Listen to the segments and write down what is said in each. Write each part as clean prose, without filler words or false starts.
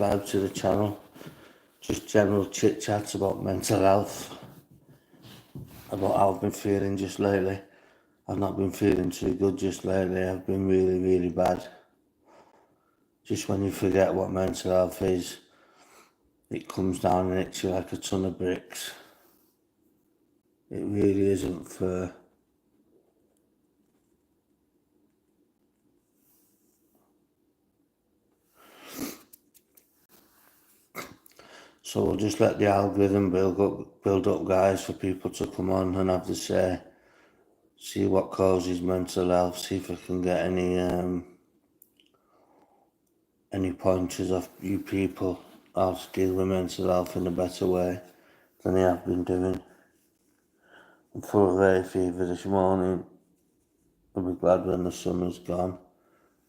subscribe to the channel. Just general chit chats about mental health, about how I've been feeling just lately. I've not been feeling too good just lately. I've been really bad. Just when you forget what mental health is, it comes down and hits you like a ton of bricks. It really isn't fair. So we'll just let the algorithm build up, guys, for people to come on and have the say. See what causes mental health. See if I can get any pointers off you people how to deal with mental health in a better way than I have been doing. I'm full of hay fever this morning. I'll be glad when the sun is gone.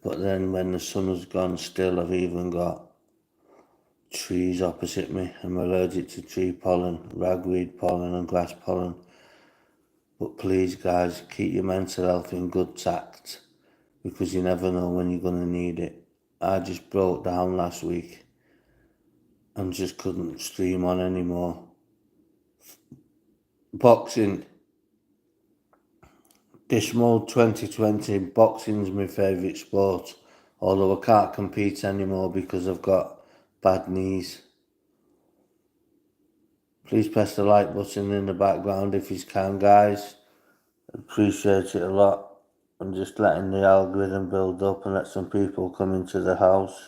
But then when the sun is gone, still I've even got trees opposite me. I'm allergic to tree pollen, ragweed pollen and grass pollen. But please guys, keep your mental health in good tact, because you never know when you're going to need it. I just broke down last week and just couldn't stream on anymore. Boxing. This mode 2020, boxing's my favourite sport, although I can't compete anymore because I've got bad knees. Please press the like button in the background if you can, guys. Appreciate it a lot. I'm just letting the algorithm build up and let some people come into the house.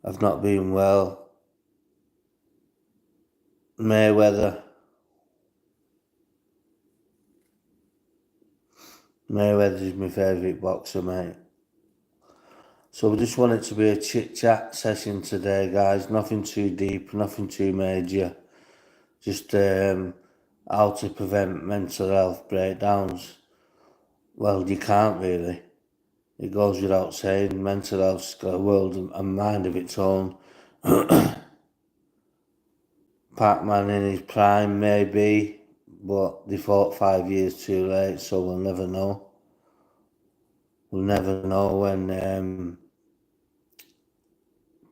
I've not been well. Mayweather is my favourite boxer, mate. So we just want it to be a chit-chat session today, guys. Nothing too deep, nothing too major. Just how to prevent mental health breakdowns. Well, you can't really. It goes without saying. Mental health's got a world and mind of its own. Pac-Man in his prime, maybe, but they fought 5 years too late, so we'll never know. We'll never know when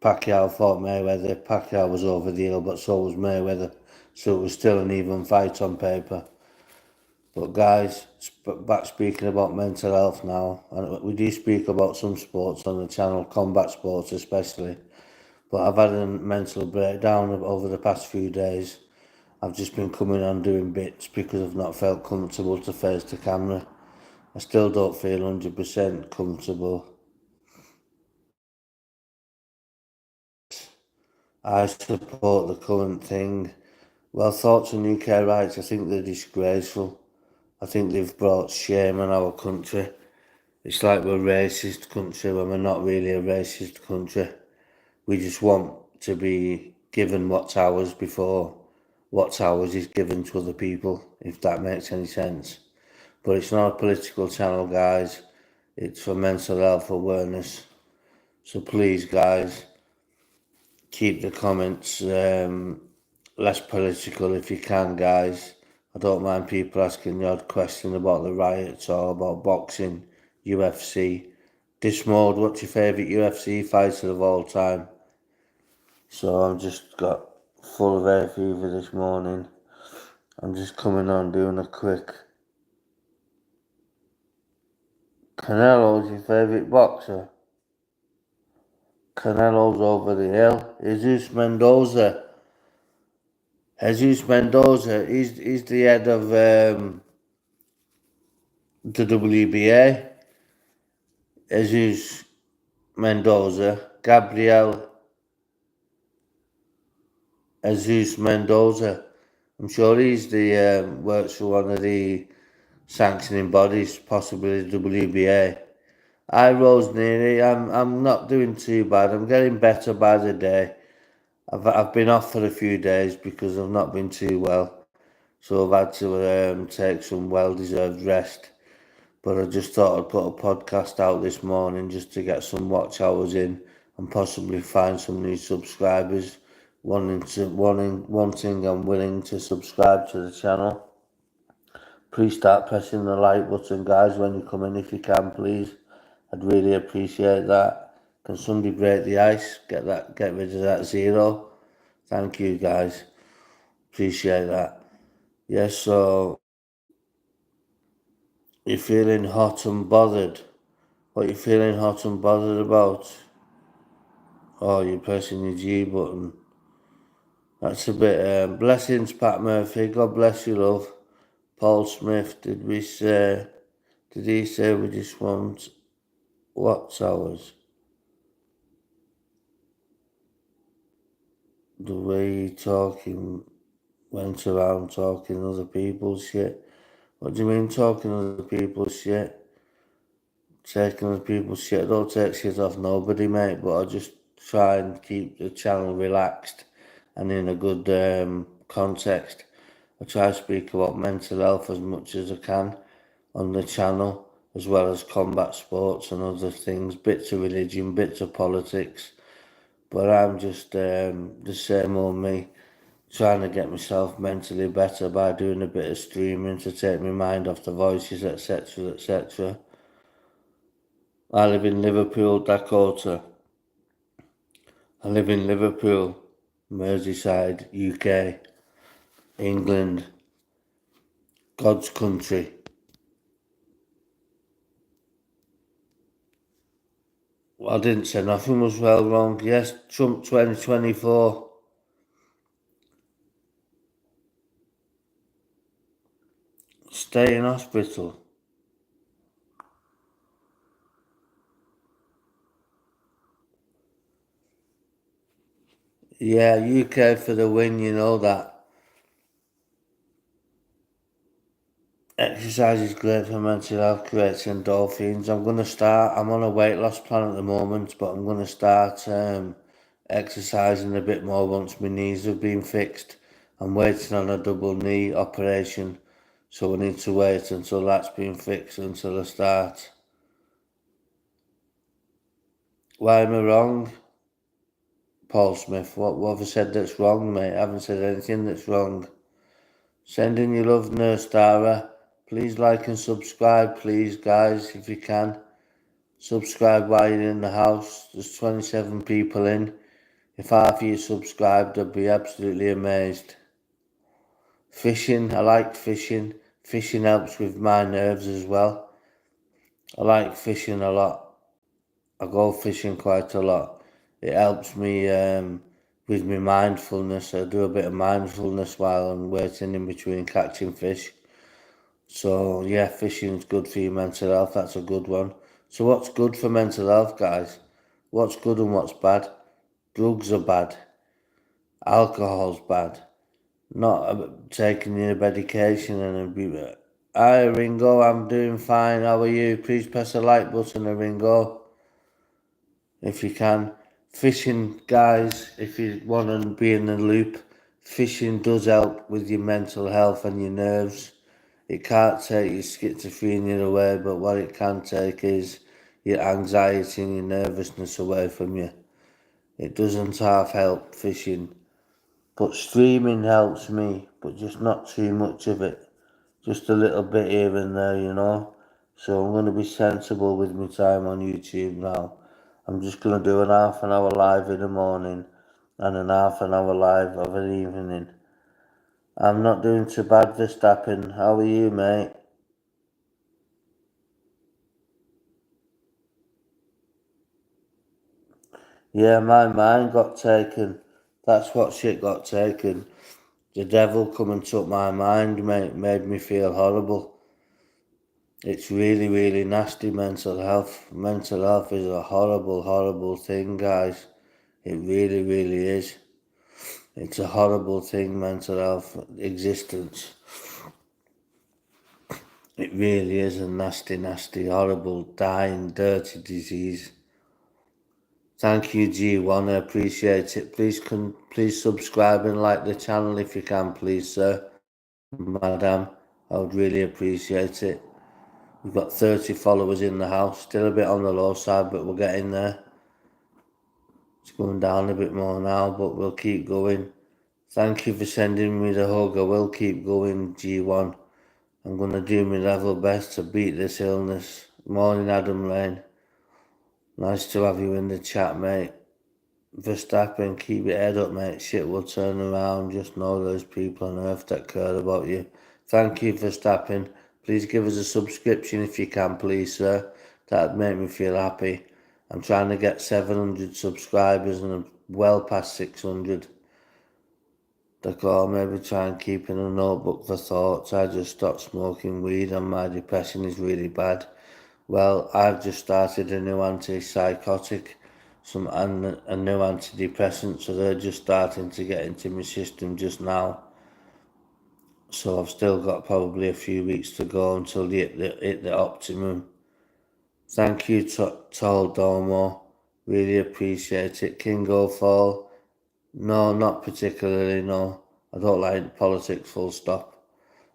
Pacquiao fought Mayweather. Pacquiao was over the hill, but so was Mayweather. So it was still an even fight on paper. But guys, back speaking about mental health now, and we do speak about some sports on the channel, combat sports especially. But I've had a mental breakdown over the past few days. I've just been coming on doing bits because I've not felt comfortable to face the camera. I still don't feel 100% comfortable. I support the current thing. Well, thoughts on UK rights, I think they're disgraceful. I think they've brought shame on our country. It's like we're a racist country when we're not really a racist country. We just want to be given what's ours before what's ours is given to other people, if that makes any sense. But it's not a political channel, guys. It's for mental health awareness. So please, guys, keep the comments less political if you can, guys. I don't mind people asking the odd question about the riots or about boxing, UFC. This mode, what's your favourite UFC fighter of all time? So I'm just got full of hay fever this morning. I'm just coming on doing a quick. Canelo's your favourite boxer? Canelo's over the hill. Jesus Mendoza, he's the head of the WBA. Jesus Mendoza, Gabriel Jesus Mendoza. I'm sure he's the works for one of the sanctioning bodies, possibly the WBA. Hi Rose Neary, I'm not doing too bad. I'm getting better by the day. I've been off for a few days because I've not been too well, so I've had to take some well-deserved rest. But I just thought I'd put a podcast out this morning just to get some watch hours in and possibly find some new subscribers wanting and willing to subscribe to the channel. Please start pressing the like button, guys, when you come in if you can, please. I'd really appreciate that. Can somebody break the ice? Get rid of that 0. Thank you, guys. Appreciate that. Yes, so you're feeling hot and bothered. What you feeling hot and bothered about? Oh, you're pressing your G button. That's a bit. Blessings, Pat Murphy. God bless you, love. Paul Smith. Did we say? Did he say we just want what's ours? The way he talking went around talking other people's shit. What do you mean talking other people's shit? Taking other people's shit. I don't take shit off nobody, mate, but I just try and keep the channel relaxed and in a good context. I try to speak about mental health as much as I can on the channel, as well as combat sports and other things, bits of religion, bits of politics. But I'm just the same old me, trying to get myself mentally better by doing a bit of streaming to take my mind off the voices, etc., etc. I live in Liverpool, Dakota. I live in Liverpool, Merseyside, UK, England, God's country. I didn't say nothing was well wrong. Yes, Trump 2024. Stay in hospital. Yeah, UK for the win, you know that. Exercise is great for mental health, creates endorphins. I'm on a weight loss plan at the moment, but I'm going to start exercising a bit more once my knees have been fixed. I'm waiting on a double knee operation, so I need to wait until that's been fixed until I start. Why am I wrong? Paul Smith, what have I said that's wrong, mate? I haven't said anything that's wrong. Sending you love, Nurse Dara. Please like and subscribe, please, guys, if you can. Subscribe while you're in the house. There's 27 people in. If half of you subscribed, I'd be absolutely amazed. Fishing, I like fishing. Fishing helps with my nerves as well. I like fishing a lot. I go fishing quite a lot. It helps me with my mindfulness. I do a bit of mindfulness while I'm waiting in between catching fish. So yeah, fishing's good for your mental health. That's a good one. So what's good for mental health, guys? What's good and what's bad? Drugs are bad. Alcohol's bad. Not taking your medication and abuse. Hi Ringo, I'm doing fine. How are you? Please press the like button, Ringo, if you can. Fishing, guys, if you want to be in the loop, fishing does help with your mental health and your nerves. It can't take your schizophrenia away, but what it can take is your anxiety and your nervousness away from you. It doesn't half help fishing. But streaming helps me, but just not too much of it. Just a little bit here and there, you know. So I'm going to be sensible with my time on YouTube now. I'm just going to do an half an hour live in the morning and an half an hour live of an evening. I'm not doing too bad, Verstappen. How are you, mate? Yeah, my mind got taken. That's what shit got taken. The devil come and took my mind, mate, made me feel horrible. It's really, really nasty, mental health. Mental health is a horrible, horrible thing, guys. It really, really is. It's a horrible thing, mental health existence. It really is a nasty, nasty, horrible, dying, dirty disease. Thank you, G1. I appreciate it. Please subscribe and like the channel if you can, please, sir. Madam, I would really appreciate it. We've got 30 followers in the house. Still a bit on the low side, but we're getting there. It's going down a bit more now, but we'll keep going. Thank you for sending me the hug. I will keep going, G1. I'm going to do my level best to beat this illness. Morning, Adam Lane. Nice to have you in the chat, mate. Verstappen, keep your head up, mate. Shit will turn around. Just know there's people on earth that care about you. Thank you, Verstappen. Please give us a subscription if you can, please, sir. That'd make me feel happy. I'm trying to get 700 subscribers and I'm well past 600. Maybe try and keep in a notebook for thoughts. I just stopped smoking weed and my depression is really bad. Well, I've just started a new antipsychotic, and a new antidepressant, so they're just starting to get into my system just now. So I've still got probably a few weeks to go until they hit the optimum. Thank you, Tall Domo. Really appreciate it. Kingo Fall. No, not particularly, no. I don't like politics, full stop.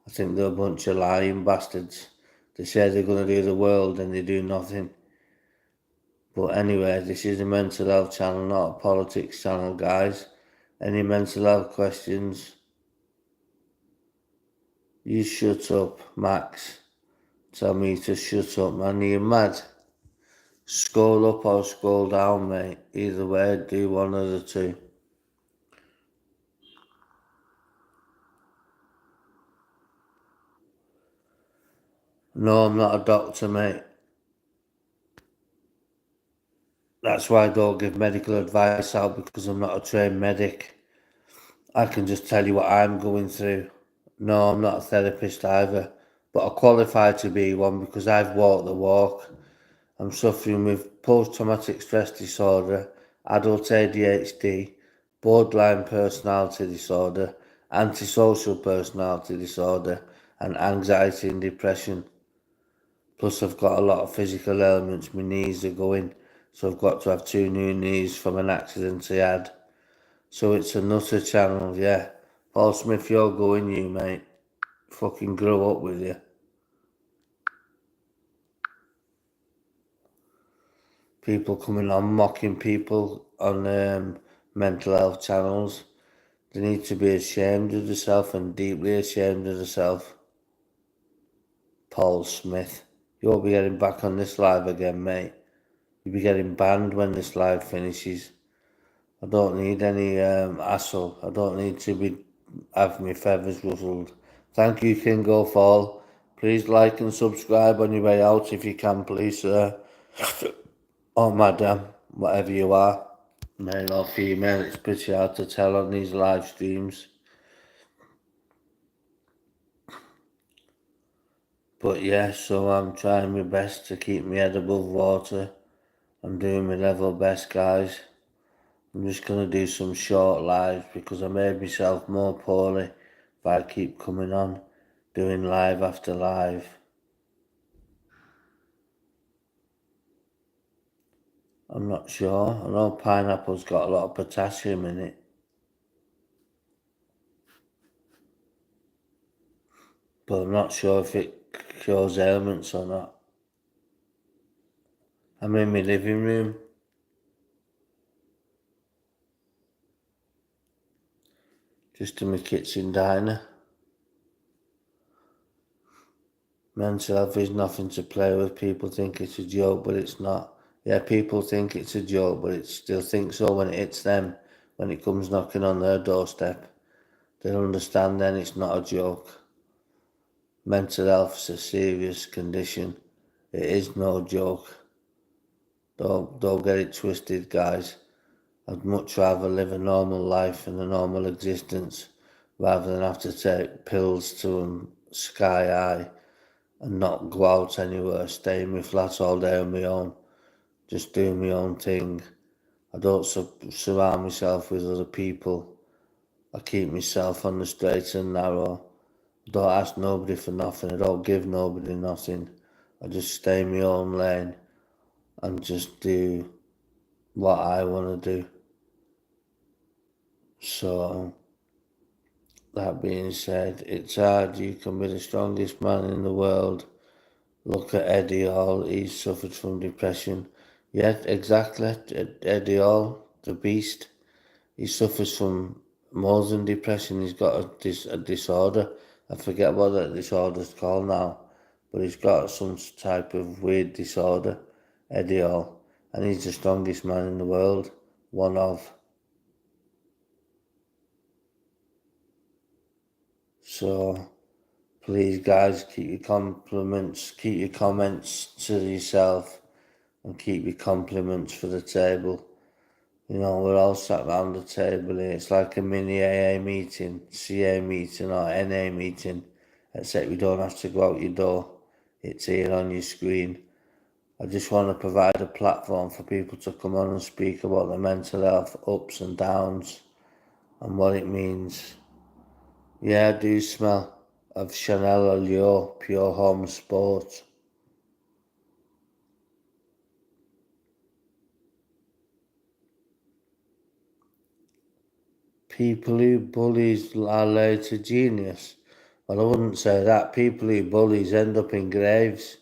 I think they're a bunch of lying bastards. They say they're going to do the world and they do nothing. But anyway, this is a mental health channel, not a politics channel, guys. Any mental health questions? You shut up, Max. Tell me to shut up, man. Are you mad? Scroll up or scroll down, mate. Either way, do one of the two. No, I'm not a doctor, mate. That's why I don't give medical advice out, because I'm not a trained medic. I can just tell you what I'm going through. No, I'm not a therapist either, but I qualify to be one because I've walked the walk. I'm suffering with post-traumatic stress disorder, adult ADHD, borderline personality disorder, antisocial personality disorder, and anxiety and depression. Plus, I've got a lot of physical ailments. My knees are going, so I've got to have 2 new knees from an accident I had. So it's a nutter channel, yeah. Paul Smith, you're going, you, mate. Fucking grow up with you. People coming on mocking people on mental health channels. They need to be ashamed of themselves and deeply ashamed of themselves. Paul Smith, you'll be getting back on this live again, mate. You'll be getting banned when this live finishes. I don't need any hassle. I don't need to have my feathers ruffled. Thank you, Kingo Fall. Please like and subscribe on your way out if you can, please, sir. Or madam, whatever you are. Male or female, it's pretty hard to tell on these live streams. But yeah, so I'm trying my best to keep my head above water. I'm doing my level best, guys. I'm just going to do some short lives because I made myself more poorly if I keep coming on, doing live after live. I'm not sure. I know pineapple's got a lot of potassium in it. But I'm not sure if it cures ailments or not. I'm in my living room. Just in my kitchen diner. Mental health is nothing to play with. People think it's a joke, but it's not. Yeah, people think it's a joke, but it still think so when it hits them, when it comes knocking on their doorstep. They'll understand then it's not a joke. Mental health's a serious condition. It is no joke. Don't get it twisted, guys. I'd much rather live a normal life and a normal existence rather than have to take pills to sky high and not go out anywhere, stay in my flat all day on my own, just doing my own thing. I don't surround myself with other people. I keep myself on the straight and narrow. I don't ask nobody for nothing. I don't give nobody nothing. I just stay in my own lane and just do what I want to do. So, that being said, it's hard. You can be the strongest man in the world. Look at Eddie Hall. He's suffered from depression. Yeah, exactly. Eddie Hall, the beast. He suffers from more than depression. He's got a disorder. I forget what that disorder's called now, but he's got some type of weird disorder. Eddie Hall. and he's the strongest man in the world. One of. So, please, guys, keep your compliments, keep your comments to yourself, and keep your compliments for the table. You know, we're all sat round the table here. It's like a mini AA meeting, CA meeting, or NA meeting, except you don't have to go out your door. It's here on your screen. I just want to provide a platform for people to come on and speak about their mental health ups and downs and what it means. Yeah, I do smell of Chanel Allure, Pure Home Sport. People who bullies are later genius. Well, I wouldn't say that. People who bullies end up in graves.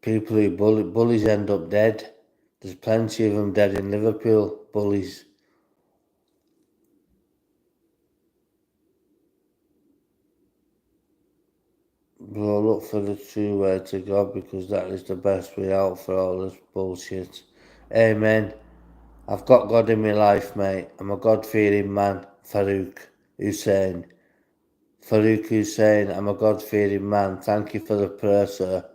People who bullies end up dead. There's plenty of them dead in Liverpool, bullies. Bro, look for the true way to God, because that is the best way out for all this bullshit. Amen. I've got God in my life, mate. I'm a God-fearing man. Farouk Hussein. Farouk Hussein, I'm a God-fearing man. Thank you for the prayer, sir.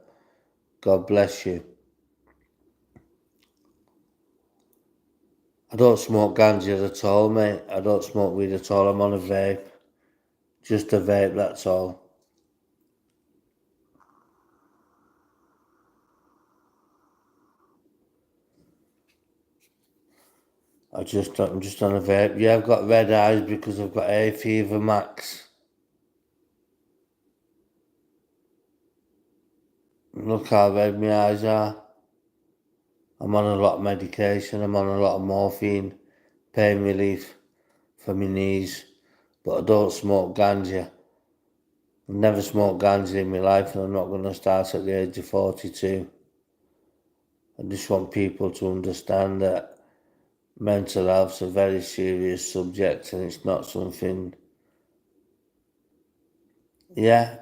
God bless you. I don't smoke ganja at all, mate. I don't smoke weed at all. I'm on a vape. Just a vape, that's all. I'm just on a vape. Yeah, I've got red eyes because I've got hay fever max. Look how red my eyes are. I'm on a lot of medication. I'm on a lot of morphine, pain relief for my knees. But I don't smoke ganja. I've never smoked ganja in my life, and I'm not going to start at the age of 42. I just want people to understand that mental health's a very serious subject, and it's not something. Yeah,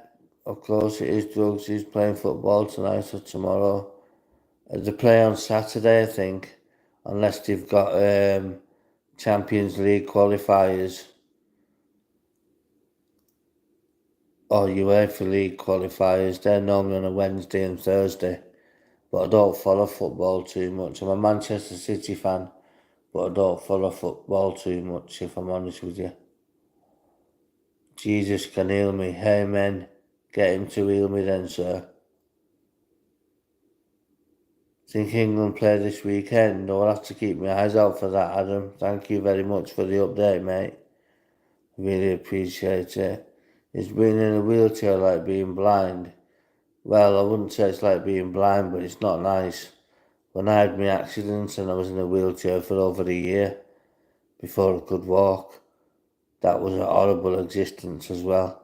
of course it is drugs. He's playing football tonight or tomorrow. They play on Saturday, I think, unless they've got Champions League qualifiers or UEFA League qualifiers. They're normally on a Wednesday and Thursday. But I don't follow football too much. I'm a Manchester City fan, but I don't follow football too much, if I'm honest with you. Jesus can heal me. Amen. Get him to heal me then, sir. Think England play this weekend? I'll have to keep my eyes out for that, Adam. Thank you very much for the update, mate. Really appreciate it. Is being in a wheelchair like being blind? Well, I wouldn't say it's like being blind, but it's not nice. When I had my accident and I was in a wheelchair for over a year before I could walk, that was a horrible existence as well.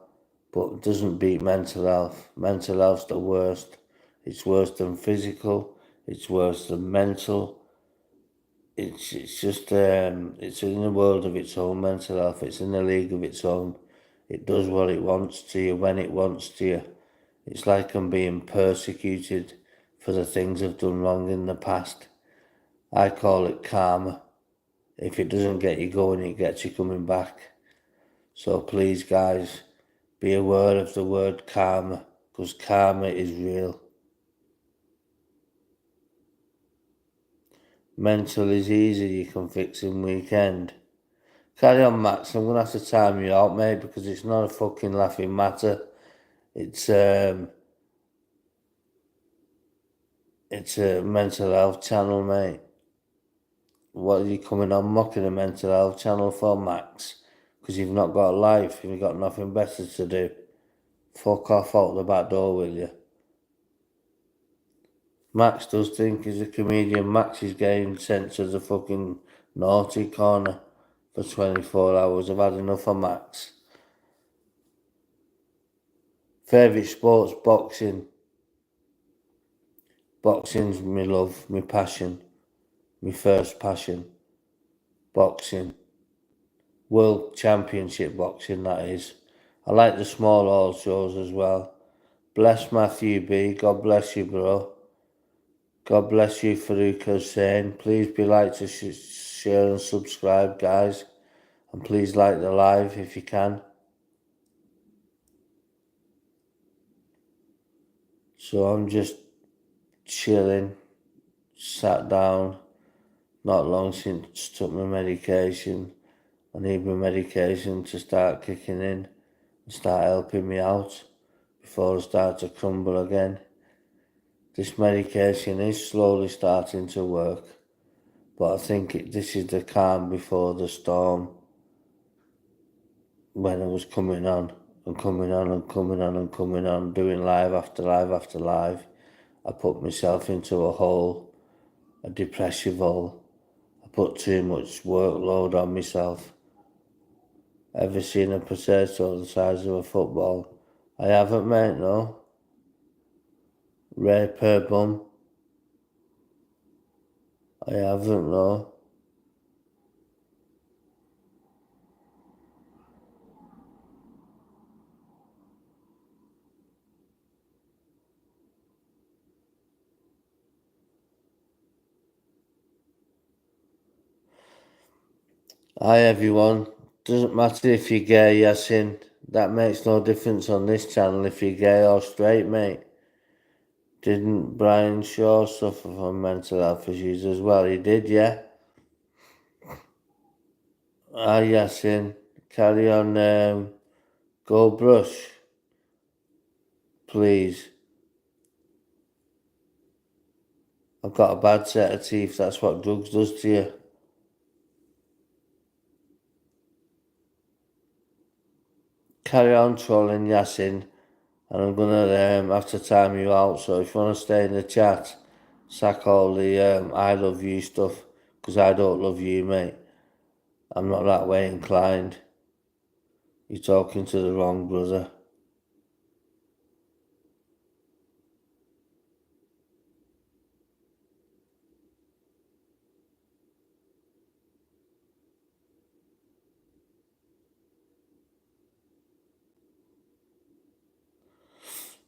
But it doesn't beat mental health. Mental health's the worst. It's worse than physical. It's worse than mental. It's just it's in a world of its own, mental health. It's in a league of its own. It does what it wants to you when it wants to you. It's like I'm being persecuted for the things I've done wrong in the past. I call it karma. If it doesn't get you going, it gets you coming back. So please, guys, be aware of the word karma, because karma is real. Mental is easy, you can fix in weekend. Carry on, Max. I'm gonna have to time you out, mate, because it's not a fucking laughing matter. It's a mental health channel, mate. What are you coming on mocking a mental health channel for, Max? Because you've not got a life and you've got nothing better to do. Fuck off out the back door, will you? Max does think he's a comedian. Max is getting sent to the fucking naughty corner for 24 hours. I've had enough of Max. Favourite sports, boxing. Boxing's my love, my passion, my first passion. Boxing. World Championship boxing, that is. I like the small hall shows as well. Bless Matthew B. God bless you, bro. God bless you, Faruko saying. Please be like to share and subscribe, guys. And please like the live if you can. So I'm just chilling, sat down, not long since took my medication. I need my medication to start kicking in and start helping me out before I start to crumble again. This medication is slowly starting to work, but I think this is the calm before the storm. When I was coming on and coming on and coming on and coming on, doing live after live after live, I put myself into a hole, a depressive hole. I put too much workload on myself. Ever seen a potato the size of a football? I haven't, mate, no. Ray per bum? I haven't, no. Hi everyone. Doesn't matter if you're gay, Yasin. That makes no difference on this channel if you're gay or straight, mate. Didn't Brian Shaw suffer from mental health issues as well? He did, yeah. Ah, Yasin. Carry on, go brush, please. I've got a bad set of teeth, that's what drugs does to you. Carry on trolling, Yasin. And I'm gonna have to time you out. So if you wanna stay in the chat, sack all the I love you stuff, because I don't love you, mate. I'm not that way inclined. You're talking to the wrong brother.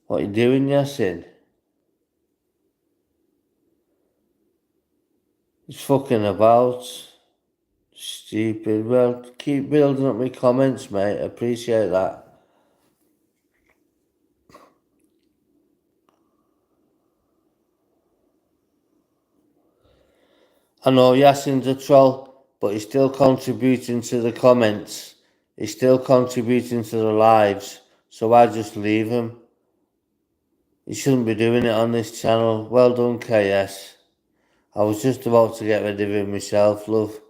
What you doing, Yasin? He's fucking about. Stupid. Well, keep building up my comments, mate. Appreciate that. I know Yasin's a troll, but he's still contributing to the comments. He's still contributing to the lives, so I just leave him. He shouldn't be doing it on this channel. Well done, KS. I was just about to get rid of him myself, love.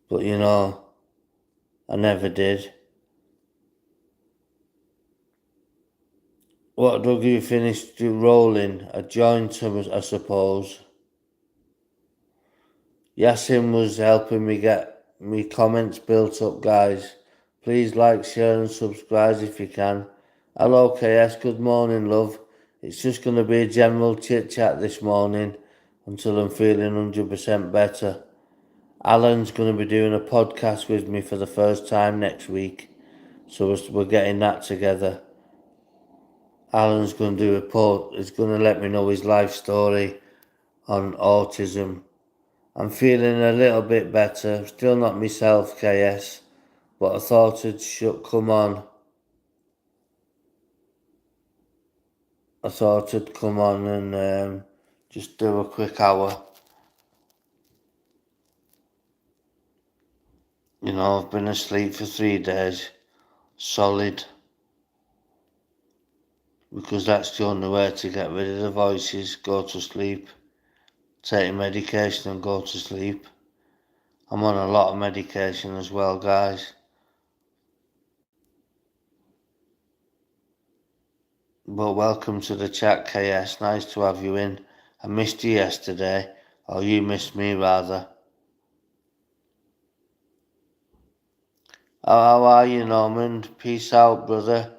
But you know, I never did. What drug you finished rolling? A joint, I suppose. Yasin was helping me get me comments built up, guys. Please like, share and subscribe if you can. Hello KS, good morning, love. It's just going to be a general chit chat this morning until I'm feeling 100% better. Alan's going to be doing a podcast with me for the first time next week, so we're getting that together. Alan's going to do a report. He's going to let me know his life story on autism. I'm feeling a little bit better. Still not myself, KS, but I thought I'd come on. I thought I'd come on and just do a quick hour. You know, I've been asleep for 3 days, solid, because that's the only way to get rid of the voices. Go to sleep, take medication and go to sleep. I'm on a lot of medication as well, guys. But welcome to the chat, KS. Nice to have you in. I missed you yesterday, or you missed me rather. How are you, Norman? Peace out, brother.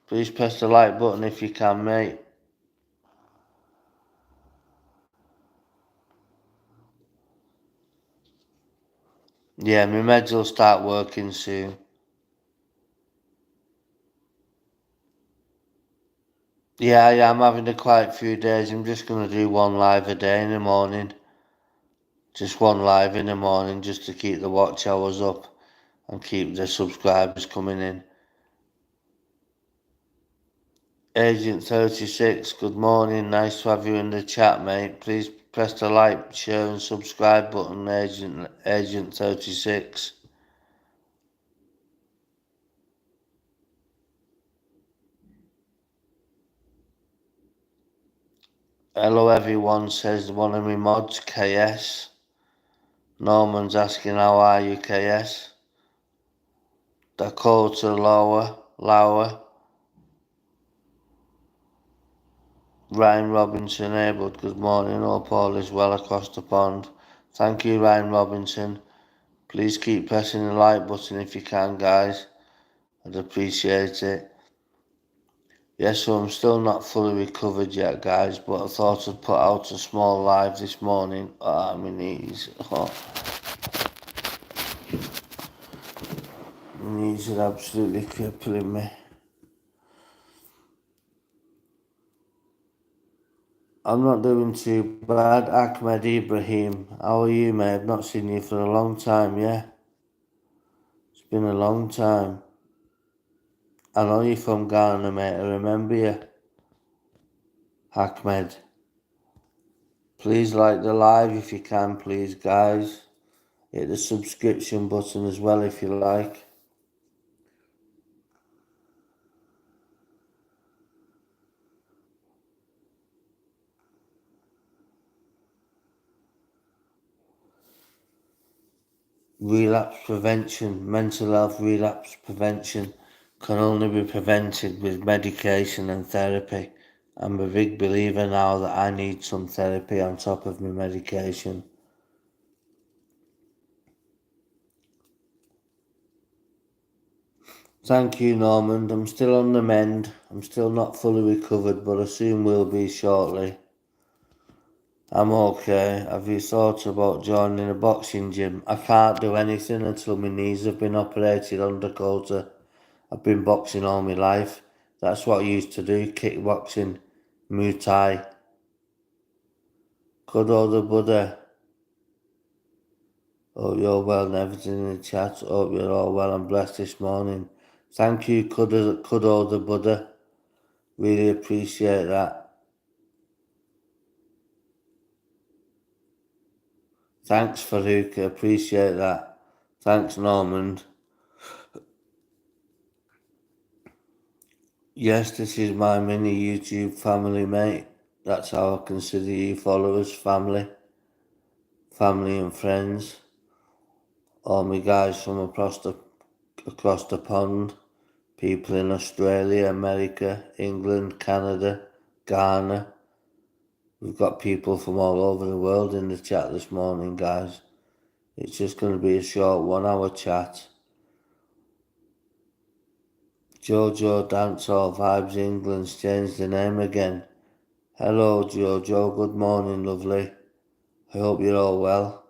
Please press the like button if you can, mate. Yeah, my meds will start working soon. Yeah, yeah, I'm having a quiet few days. I'm just going to do one live a day in the morning. Just one live in the morning just to keep the watch hours up and keep the subscribers coming in. Agent 36, good morning. Nice to have you in the chat, mate. Please press the like, share and subscribe button, Agent 36. Hello everyone, says one of my mods, KS. Norman's asking how are you, KS? Dakota Lauer. Ryan Robinson, Abel, good morning. Hope all is well across the pond. Thank you, Ryan Robinson. Please keep pressing the like button if you can, guys. I'd appreciate it. Yes, so I'm still not fully recovered yet, guys, but I thought I'd put out a small live this morning. My knees. My knees are absolutely crippling me. I'm not doing too bad. Ahmed Ibrahim, how are you, mate? I've not seen you for a long time, yeah? It's been a long time. I know you're from Ghana, mate. I remember you. Ahmed. Please like the live if you can, please, guys. Hit the subscription button as well if you like. Relapse prevention, mental health relapse prevention can only be prevented with medication and therapy. I'm a big believer now that I need some therapy on top of my medication. Thank you, Norman. I'm still on the mend. I'm still not fully recovered, but I soon will be shortly. I'm okay. Have you thought about joining a boxing gym? I can't do anything until my knees have been operated on, Dakota. I've been boxing all my life. That's what I used to do, kickboxing, Muay Thai. Good old Buddha. Hope you're well and everything in the chat. Hope you're all well and blessed this morning. Thank you, good old Buddha. Really appreciate that. Thanks, Farouk. Appreciate that. Thanks, Norman. Yes, this is my mini YouTube family, mate. That's how I consider you followers, family and friends. All my guys from across the pond, people in Australia, America, England, Canada, Ghana. We've got people from all over the world in the chat this morning, guys. It's just going to be a short 1 hour chat. Jojo Dancehall Vibes England's changed the name again. Hello Jojo, good morning lovely. I hope you're all well.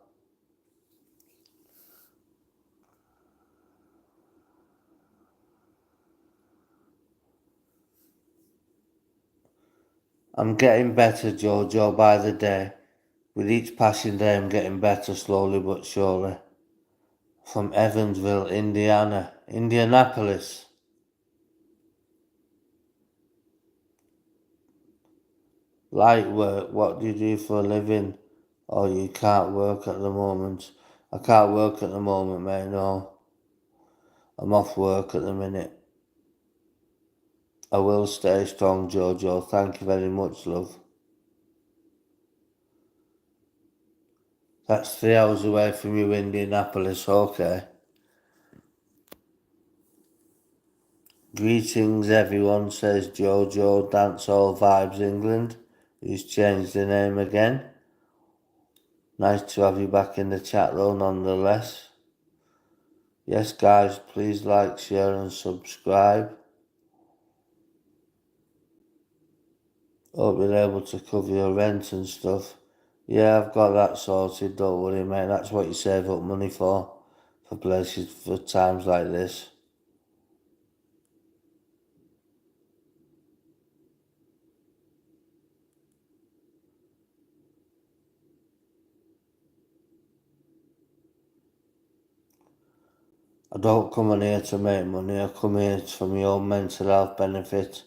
I'm getting better, Jojo, by the day. With each passing day I'm getting better slowly but surely. From Evansville, Indianapolis. Light work, what do you do for a living? Oh, you can't work at the moment. I can't work at the moment, mate, no. I'm off work at the minute. I will stay strong, Jojo. Thank you very much, love. That's 3 hours away from you, Indianapolis, okay. Greetings, everyone, says Jojo Dancehall Vibes England, who's changed the name again. Nice to have you back in the chat, though, nonetheless. Yes, guys, please like, share, and subscribe. Hope you're able to cover your rent and stuff. Yeah, I've got that sorted, don't worry, mate. That's what you save up money for places, for times like this. I don't come on here to make money, I come here for my own mental health benefit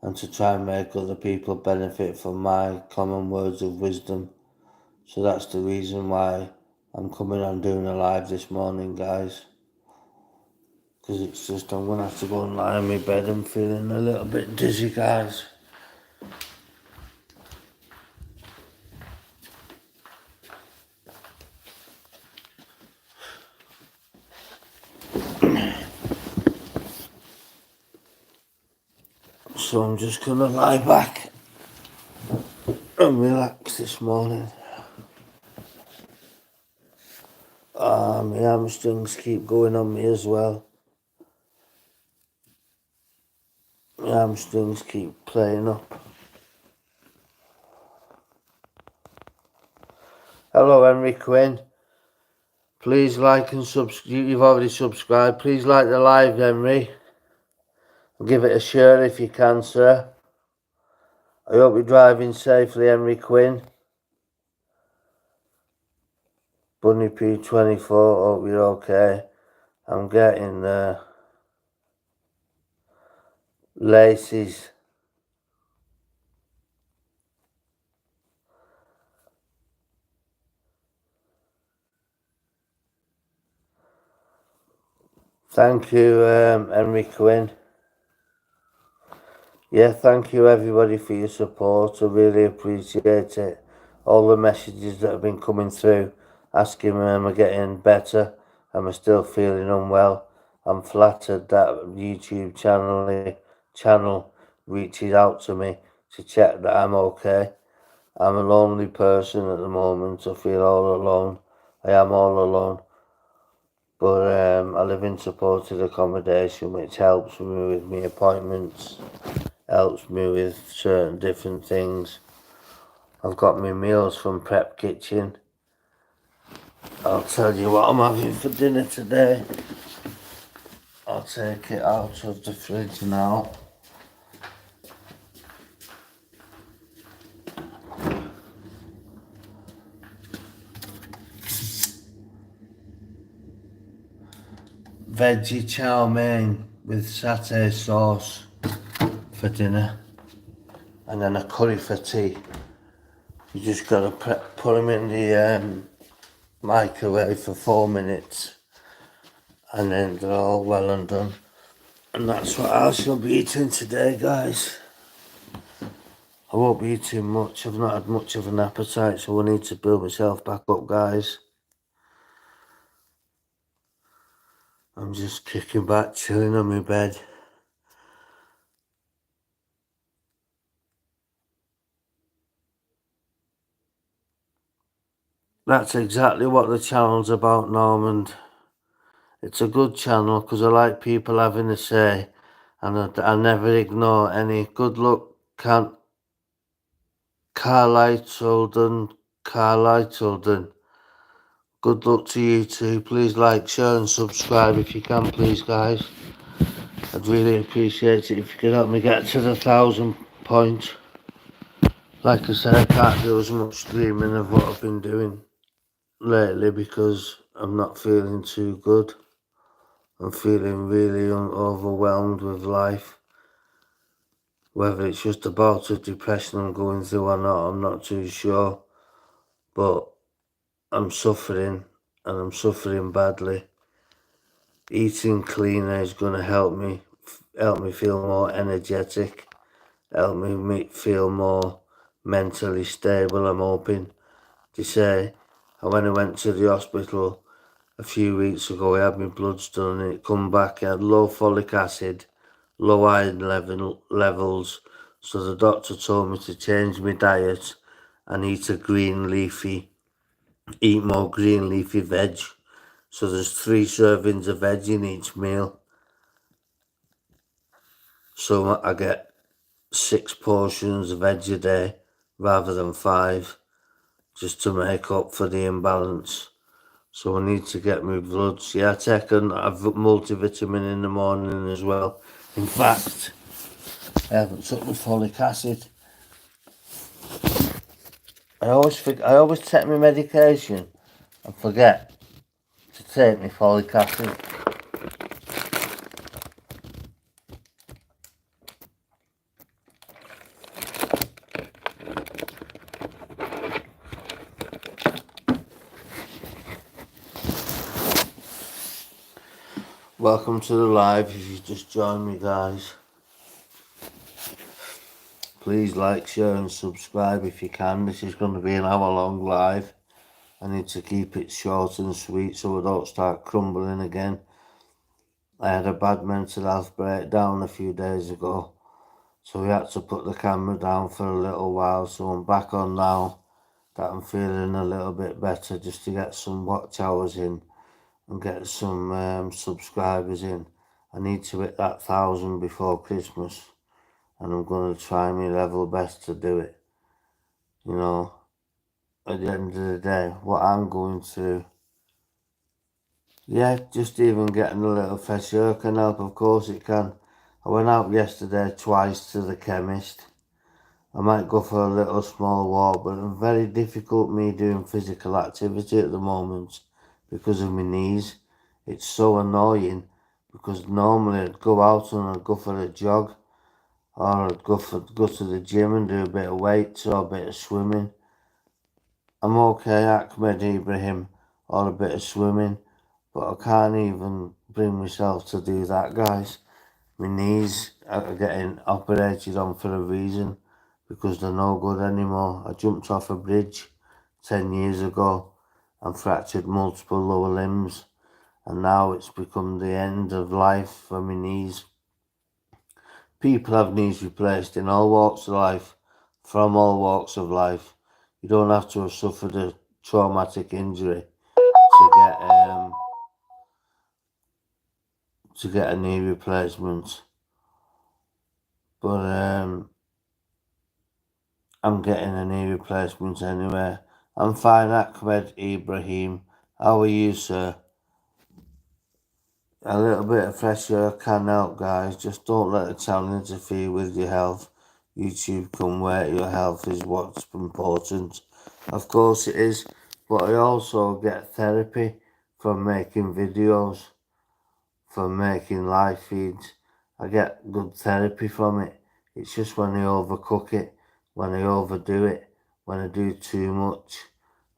and to try and make other people benefit from my common words of wisdom. So that's the reason why I'm coming on doing a live this morning, guys. Because it's just, I'm going to have to go and lie in my bed. I'm feeling a little bit dizzy, guys. So I'm just going to lie back and relax this morning. My hamstrings keep going on me as well. My hamstrings keep playing up. Hello, Henry Quinn. Please like and subscribe. You've already subscribed. Please like the live, Henry. Give it a share if you can, sir. I hope you're driving safely, Henry Quinn. Bunny P24, hope you're okay. I'm getting laces. Thank you, Henry Quinn. Yeah, thank you everybody for your support. I really appreciate it. All the messages that have been coming through, asking me am I getting better, am I still feeling unwell. I'm flattered that YouTube channel reaches out to me to check that I'm okay. I'm a lonely person at the moment. I feel all alone. I am all alone. But I live in supported accommodation, which helps me with my appointments, helps me with certain different things. I've got my meals from Prep Kitchen. I'll tell you what I'm having for dinner today. I'll take it out of the fridge now. Veggie chow mein with satay sauce for dinner. And then a curry for tea. You just gotta put them in the microwave for 4 minutes. And then they're all well and done. And that's what I shall be eating today, guys. I won't be eating much. I've not had much of an appetite, so I need to build myself back up, guys. I'm just kicking back, chilling on my bed. That's exactly what the channel's about, Normand. It's a good channel because I like people having a say, and I never ignore any. Good luck, Carlisle Tilden. Good luck to you too. Please like, share and subscribe if you can, please, guys. I'd really appreciate it if you could help me get to the 1,000 point. Like I said, I can't do as much streaming of what I've been doing lately because I'm not feeling too good. I'm feeling really overwhelmed with life. Whether it's just a bout of depression I'm going through or not, I'm not too sure. But I'm suffering, and I'm suffering badly. Eating cleaner is going to help me feel more energetic, help me feel more mentally stable, I'm hoping. They say, when I went to the hospital a few weeks ago, I had my bloods done and it come back, I had low folic acid, low iron levels, so the doctor told me to change my diet and eat more green leafy veg. So there's 3 servings of veg in each meal. So I get 6 portions of veg a day rather than 5, just to make up for the imbalance. So I need to get my bloods. Yeah, I take a multivitamin in the morning as well. In fact, I haven't took the folic acid. I always take my medication and forget to take my folic acid. Welcome to the live. If you just joined me, guys, please like, share, and subscribe if you can. This is going to be an hour-long live. I need to keep it short and sweet so I don't start crumbling again. I had a bad mental health breakdown a few days ago, so we had to put the camera down for a little while. So I'm back on now that I'm feeling a little bit better, just to get some watch hours in and get some subscribers in. I need to hit that 1,000 before Christmas, and I'm going to try my level best to do it. You know, at the end of the day, what I'm going through, yeah, just even getting a little fresh air can help, of course it can. I went out yesterday twice to the chemist. I might go for a little small walk, but it's very difficult me doing physical activity at the moment because of my knees. It's so annoying because normally I'd go out and I'd go for a jog, or I'd go to the gym and do a bit of weights or a bit of swimming. I'm okay, Ahmed Ibrahim, or a bit of swimming, but I can't even bring myself to do that, guys. My knees are getting operated on for a reason, because they're no good anymore. I jumped off a bridge 10 years ago and fractured multiple lower limbs, and now it's become the end of life for my knees. People have knees replaced in all walks of life, from all walks of life. You don't have to have suffered a traumatic injury to get a knee replacement. But I'm getting a knee replacement anyway. I'm fine, Ahmed Ibrahim. How are you, sir? A little bit of fresh air can help, guys. Just don't let the channel interfere with your health. YouTube can wait. Your health is what's important. Of course it is. But I also get therapy from making videos, from making live feeds. I get good therapy from it. It's just when I overcook it, when I overdo it, when I do too much,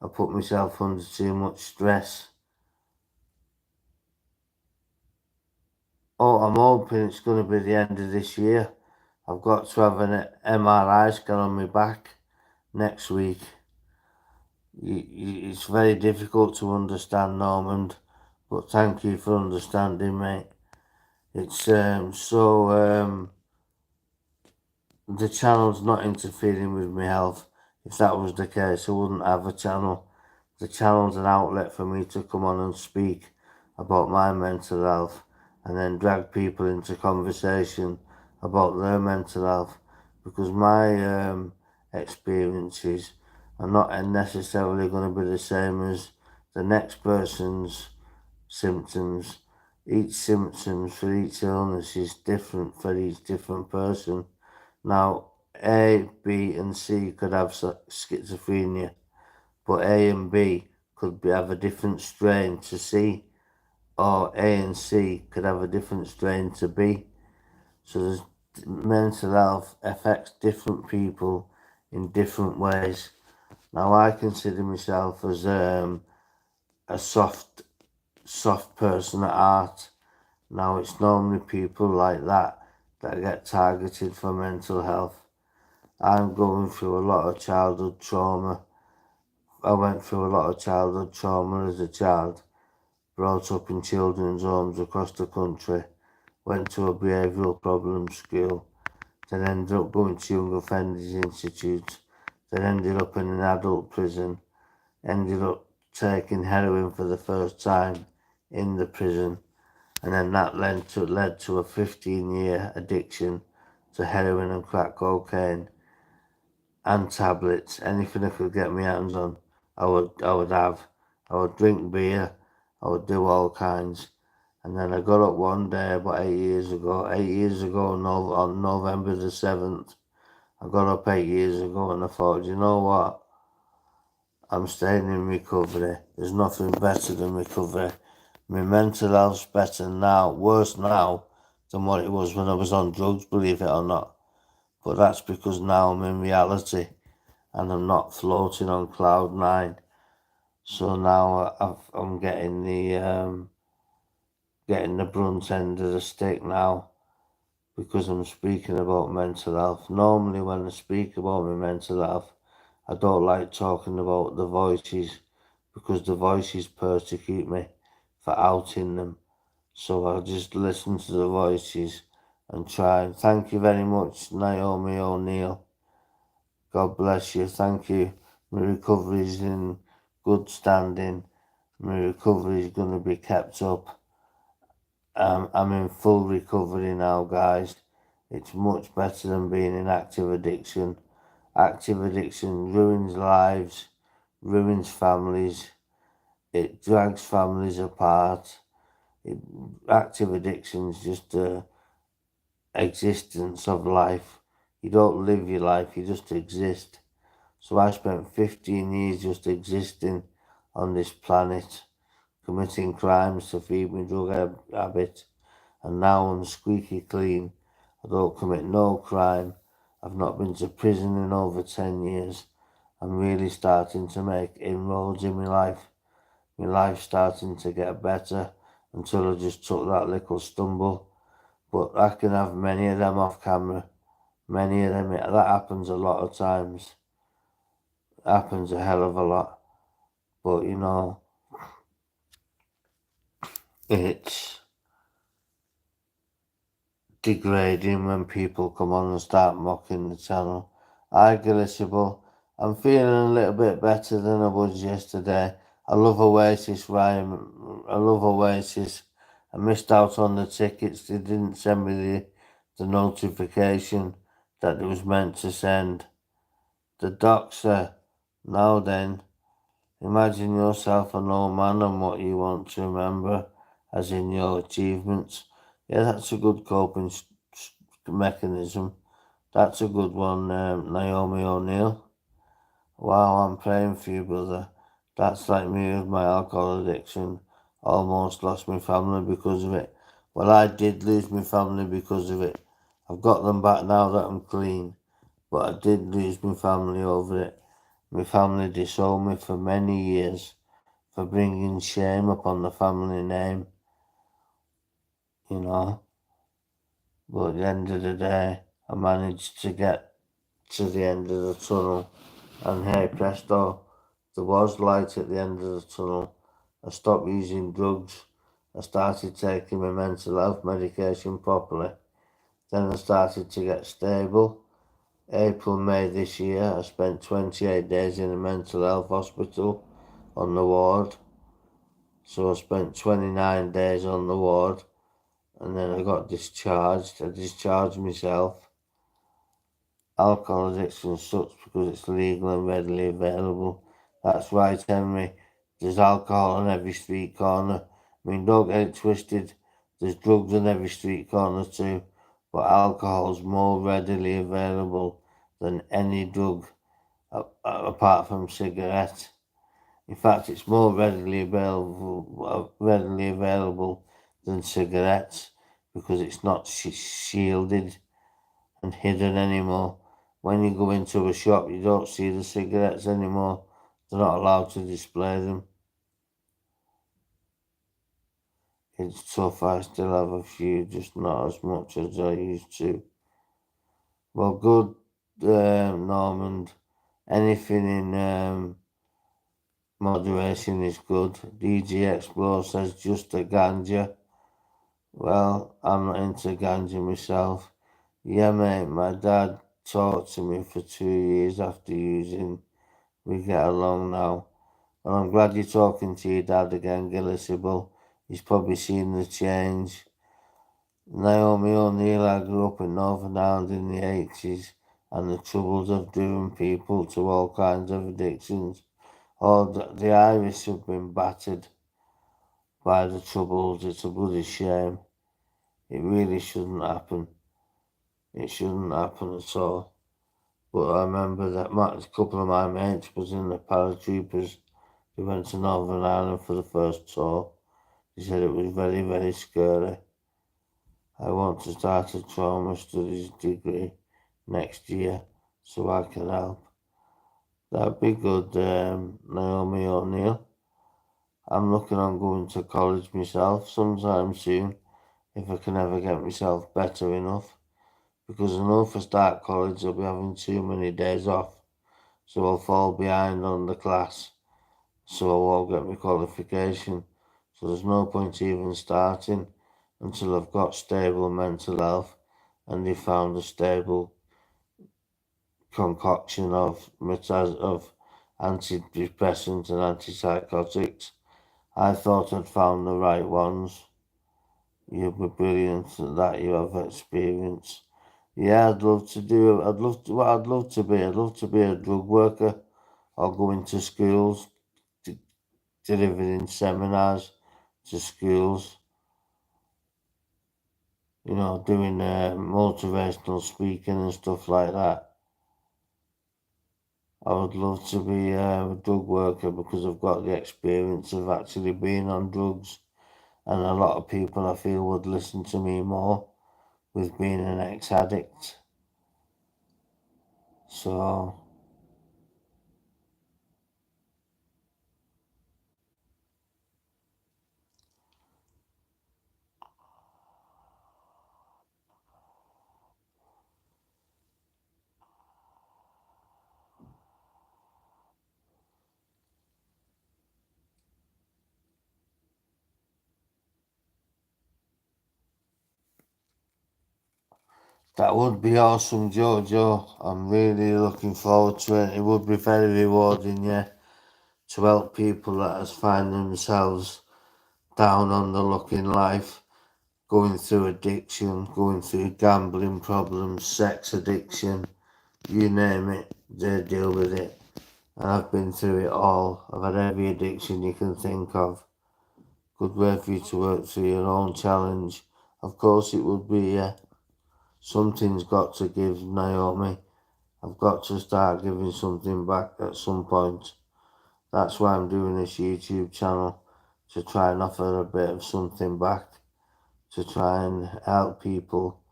I put myself under too much stress. Oh, I'm hoping it's going to be the end of this year. I've got to have an MRI scan on my back next week. It's very difficult to understand, Normand, but thank you for understanding, mate. It's the channel's not interfering with my health. If that was the case, I wouldn't have a channel. The channel's an outlet for me to come on and speak about my mental health, and then drag people into conversation about their mental health, because my experiences are not necessarily going to be the same as the next person's symptoms. Each symptom for each illness is different for each different person. Now, A, B, and C could have schizophrenia, but A and B could have a different strain to C, or A and C could have a different strain to B. So there's mental health affects different people in different ways. Now, I consider myself as a soft person at heart. Now, it's normally people like that get targeted for mental health. I'm going through a lot of childhood trauma. I went through a lot of childhood trauma as a child, brought up in children's homes across the country, went to a behavioural problems school, then ended up going to Young Offenders Institute, then ended up in an adult prison, ended up taking heroin for the first time in the prison, and then that led to a 15-year addiction to heroin and crack cocaine and tablets. Anything I could get my hands on, I would have. I would drink beer, I would do all kinds. And then I got up one day about 8 years ago, on November the 7th, I got up 8 years ago and I thought, you know what? I'm staying in recovery. There's nothing better than recovery. My mental health's better now, worse now, than what it was when I was on drugs, believe it or not. But that's because now I'm in reality and I'm not floating on cloud nine. So now I'm getting getting the brunt end of the stick now because I'm speaking about mental health. Normally, when I speak about my mental health, I don't like talking about the voices because the voices persecute me for outing them. So I'll just listen to the voices and try. Thank you very much, Naomi O'Neill. God bless you. Thank you. My recovery's in good standing. My recovery is going to be kept up. I'm in full recovery now, guys. It's much better than being in active addiction. Active addiction ruins lives, ruins families, it drags families apart. Active addiction is just a existence of life. You don't live your life, you just exist. So I spent 15 years just existing on this planet, committing crimes to feed my drug habit, and now I'm squeaky clean. I don't commit no crime. I've not been to prison in over 10 years. I'm really starting to make inroads in my life. My life's starting to get better until I just took that little stumble. But I can have many of them off camera. Many of them. That happens a lot of times. It happens a hell of a lot. But it's degrading when people come on and start mocking the channel. Hi, Glitchable. I'm feeling a little bit better than I was yesterday. I love Oasis, Ryan. I love Oasis. I missed out on the tickets. They didn't send me the notification that it was meant to send. The doctor. Now then, imagine yourself an old man and what you want to remember, as in your achievements. Yeah, that's a good coping mechanism. That's a good one, Naomi O'Neill. Wow, I'm praying for you, brother. That's like me with my alcohol addiction. Almost lost my family because of it. Well, I did lose my family because of it. I've got them back now that I'm clean. But I did lose my family over it. My family disowned me for many years for bringing shame upon the family name, you know. But at the end of the day, I managed to get to the end of the tunnel, and hey presto, there was light at the end of the tunnel. I stopped using drugs. I started taking my mental health medication properly. Then I started to get stable. April, May this year, I spent 28 days in a mental health hospital on the ward. So I spent 29 days on the ward, and then I got discharged. I discharged myself. Alcohol addiction sucks because it's legal and readily available. That's right, Henry. There's alcohol on every street corner. I mean, don't get it twisted. There's drugs on every street corner too, but alcohol's more readily available than any drug apart from cigarettes. In fact, it's more readily available than cigarettes because it's not shielded and hidden anymore. When you go into a shop, you don't see the cigarettes anymore. They're not allowed to display them. It's tough. I still have a few, just not as much as I used to. Well, good, Normand. Anything in moderation is good. DG Explore says just a ganja. Well, I'm not into ganja myself. Yeah, mate, my dad talked to me for 2 years after using. We get along now. And I'm glad you're talking to your dad again, Gillisable. He's probably seen the change. Naomi O'Neill, I grew up in Northern Ireland in the 80s, and the troubles have driven people to all kinds of addictions. Oh, the Irish have been battered by the troubles. It's a bloody shame. It really shouldn't happen. It shouldn't happen at all. But I remember that a couple of my mates was in the paratroopers. They went to Northern Ireland for the first tour. They said it was very, very scary. I want to start a trauma studies degree next year so I can help. That'd be good, Naomi O'Neill. I'm looking on going to college myself sometime soon, if I can ever get myself better enough. Because I know if I start college, I'll be having too many days off, so I'll fall behind on the class, so I won't get my qualification. So there's no point even starting until I've got stable mental health and they found a stable concoction of antidepressants and antipsychotics. I thought I'd found the right ones. You'll be brilliant at that. You have experience. Yeah, I'd love to do. I'd love to. What I'd love to be. I'd love to be a drug worker or go into schools, d- delivering seminars to schools. You know, doing motivational speaking and stuff like that. I would love to be a drug worker because I've got the experience of actually being on drugs, and a lot of people I feel would listen to me more with being an ex-addict. So that would be awesome, Jojo. I'm really looking forward to it. It would be very rewarding, yeah, to help people that has find themselves down on the luck in life, going through addiction, going through gambling problems, sex addiction, you name it, they deal with it. And I've been through it all. I've had every addiction you can think of. Good way for you to work through your own challenge. Of course it would be, yeah. Something's got to give, Naomi. I've got to start giving something back at some point. That's why I'm doing this YouTube channel, to try and offer a bit of something back, to try and help people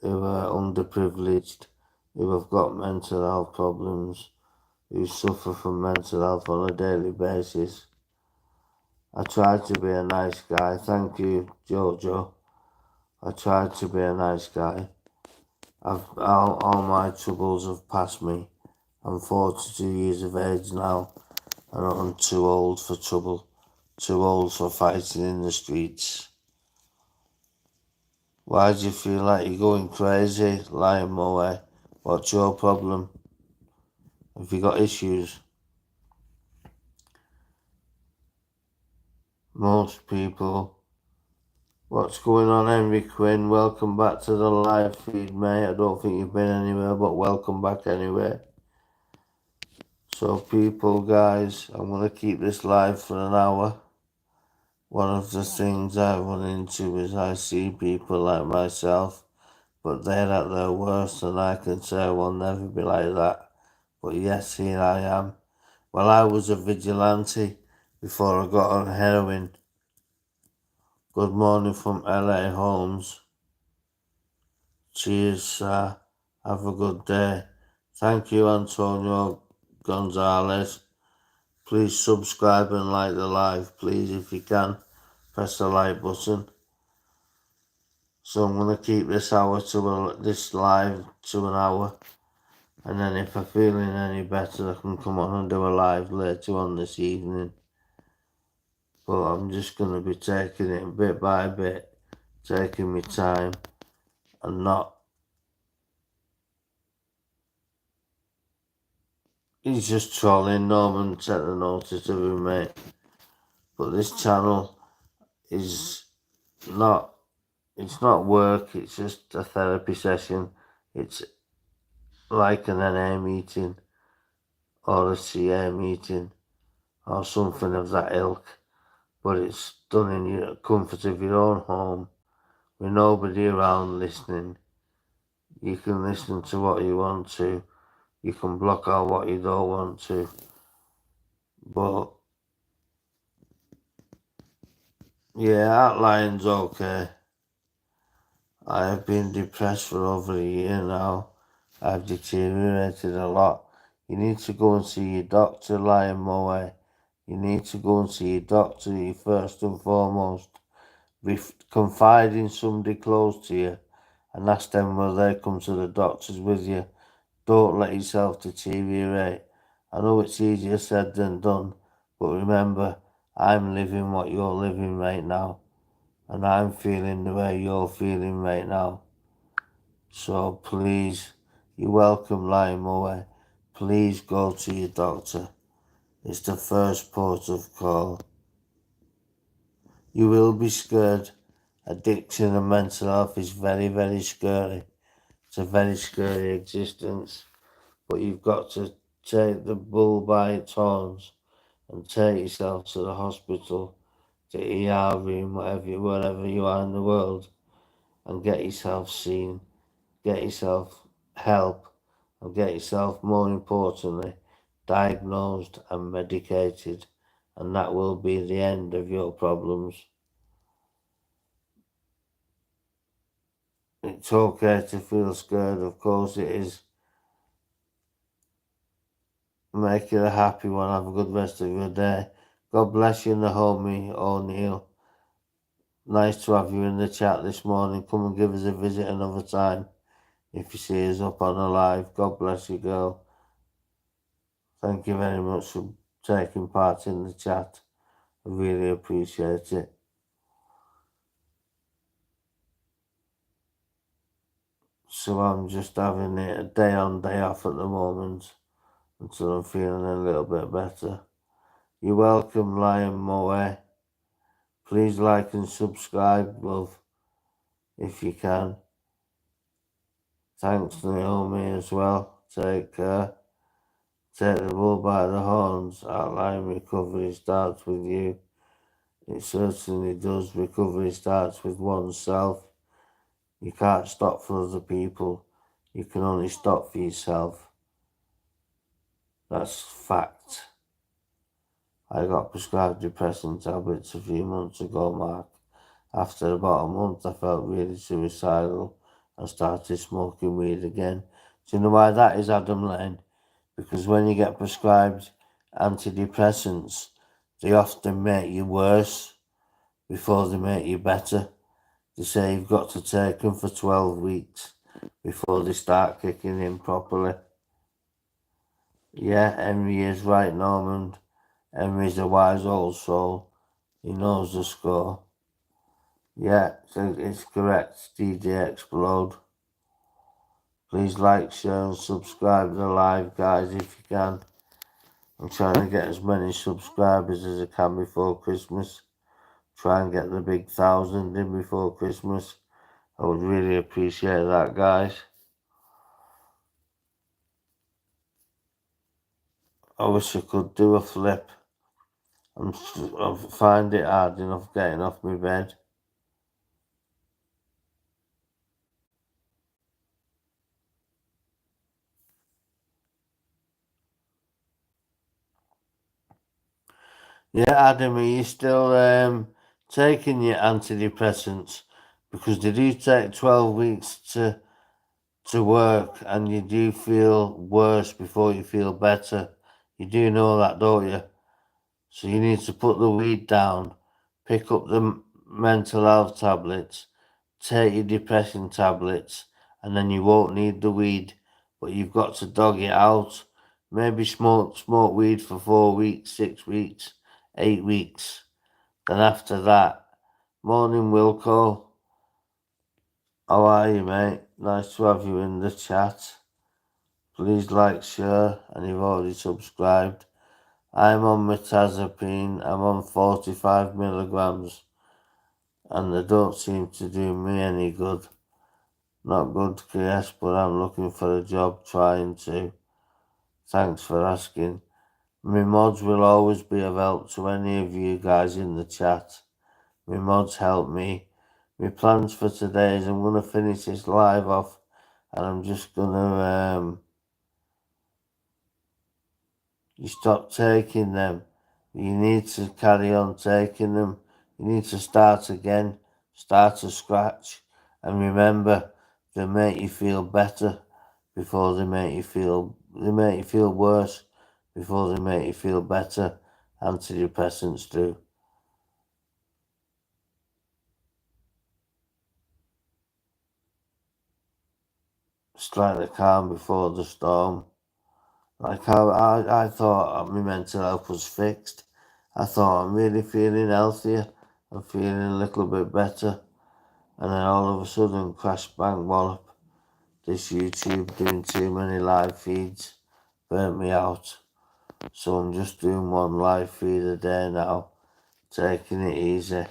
who are underprivileged, who have got mental health problems, who suffer from mental health on a daily basis. I tried to be a nice guy. Thank you, Jojo. I tried to be a nice guy. All my troubles have passed me. I'm 42 years of age now, and I'm too old for trouble. Too old for fighting in the streets. Why do you feel like you're going crazy, lying away? What's your problem? Have you got issues? Most people. What's going on, Henry Quinn? Welcome back to the live feed, mate. I don't think you've been anywhere, but welcome back anyway. So, people, guys, I'm going to keep this live for an hour. One of the things I run into is I see people like myself, but they're at their worst, and I can say I will never be like that. But yes, here I am. Well, I was a vigilante before I got on heroin. Good morning from LA Holmes. Cheers, sir. Have a good day. Thank you, Antonio Gonzalez. Please subscribe and like the live, please, if you can. Press the like button. So I'm going to keep this this live to an hour. And then if I'm feeling any better, I can come on and do a live later on this evening. But I'm just going to be taking it bit by bit, taking my time, and not... He's just trolling. Norman, take the notice of him, mate. But this channel is not... It's not work, it's just a therapy session. It's like an NA meeting or a CA meeting or something of that ilk. But it's done in your comfort of your own home with nobody around listening. You can listen to what you want to. You can block out what you don't want to. But yeah, outline's okay. I have been depressed for over a year now. I've deteriorated a lot. You need to go and see your doctor, Lion Moe. You need to go and see your doctor first and foremost. Confide in somebody close to you and ask them whether they come to the doctors with you. Don't let yourself deteriorate. I know it's easier said than done, but remember, I'm living what you're living right now, and I'm feeling the way you're feeling right now. So please, you're welcome, lying away. Please go to your doctor. It's the first port of call. You will be scared. Addiction and mental health is very, very scary. It's a very scary existence. But you've got to take the bull by its horns and take yourself to the hospital, the ER room, wherever you are in the world, and get yourself seen, get yourself help, and get yourself, more importantly, diagnosed and medicated, and that will be the end of your problems. It's okay to feel scared, of course it is. Make it a happy one. Have a good rest of your day. God bless you, Naomi O'Neill. Nice to have you in the chat this morning. Come and give us a visit another time if you see us up on a live. God bless you, girl. Thank you very much for taking part in the chat. I really appreciate it. So I'm just having it a day on, day off at the moment until I'm feeling a little bit better. You're welcome, Lion Moe. Please like and subscribe, love, if you can. Thanks, Naomi, as well. Take care. Take the bull by the horns. Outline recovery starts with you. It certainly does. Recovery starts with oneself. You can't stop for other people. You can only stop for yourself. That's fact. I got prescribed depressant tablets a few months ago, Mark. After about a month, I felt really suicidal and started smoking weed again. Do you know why that is, Adam Lane? Because when you get prescribed antidepressants, they often make you worse before they make you better. They say you've got to take them for 12 weeks before they start kicking in properly. Yeah, Henry is right, Norman. Henry's a wise old soul. He knows the score. Yeah, so it's correct. DJ Explode. Please like, share and subscribe to the live, guys, if you can. I'm trying to get as many subscribers as I can before Christmas. Try and get the big 1,000 in before Christmas. I would really appreciate that, guys. I wish I could do a flip. I find it hard enough getting off my bed. Yeah, Adam, are you still taking your antidepressants? Because they do take 12 weeks to work, and you do feel worse before you feel better. You do know that, don't you? So you need to put the weed down, pick up the mental health tablets, take your depression tablets, and then you won't need the weed. But you've got to dog it out. Maybe smoke weed for 4 weeks, 6 weeks, 8 weeks. Then after that, morning Wilco. How are you, mate? Nice to have you in the chat. Please like, share, and you've already subscribed. I'm on metazapine. I'm on 45 milligrams, and they don't seem to do me any good. Not good, KS, but I'm looking for a job trying to. Thanks for asking. My mods will always be of help to any of you guys in the chat. My mods help me. My plans for today is I'm going to finish this live off, and I'm just going to you stop taking them. You need to carry on taking them. You need to start again, start to scratch, and remember, they make you feel better before they make you feel worse before they make you feel better. antidepressants do. Strike the calm before the storm. Like I thought my mental health was fixed. I thought I'm really feeling healthier. I'm feeling a little bit better. And then all of a sudden, crash, bang, wallop. This YouTube doing too many live feeds burnt me out. So I'm just doing one live feed a day now, taking it easy.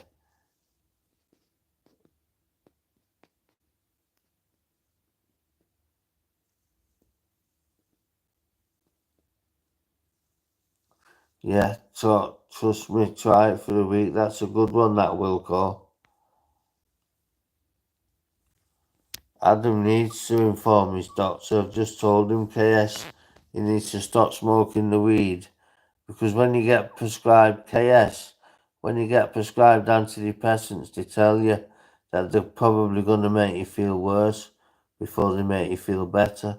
Yeah, so trust me, try it for a week. That's a good one, that Wilco. Adam needs to inform his doctor. I've just told him, KS, he needs to stop smoking the weed. Because when you get prescribed KS, when you get prescribed antidepressants, they tell you that they're probably going to make you feel worse before they make you feel better.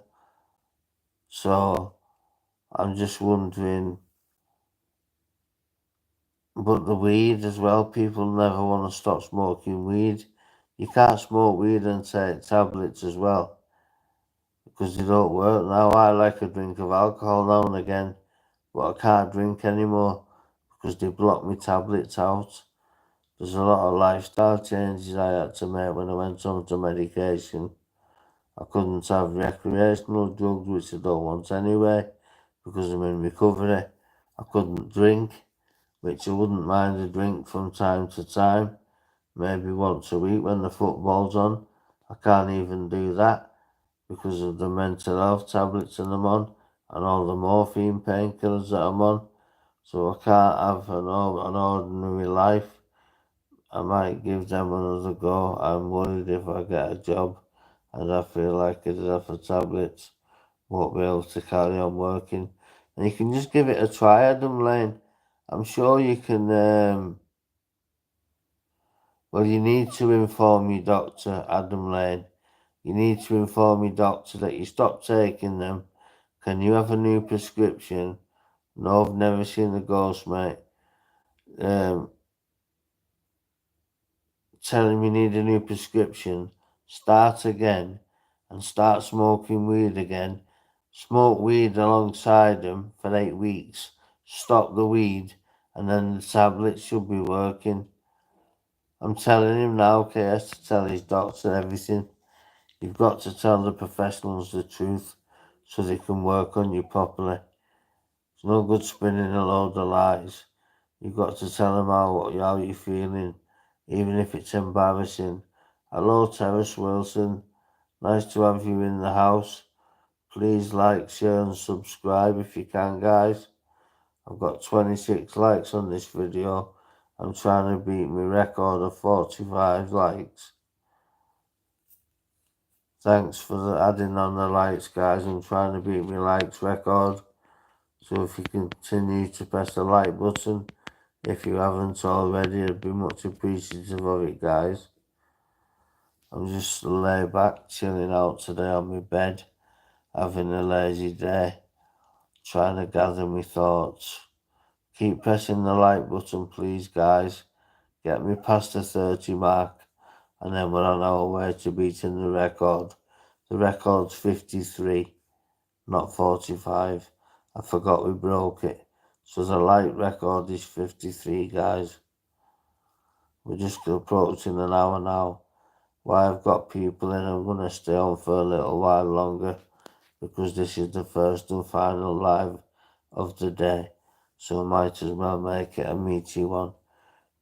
So I'm just wondering, but the weed as well, people never want to stop smoking weed. You can't smoke weed and take tablets as well because they don't work. Now I like a drink of alcohol now and again, but I can't drink anymore because they blocked my tablets out. There's a lot of lifestyle changes I had to make when I went on to medication. I couldn't have recreational drugs, which I don't want anyway, because I'm in recovery. I couldn't drink, which I wouldn't mind a drink from time to time, maybe once a week when the football's on. I can't even do that because of the mental health tablets that I'm on and all the morphine painkillers that I'm on. So I can't have an ordinary life. I might give them another go. I'm worried if I get a job and I feel like I did have the tablets, won't be able to carry on working. And you can just give it a try, Adam Lane. I'm sure you can. Well, you need to inform your doctor, Adam Lane. You need to inform your doctor that you stop taking them. Can you have a new prescription? No, I've never seen a ghost, mate. Tell him you need a new prescription. Start again and start smoking weed again. Smoke weed alongside him for 8 weeks. Stop the weed and then the tablets should be working. I'm telling him now, KS, to tell his doctor everything. You've got to tell the professionals the truth so they can work on you properly. It's no good spinning a load of lies. You've got to tell them how you're feeling, even if it's embarrassing. Hello, Terrace Wilson. Nice to have you in the house. Please like, share, and subscribe if you can, guys. I've got 26 likes on this video. I'm trying to beat my record of 45 likes. Thanks for adding on the likes, guys. I'm trying to beat my likes record. So if you continue to press the like button, if you haven't already, I'd be much appreciative of it, guys. I'm just laid back, chilling out today on my bed, having a lazy day, trying to gather my thoughts. Keep pressing the like button, please, guys. Get me past the 30 mark, and then we're on our way to beating the record. The record's 53, not 45. I forgot we broke it. So the like record is 53, guys. We're just approaching an hour now. Why I've got people in, I'm going to stay on for a little while longer because this is the first and final live of the day. So I might as well make it a meaty one.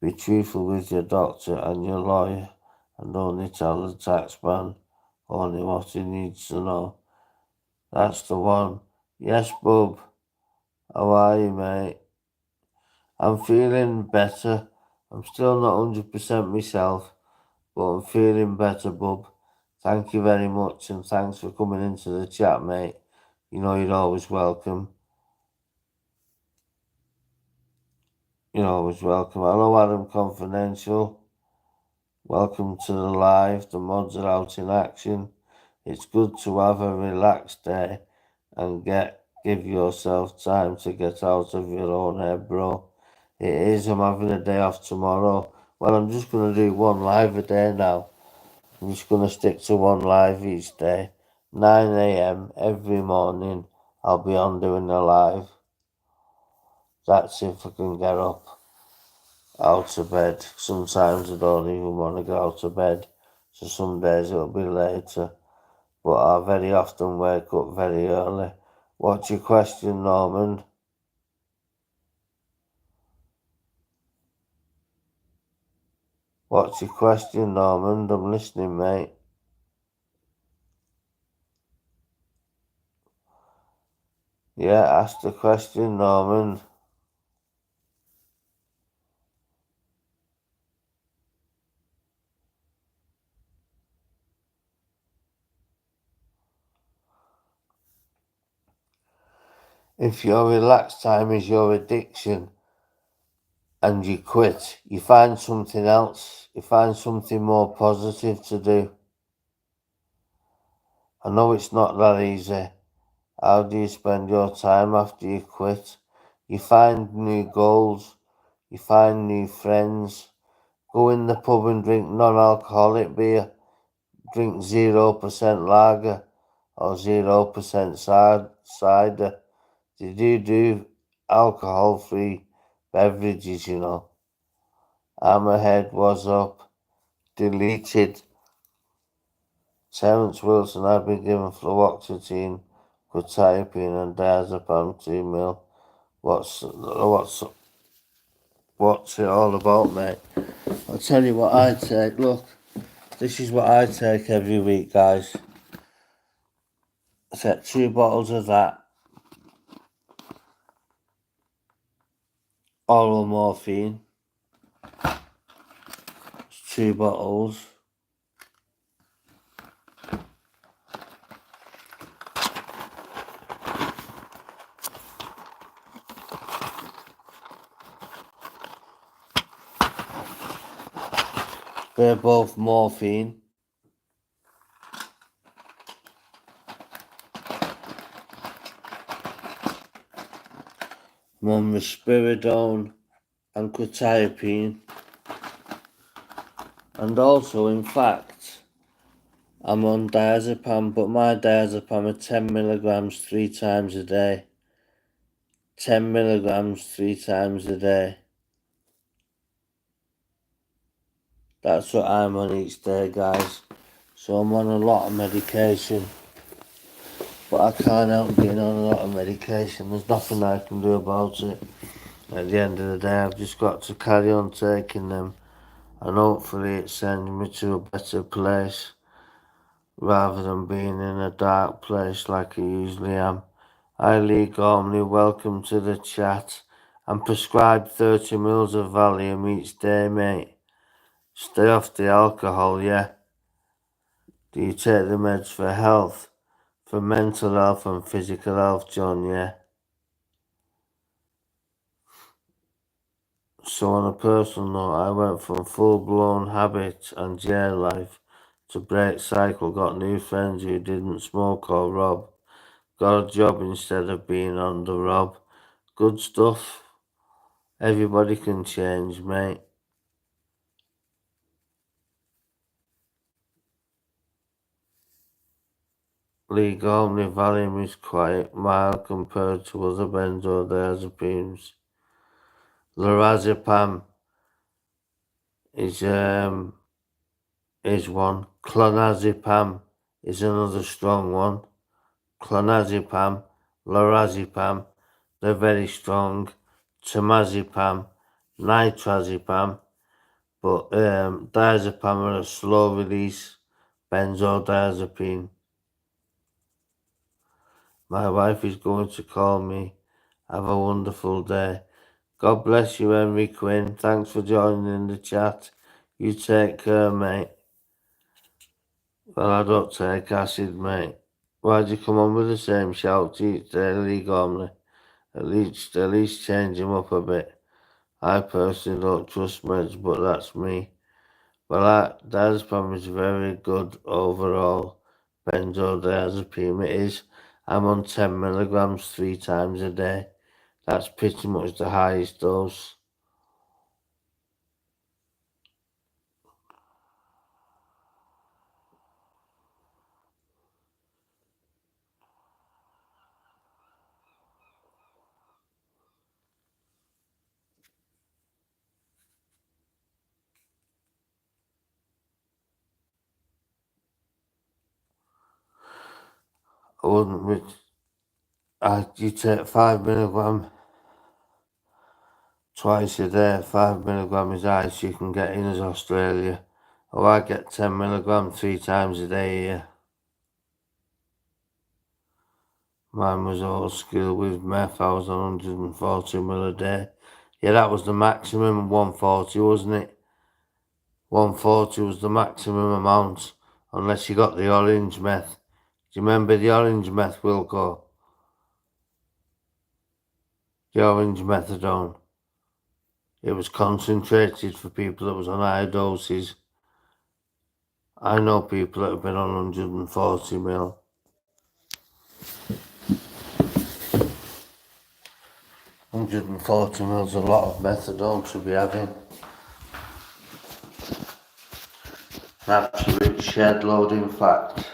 Be truthful with your doctor and your lawyer and only tell the taxman only what he needs to know. That's the one. Yes, bub. How are you, mate? I'm feeling better. I'm still not 100% myself, but I'm feeling better, bub. Thank you very much, and thanks for coming into the chat, mate. You know you're always welcome. You're always welcome. Hello, Adam Confidential. Welcome to the live. The mods are out in action. It's good to have a relaxed day and give yourself time to get out of your own head, bro. It is, I'm having a day off tomorrow. Well, I'm just going to do one live a day now. I'm just going to stick to one live each day. 9 a.m. every morning, I'll be on doing a live. That's if I can get up out of bed. Sometimes I don't even want to get out of bed. So some days it'll be later. But I very often wake up very early. What's your question, Norman? What's your question, Norman? I'm listening, mate. Yeah, ask the question, Norman. If your relaxed time is your addiction and you quit, you find something else. You find something more positive to do. I know it's not that easy. How do you spend your time after you quit? You find new goals. You find new friends. Go in the pub and drink non-alcoholic beer. Drink 0% lager or 0% cider. Did you do alcohol-free beverages, you know? Hammerhead was up. Deleted. Terence Wilson had been given fluoxetine, quetiapine and diazepam 2 mil. What's it all about, mate? I'll tell you what I take. Look, this is what I take every week, guys. I take 2 bottles of that. Oral morphine. 2 bottles. They're both morphine. I'm on risperidone and quetiapine. And also, in fact, I'm on diazepam, but my diazepam are 10 milligrams 3 times a day. 10 milligrams 3 times a day. That's what I'm on each day, guys. So I'm on a lot of medication. But I can't help being on a lot of medication. There's nothing I can do about it. At the end of the day, I've just got to carry on taking them. And hopefully it sends me to a better place, rather than being in a dark place like I usually am. Hi Lee Gormley, welcome to the chat. I'm prescribed 30 mils of Valium each day, mate. Stay off the alcohol, yeah? Do you take the meds for health? For mental health and physical health, John, yeah? So on a personal note, I went from full-blown habit and jail life to break cycle, got new friends who didn't smoke or rob, got a job instead of being on the rob. Good stuff. Everybody can change, mate. Lee Gormley Valium is quite mild compared to other benzodiazepines. Lorazepam is one. Clonazepam is another strong one. Clonazepam, lorazepam, they're very strong. Temazepam, nitrazepam, but diazepam are a slow release benzodiazepine. My wife is going to call me. Have a wonderful day. God bless you, Henry Quinn. Thanks for joining the chat. You take care, mate. Well, I don't take acid, mate. Why'd you come on with the same shout each day, Lee Gormley? At least change him up a bit. I personally don't trust meds, but that's me. Well, diazepam is very good overall. Benzodiazepine it is. I'm on 10 milligrams 3 times a day. That's pretty much the highest dose. I wouldn't. You take 5 mg twice a day. 5 mg is highest you can get in as Australia. Oh, I get 10 mg 3 times a day here. Mine was old school with meth. I was on 140 ml a day. Yeah, that was the maximum. 140, wasn't it? 140 was the maximum amount, unless you got the orange meth. Do you remember the orange meth, Wilco? The orange methadone. It was concentrated for people that was on high doses. I know people that have been on 140 ml. 140 ml is a lot of methadone to be having. An absolute shed load, in fact.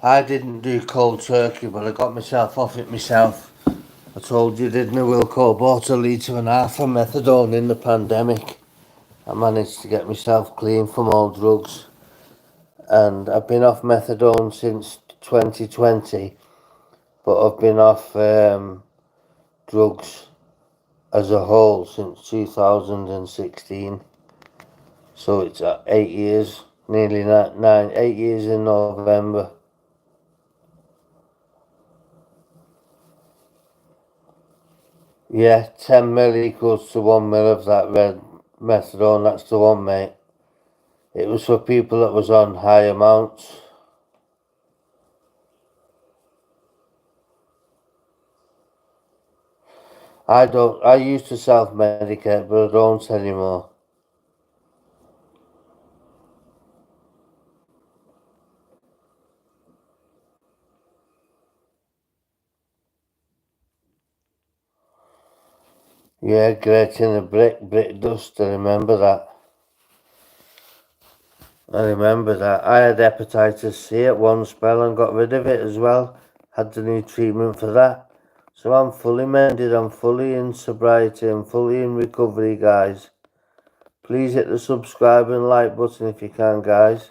I didn't do cold turkey, but I got myself off it myself. I told you, didn't I, Wilco? Bought 1.5 litres of methadone in the pandemic. I managed to get myself clean from all drugs. And I've been off methadone since 2020, but I've been off drugs as a whole since 2016. So it's 8 years, nearly 8 years in November. Yeah, 10 mil equals to 1 mil of that red methadone. That's the one, mate. It was for people that was on high amounts. I used to self-medicate, but I don't anymore. Yeah, great in a brick dust, I remember that. I had hepatitis C at one spell and got rid of it as well. Had the new treatment for that. So I'm fully mended, I'm fully in sobriety, I'm fully in recovery, guys. Please hit the subscribe and like button if you can, guys.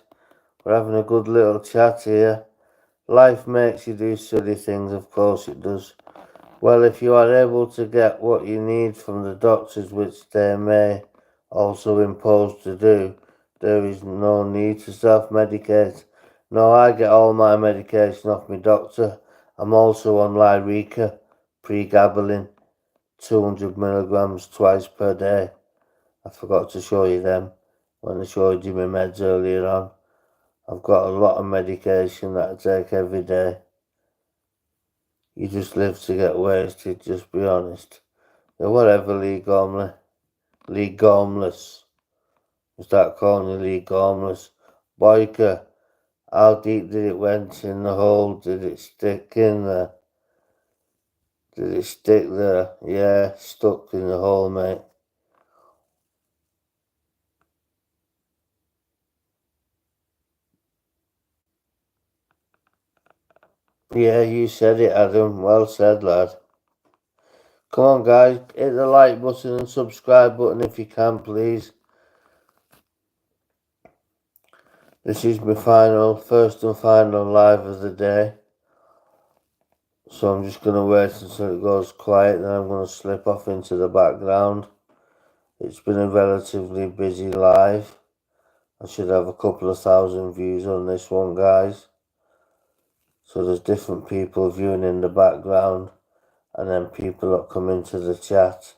We're having a good little chat here. Life makes you do silly things, of course it does. Well, if you are able to get what you need from the doctors, which they may also impose to do, there is no need to self-medicate. No, I get all my medication off my doctor. I'm also on Lyrica, pregabalin, 200 mg twice per day. I forgot to show you them when I showed you my meds earlier on. I've got a lot of medication that I take every day. You just live to get wasted, just be honest. Yeah, whatever, Lee Gormley. Lee Gormless. Start calling you Lee Gormless. Boyker, how deep did it went in the hole? Did it stick in there? Did it stick there? Yeah, stuck in the hole, mate. Yeah, you said it, Adam. Well said, lad. Come on, guys. Hit the like button and subscribe button if you can, please. This is my first and final live of the day. So I'm just going to wait until it goes quiet, then I'm going to slip off into the background. It's been a relatively busy live. I should have a couple of thousand views on this one, guys. So there's different people viewing in the background, and then people that come into the chat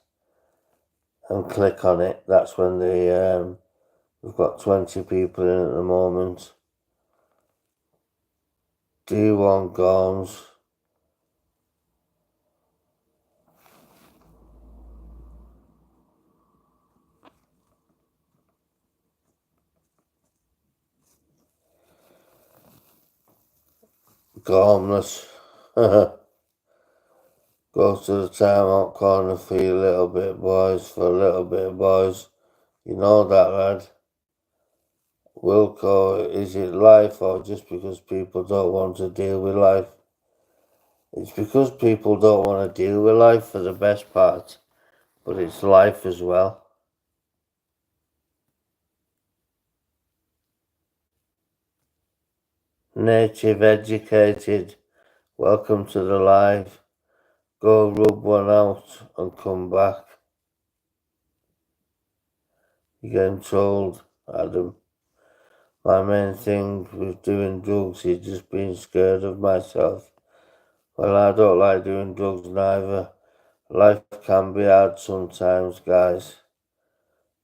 and click on it. That's when we've got 20 people in at the moment. Do you want Gomes? Go homeless. Go to the time out corner for your little bit boys, for a little bit of boys. You know that, lad. Wilco, is it life or just because people don't want to deal with life? It's because people don't want to deal with life for the best part, but it's life as well. Native educated, welcome to the live. Go rub one out and come back. You're getting told, Adam. My main thing with doing drugs is just being scared of myself. Well, I don't like doing drugs neither. Life can be hard sometimes, guys.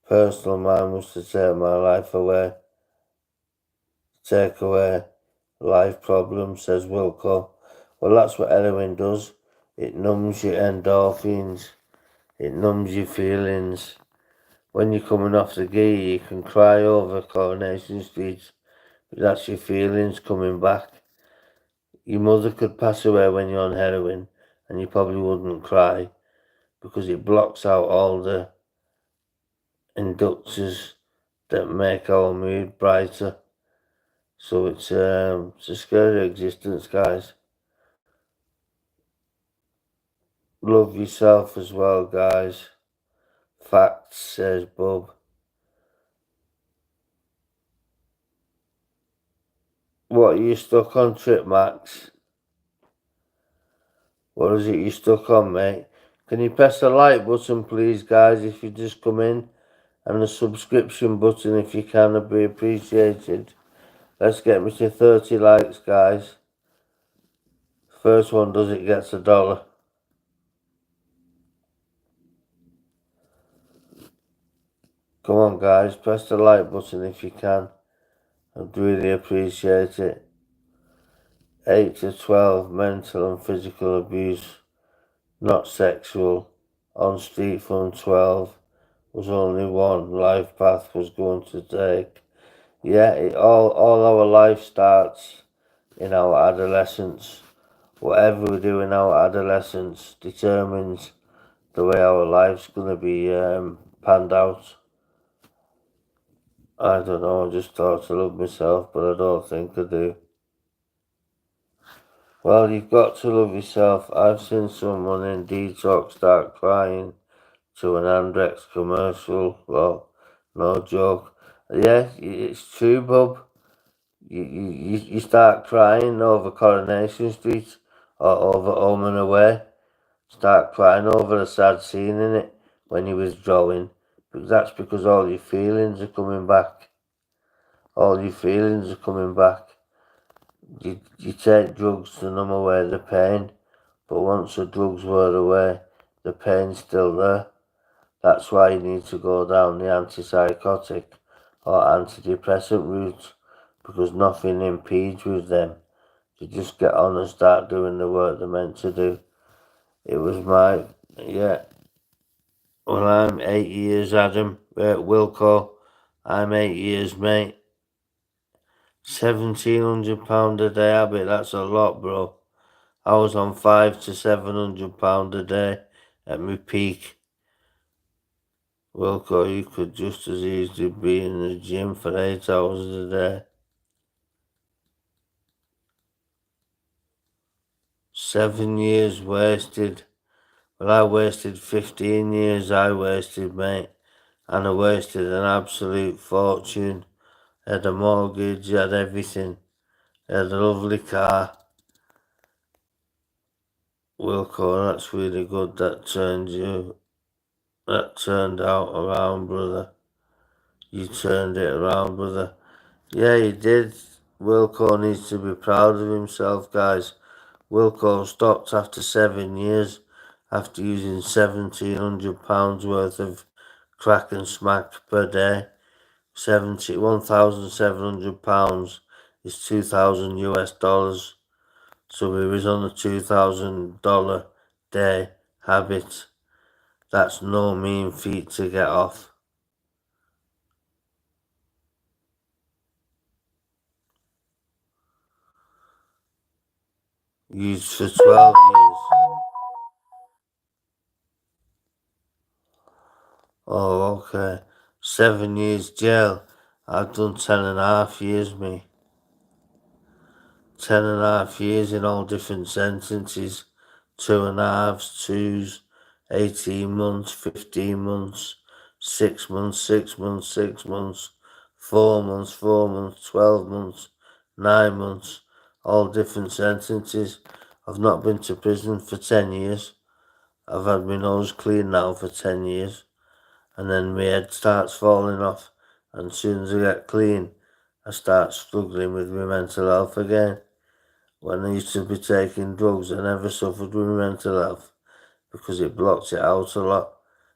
Personal man was to take my life away. Take away life problems, says Wilco. Well, that's what heroin does. It numbs your endorphins. It numbs your feelings. When you're coming off the gear, you can cry over Coronation Street. But that's your feelings coming back. Your mother could pass away when you're on heroin, and you probably wouldn't cry because it blocks out all the inductors that make our mood brighter. So it's a scary existence, guys. Love yourself as well, guys. Facts, says Bub. What, are you stuck on, Trip Max? What is it you stuck on, mate? Can you press the like button, please, guys, if you just come in? And the subscription button, if you can, would be appreciated. Let's get me to 30 likes, guys. First one does it gets $1. Come on, guys, press the like button if you can. I'd really appreciate it. 8 to 12, mental and physical abuse, not sexual. On street from 12 was only one. Life path was going to take. Yeah, all our life starts in our adolescence. Whatever we do in our adolescence determines the way our life's gonna be panned out. I don't know, I just thought to love myself, but I don't think I do. Well, you've got to love yourself. I've seen someone in detox start crying to an Andrex commercial. Well, no joke. Yeah, it's true, Bob. You start crying over Coronation Street or over Home and Away. Start crying over a sad scene in it when you're withdrawing. But that's because all your feelings are coming back. All your feelings are coming back. You take drugs to numb away the pain, but once the drugs were away, the pain's still there. That's why you need to go down the antipsychotic or antidepressant route, because nothing impedes with them. You just get on and start doing the work they're meant to do. It was yeah. Well, I'm 8 years, Adam. Wilco, I'm 8 years, mate. £1,700 a day, Abby, that's a lot, bro. I was on £500 to £700 a day at my peak. Wilco, you could just as easily be in the gym for 8 hours a day. 7 years wasted. Well, I wasted 15 years, mate. And I wasted an absolute fortune. I had a mortgage, I had everything. I had a lovely car. Wilco, that's really good. That turned out around, brother. You turned it around, brother. Yeah, you did. Wilco needs to be proud of himself, guys. Wilco stopped after 7 years after using £1,700 worth of crack and smack per day. £1,700 is 2,000 US dollars. So he was on a $2,000 day habit. That's no mean feat to get off. Used for 12 years. Oh, okay. 7 years jail. I've done 10.5 years, me. 10.5 years in all different sentences. 2.5s, 2s, 18 months, 15 months, 6 months, 6 months, 6 months, 4 months, 4 months, 12 months, 9 months, all different sentences. I've not been to prison for 10 years. I've had my nose clean now for 10 years. And then my head starts falling off. And as soon as I get clean, I start struggling with my mental health again. When I used to be taking drugs, I never suffered with mental health because it blocked it out a lot.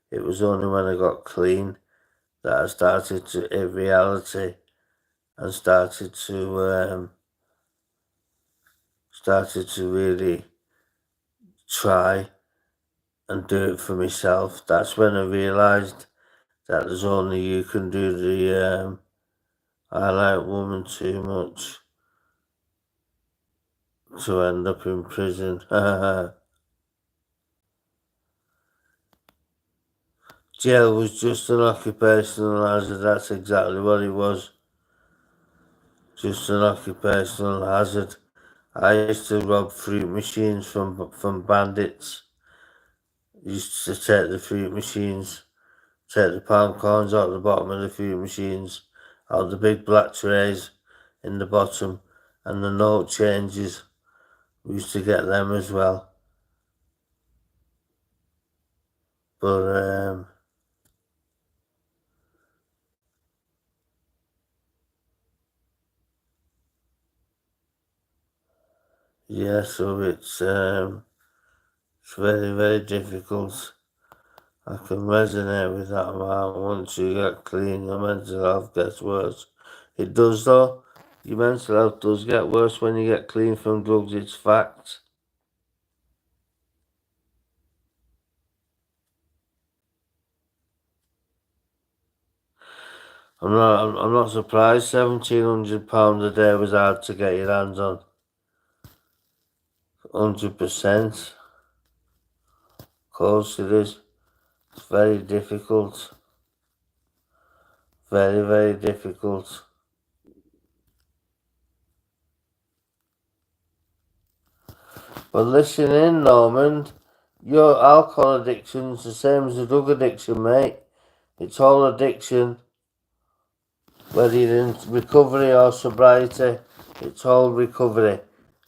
It was only when I got clean that I started to hit reality and started to really try and do it for myself. That's when I realised that there's only you can do the I like woman too much to end up in prison. Jail was just an occupational hazard, that's exactly what it was. Just an occupational hazard. I used to rob fruit machines from bandits. Used to take the fruit machines, take the pound coins out the bottom of the fruit machines, out the big black trays in the bottom, and the note changes. We used to get them as well. But yeah, so it's very, very difficult. I can resonate with that amount. Once you get clean, your mental health gets worse. It does though. Your mental health does get worse when you get clean from drugs, it's fact. I'm not surprised £1,700 a day was hard to get your hands on. 100%. Of course it is. It's very difficult. Very, very difficult. But listen in, Norman. Your alcohol addiction's the same as a drug addiction, mate. It's all addiction. Whether you're in recovery or sobriety, it's all recovery.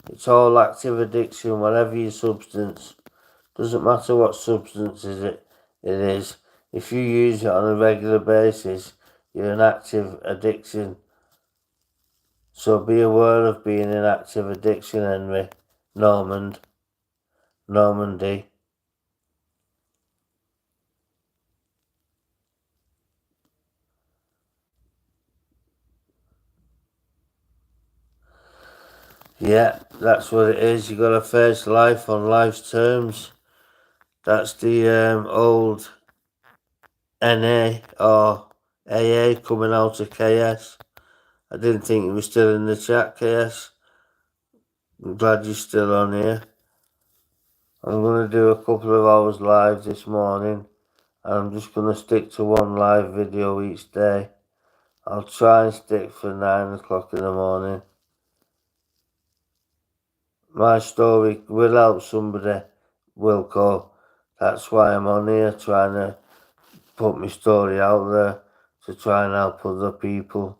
It's all active addiction, whatever your substance. Doesn't matter what substance it is. If you use it on a regular basis, you're an active addiction. So be aware of being in active addiction, Henry. Normandy. Yeah, that's what it is. You gotta face life on life's terms. That's the old NA or AA coming out of KS. I didn't think you were still in the chat, KS. I'm glad you're still on here. I'm going to do a couple of hours live this morning, and I'm just going to stick to one live video each day. I'll try and stick for 9 o'clock in the morning. My story will help somebody, Wilco. That's why I'm on here, trying to put my story out there to try and help other people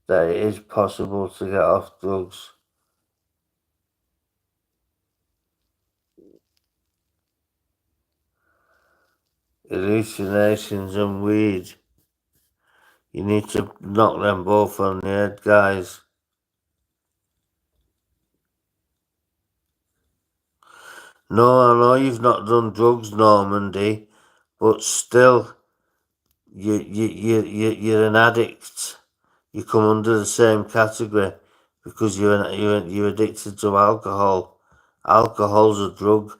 that it is possible to get off drugs. Hallucinations and weed. You need to knock them both on the head, guys. No, I know you've not done drugs, Normandy, but still, you're an addict. You come under the same category because you're addicted to alcohol. Alcohol's a drug.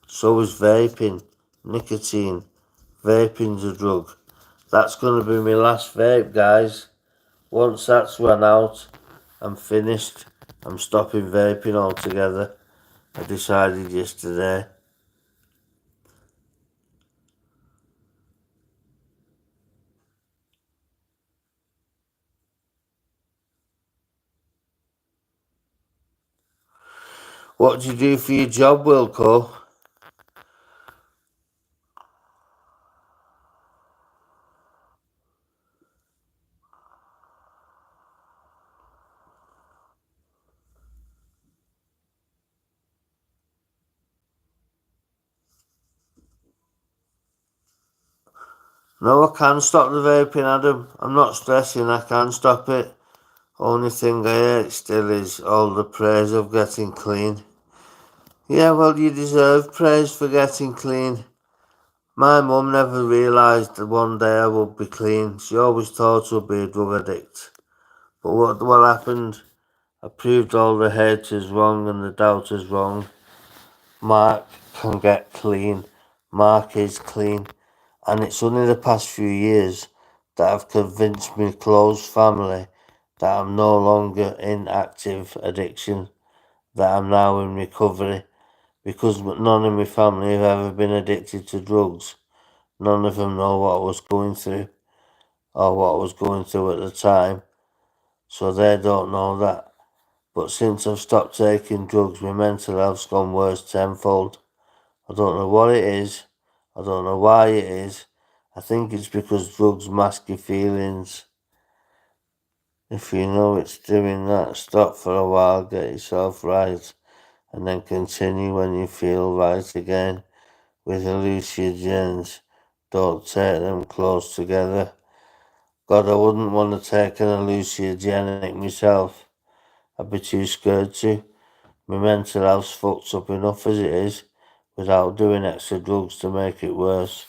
So is vaping, nicotine. Vaping's a drug. That's going to be my last vape, guys. Once that's run out, I'm finished. I'm stopping vaping altogether. I decided yesterday. What do you do for your job, Wilco? No, I can stop the vaping, Adam. I'm not stressing, I can stop it. Only thing I hate still is all the praise of getting clean. Yeah, well, you deserve praise for getting clean. My mum never realised that one day I would be clean. She always thought I'd be a drug addict. But what happened? I proved all the haters wrong and the doubters wrong. Mark can get clean. Mark is clean. And it's only the past few years that I've convinced my close family that I'm no longer in active addiction, that I'm now in recovery, because none of my family have ever been addicted to drugs. None of them know what I was going through or what I was going through at the time, so they don't know that. But since I've stopped taking drugs, my mental health's gone worse tenfold. I don't know what it is. I don't know why it is. I think it's because drugs mask your feelings. If you know it's doing that, stop for a while, get yourself right, and then continue when you feel right again. With hallucinogens, don't take them close together. God, I wouldn't want to take an hallucinogenic myself. I'd be too scared to. My mental health's fucked up enough as it is, without doing extra drugs to make it worse.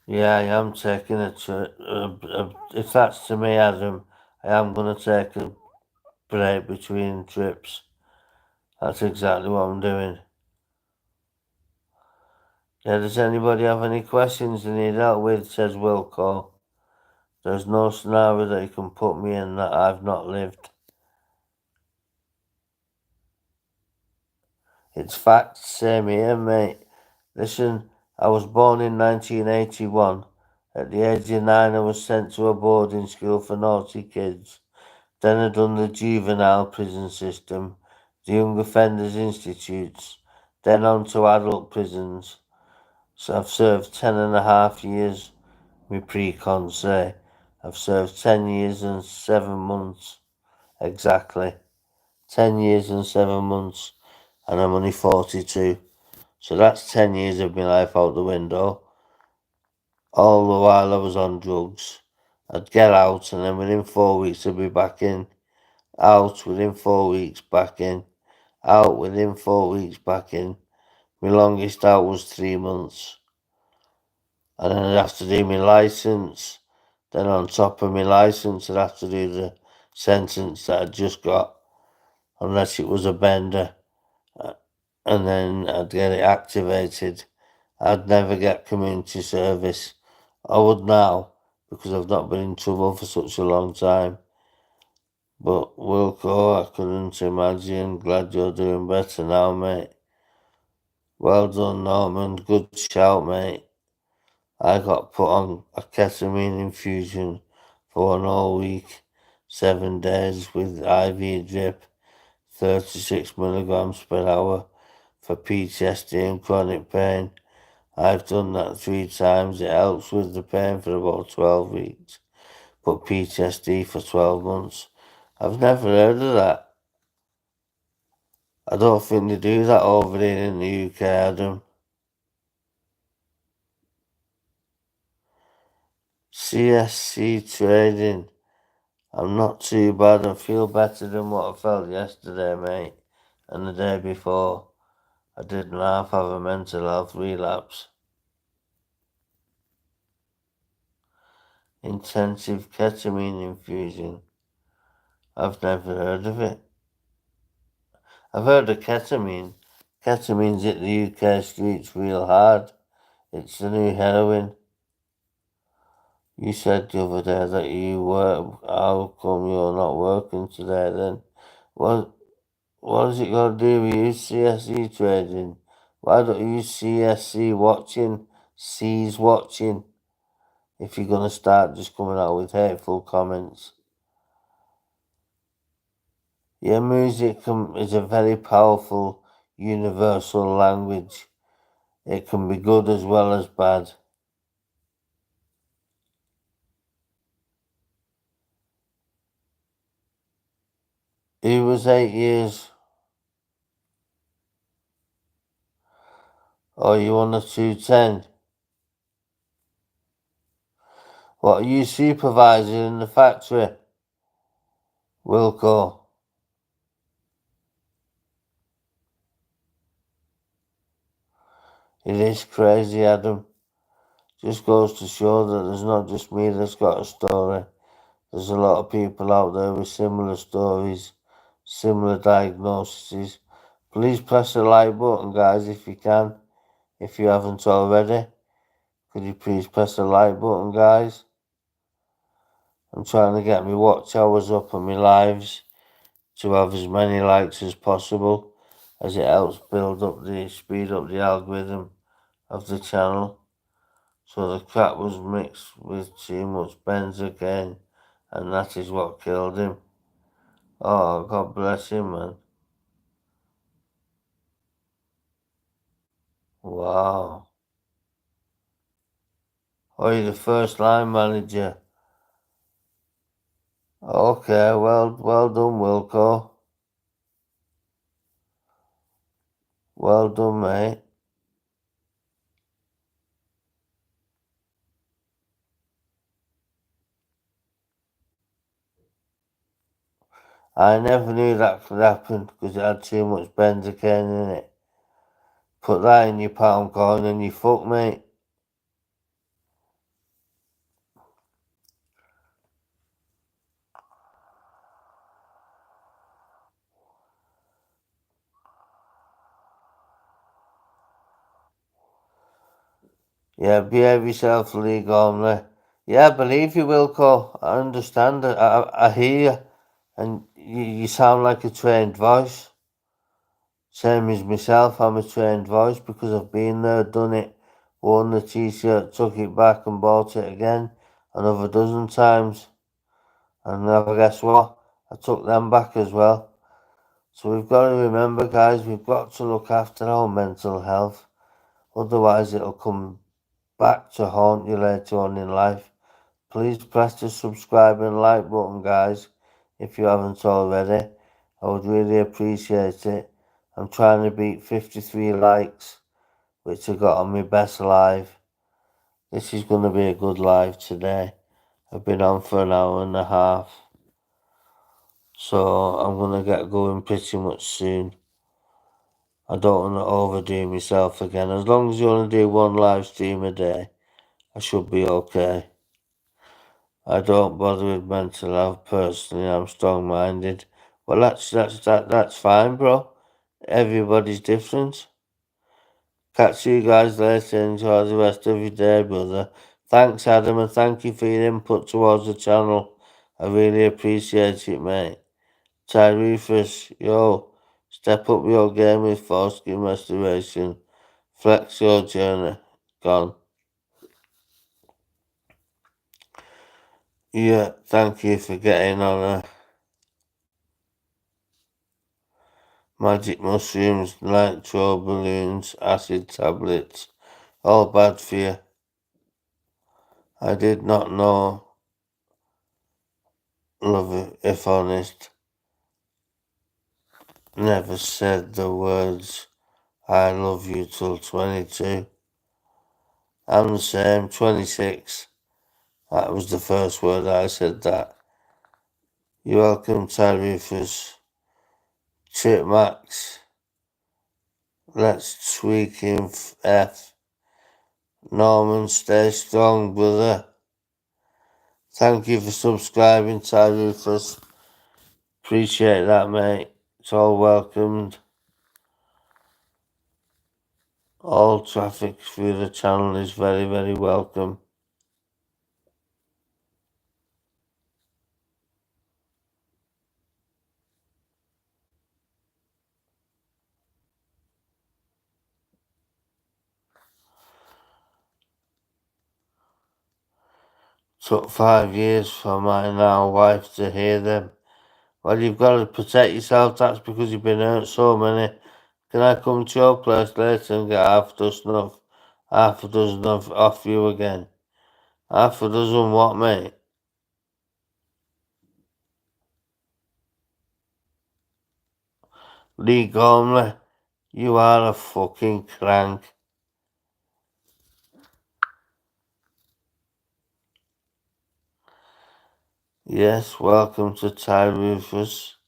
Yeah, I am taking if that's to me, Adam, I am going to take a break between trips. That's exactly what I'm doing. Yeah, does anybody have any questions they need help with, says Wilco. There's no scenario that you can put me in that I've not lived. It's fact, same here, mate. Listen, I was born in 1981. At the age of 9, I was sent to a boarding school for naughty kids. Then I done the juvenile prison system, the young offenders institutes, then on to adult prisons. So I've served 10.5 years, my pre-con say. I've served 10 years and 7 months, exactly. 10 years and 7 months, and I'm only 42. So that's 10 years of my life out the window. All the while I was on drugs. I'd get out, and then within 4 weeks I'd be back in. Out within 4 weeks, back in. Out within 4 weeks, back in. My longest out was 3 months. And then I'd have to do my licence. Then on top of my licence, I'd have to do the sentence that I'd just got, unless it was a bender. And then I'd get it activated. I'd never get community service. I would now, because I've not been in trouble for such a long time. But Wilco, I couldn't imagine. Glad you're doing better now, mate. Well done, Norman. Good shout, mate. I got put on a ketamine infusion for 1 whole week, 7 days with IV drip, 36 milligrams per hour for PTSD and chronic pain. I've done that 3 times. It helps with the pain for about 12 weeks, but PTSD for 12 months. I've never heard of that. I don't think they do that over here in the UK, Adam. CSC trading. I'm not too bad. I feel better than what I felt yesterday, mate, and the day before. I didn't half have a mental health relapse. Intensive ketamine infusion. I've never heard of it. I've heard of ketamine. Ketamine's hit the UK streets real hard. It's the new heroin. You said the other day that you work. How come you're not working today then? What What has it got to do with you CSE trading? Why don't you CSC watching, C's watching? If you're gonna start just coming out with hateful comments. Yeah, music is a very powerful universal language. It can be good as well as bad. He was 8 years. Oh, you on the 210? What, are you supervising in the factory? Wilco. It is crazy, Adam. Just goes to show that there's not just me that's got a story. There's a lot of people out there with similar stories, similar diagnoses. Please press the like button, guys, if you can. If you haven't already, could you please press the like button, guys? I'm trying to get my watch hours up and my lives to have as many likes as possible, as it helps speed up the algorithm of the channel. So the crap was mixed with too much benzocaine, and that is what killed him. Oh, God bless him, man. Wow. Oh, you're the first line manager. Okay, well done, Wilco. Well done, mate. I never knew that could happen because it had too much benzocaine in it. Put that in your pound coin and you fuck, mate. Yeah, behave yourself, League only. Yeah, I believe you, Wilco. I understand. I hear you. And you sound like a trained voice. Same as myself, I'm a trained voice because I've been there, done it, worn the t-shirt, took it back and bought it again another dozen times. And now guess what? I took them back as well. So we've got to remember, guys, we've got to look after our mental health. Otherwise it'll come back to haunt you later on in life. Please press the subscribe and like button, guys, if you haven't already. I would really appreciate it. I'm trying to beat 53 likes, which I got on my best live. This is going to be a good live today. I've been on for an hour and a half. So I'm going to get going pretty much soon. I don't want to overdo myself again. As long as you only do one live stream a day, I should be okay. I don't bother with mental health personally. I'm strong-minded. Well, that's fine, bro. Everybody's different. Catch you guys later. Enjoy the rest of your day, brother. Thanks, Adam, and thank you for your input towards the channel. I really appreciate it, mate. Tyrefus, yo, step up your game with foreskin restoration. Flex your journey. Gone. Yeah, thank you for getting on magic mushrooms, nitro balloons, acid tablets. All bad for you. I did not know, love, if honest. Never said the words I love you till 22. I'm the same, 26. That was the first word I said that. You're welcome, Tyrefus. Chip Max. Let's tweak him F. Norman, stay strong, brother. Thank you for subscribing, Tyrefus. Appreciate that, mate. It's all welcomed. All traffic through the channel is very, very welcome. Took 5 years for my now wife to hear them. Well, you've got to protect yourself. That's because you've been hurt so many. Can I come to your place later and get half a dozen of off you again? Half a dozen what, mate? Lee Gormley, you are a fucking crank. Yes, welcome to Ty Rufus.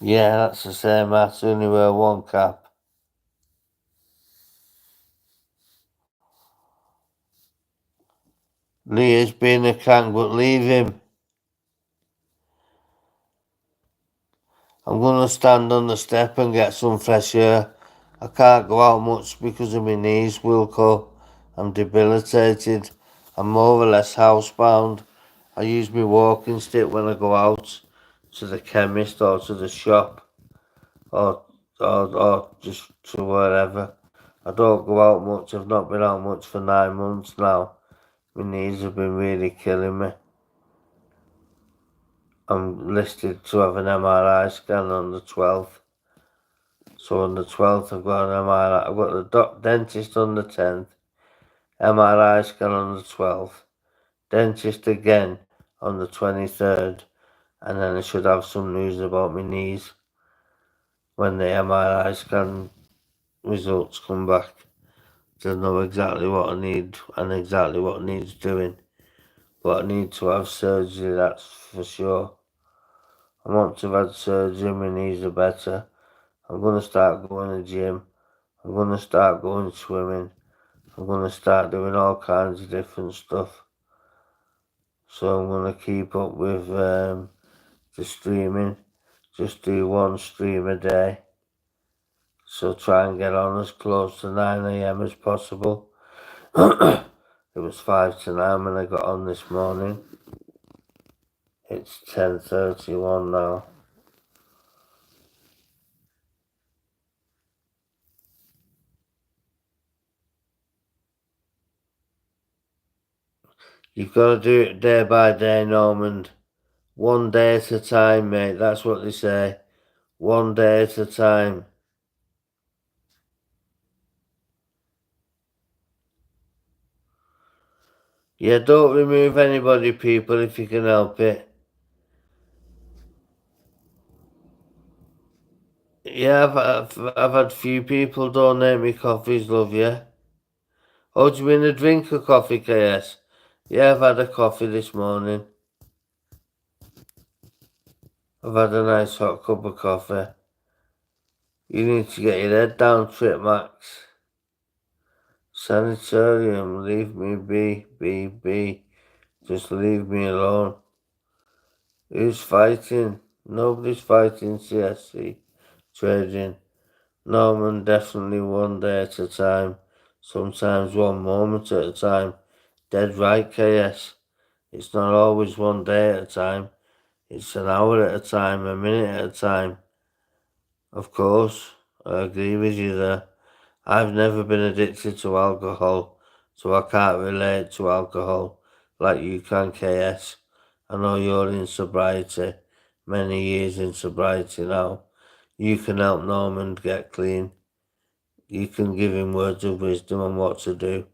Yeah, that's the same. I only wear one cap. Lee has been a crank, but leave him. I'm gonna stand on the step and get some fresh air. I can't go out much because of my knees, Wilco. I'm debilitated. I'm more or less housebound. I use my walking stick when I go out to the chemist or to the shop or or just to wherever. I don't go out much. I've not been out much for 9 months now. My knees have been really killing me. I'm listed to have an MRI scan on the 12th. So on the 12th, I've got an MRI. I've got the dentist on the 10th, MRI scan on the 12th, dentist again on the 23rd, and then I should have some news about my knees when the MRI scan results come back to know exactly what I need and exactly what needs doing. But I need to have surgery, that's for sure. I want to have had surgery, my knees are better. I'm going to start going to the gym. I'm going to start going swimming. I'm going to start doing all kinds of different stuff. So I'm going to keep up with the streaming. Just do one stream a day. So try and get on as close to 9 a.m. as possible. It was 5 to 9 when I got on this morning. It's 10:31 now. You've got to do it day by day, Norman. One day at a time, mate. That's what they say. One day at a time. Yeah, don't remove anybody, people, if you can help it. Yeah, I've had few people donate me coffees, love, yeah. Oh, do you mean a drink of coffee, KS? Yeah, I've had a coffee this morning. I've had a nice hot cup of coffee. You need to get your head down, Trip Max. Sanitarium, leave me be. Just leave me alone. Who's fighting? Nobody's fighting CSC. Trading. Norman, definitely one day at a time. Sometimes one moment at a time. Dead right, KS. It's not always one day at a time. It's an hour at a time, a minute at a time. Of course, I agree with you there. I've never been addicted to alcohol, so I can't relate to alcohol like you can, KS. I know you're in sobriety, many years in sobriety now. You can help Norman get clean. You can give him words of wisdom on what to do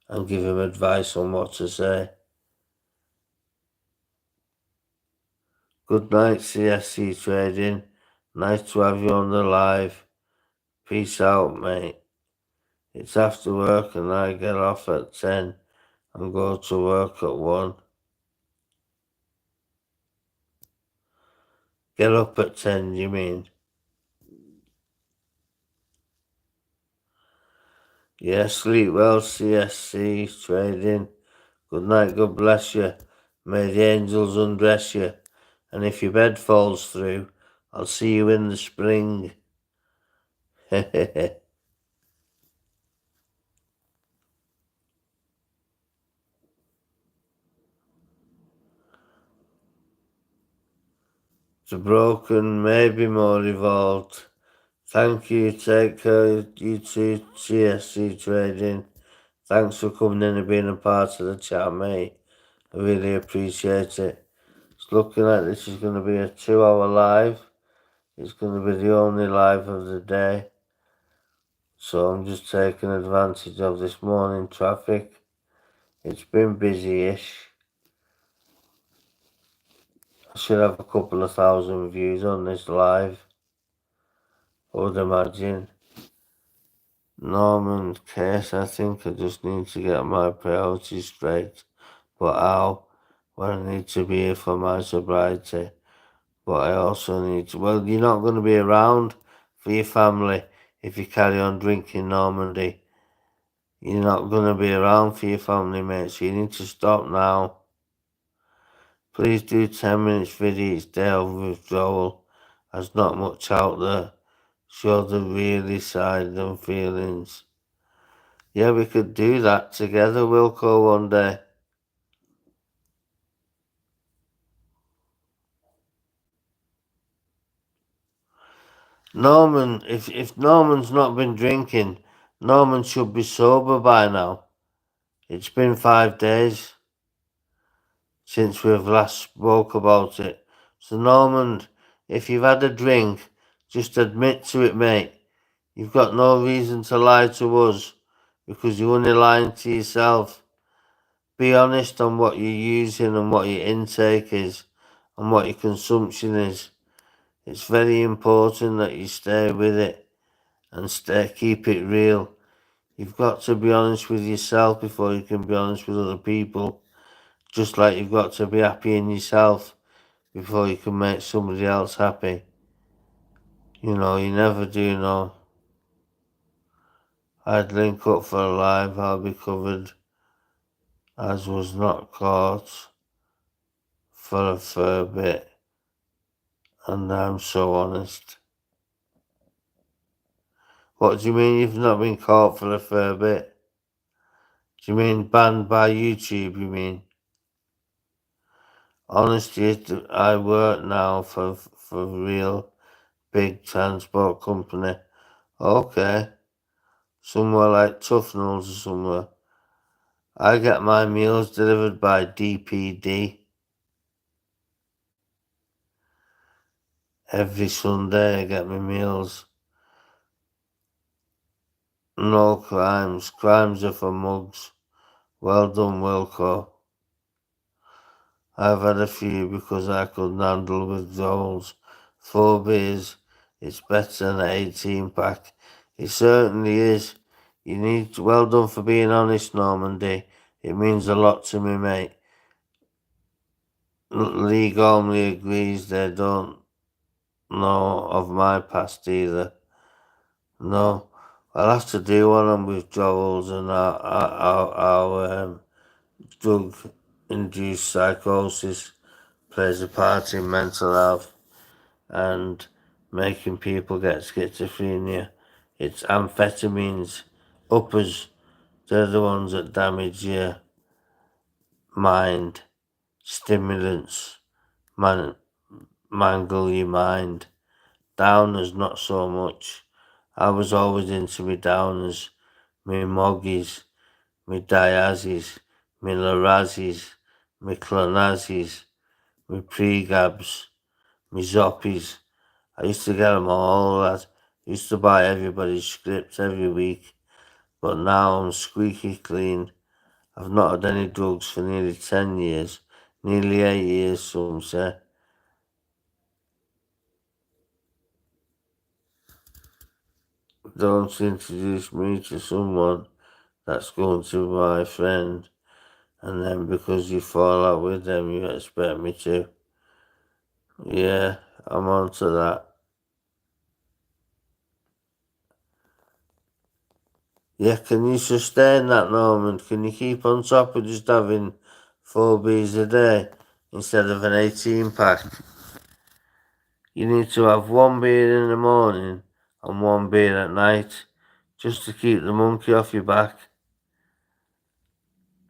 and give him advice on what to say. Good night, CSC Trading. Nice to have you on the live. Peace out, mate. It's after work and I get off at 10 and go to work at 1. Get up at 10, you mean? Yeah, sleep well, CSC Trading. Good night, God bless you. May the angels undress you. And if your bed falls through, I'll see you in the spring. The broken may be more evolved. Thank you, take care, you too, CSC Trading. Thanks for coming in and being a part of the chat, mate. I really appreciate it. It's looking like this is going to be a 2-hour live. It's going to be the only live of the day. So I'm just taking advantage of this morning traffic. It's been busy-ish. I should have a couple of thousand views on this live, I would imagine. Norman case, I think I just need to get my priorities straight. But how? Well, I need to be here for my sobriety. But I also need to, well, you're not going to be around for your family if you carry on drinking, Normandy. You're not going to be around for your family, mate, so you need to stop now. Please do 10 minutes video each day of withdrawal. There's not much out there. Show the really side and feelings. Yeah, we could do that together, Wilco, one day. Norman, if Norman's not been drinking, Norman should be sober by now. It's been 5 days since we've last spoke about it. So Norman, if you've had a drink, just admit to it, mate. You've got no reason to lie to us because you're only lying to yourself. Be honest on what you're using and what your intake is and what your consumption is. It's very important that you stay with it and keep it real. You've got to be honest with yourself before you can be honest with other people. Just like you've got to be happy in yourself before you can make somebody else happy. You know, you never do know. I'd link up for a live, I'll be covered, as was not caught for a fair bit, and I'm so honest. What do you mean you've not been caught for a fair bit? Do you mean banned by YouTube, you mean? Honestly, I work now for real big transport company. Okay. Somewhere like Tufnells or somewhere. I get my meals delivered by DPD. Every Sunday I get my meals. No crimes. Crimes are for mugs. Well done, Wilco. I've had a few because I couldn't handle withdrawals. 4 beers, it's better than an 18 pack. It certainly is. You need to, well done for being honest, Normandy. It means a lot to me, mate. Lee Gormley agrees they don't know of my past either. No, I'll have to do one on withdrawals and our drug-induced psychosis plays a part in mental health and making people get schizophrenia. It's amphetamines, uppers, they're the ones that damage your mind. Stimulants, mangle your mind. Downers, not so much. I was always into me downers, me moggies, me diazes, me larazes, me clonazes, me pregabs, me zoppies. I used to get them all. I used to buy everybody's scripts every week, but now I'm squeaky clean. I've not had any drugs for nearly 10 years, nearly 8 years, some say. Don't introduce me to someone that's going to be my friend, and then because you fall out with them, you expect me to. Yeah, I'm on to that. Yeah, can you sustain that, Norman? Can you keep on top of just having 4 beers a day instead of an 18 pack? You need to have 1 beer in the morning and 1 beer at night, just to keep the monkey off your back,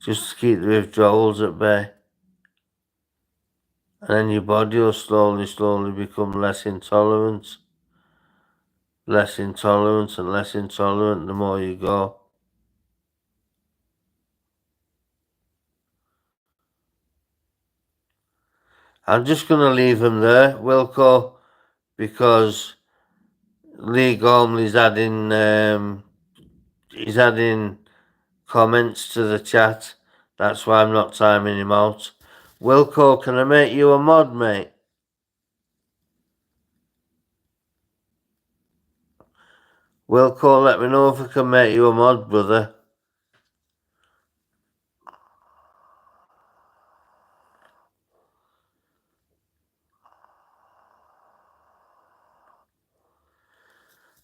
just to keep the withdrawals at bay. And then your body will slowly become less intolerant, and less intolerant the more you go. I'm just going to leave him there, Wilco, because Lee Gormley's he's adding comments to the chat. That's why I'm not timing him out. Wilco, can I make you a mod, mate? Wilco, let me know if I can make you a mod, brother.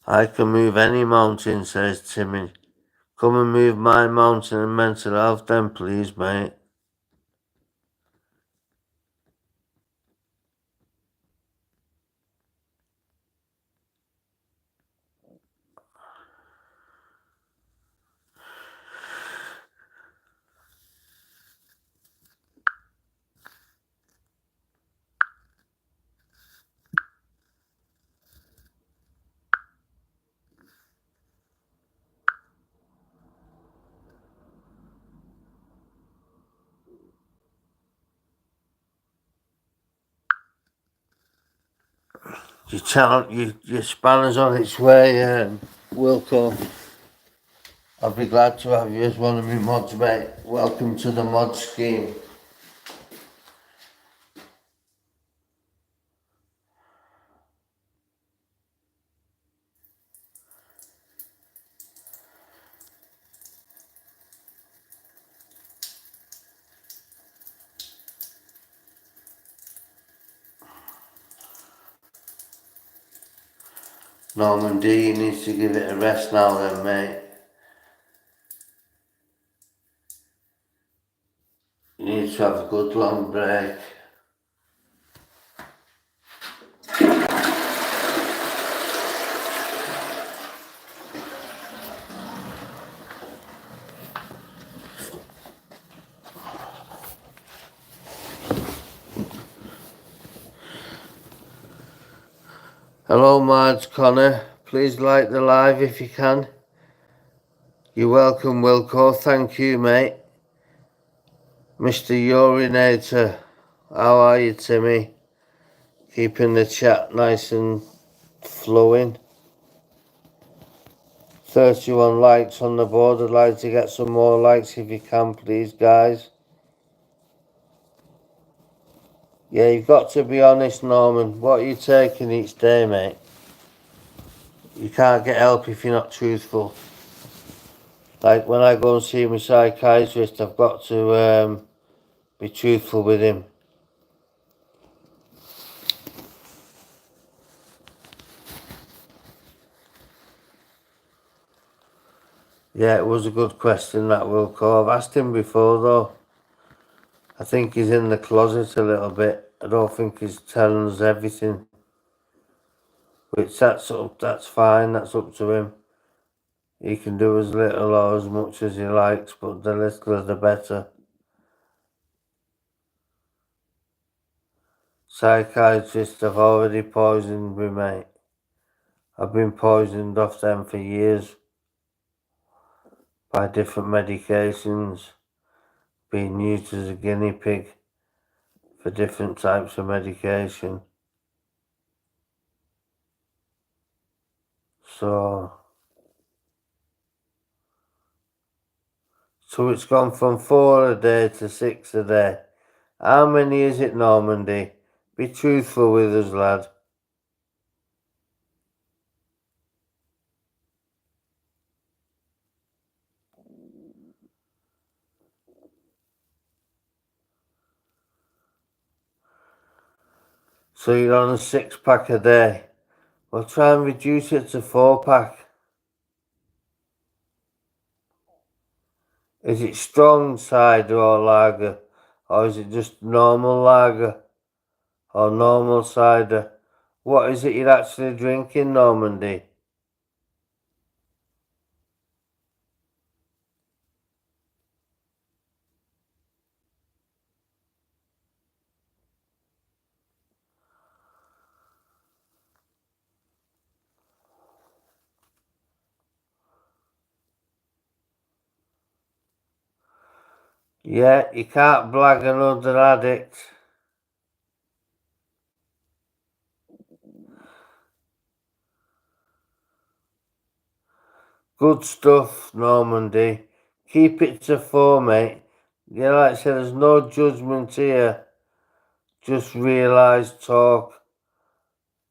I can move any mountain, says Timmy. Come and move my mountain and mental health then, please, mate. Your spanner's on its way, Wilco. I'll be glad to have you as one of my mods, mate. Welcome to the mod scheme. Norman D, you need to give it a rest now then, mate. You need to have a good long break. Hello, Marge Connor. Please like the live if you can. You're welcome, Wilco. Thank you, mate. Mr. Urinator, how are you, Timmy? Keeping the chat nice and flowing. 31 likes on the board. I'd like to get some more likes if you can, please, guys. Yeah, you've got to be honest, Norman. What are you taking each day, mate? You can't get help if you're not truthful. Like when I go and see my psychiatrist, I've got to be truthful with him. Yeah, it was a good question, that Wilco. I've asked him before, though. I think he's in the closet a little bit. I don't think he's telling us everything. Which that's fine, that's up to him. He can do as little or as much as he likes, but the littler the better. Psychiatrists have already poisoned me, mate. I've been poisoned off them for years by different medications, being used as a guinea pig for different types of medication. So it's gone from 4 a day to 6 a day. How many is it, Normandy? Be truthful with us, lad. So you're on a 6-pack a day. Well, try and reduce it to 4-pack. Is it strong cider or lager? Or is it just normal lager? Or normal cider? What is it you're actually drinking, Normandy? Yeah, you can't blag another addict. Good stuff, Normandy. Keep it to 4, mate. Yeah, like I said, there's no judgment here. Just realise, talk.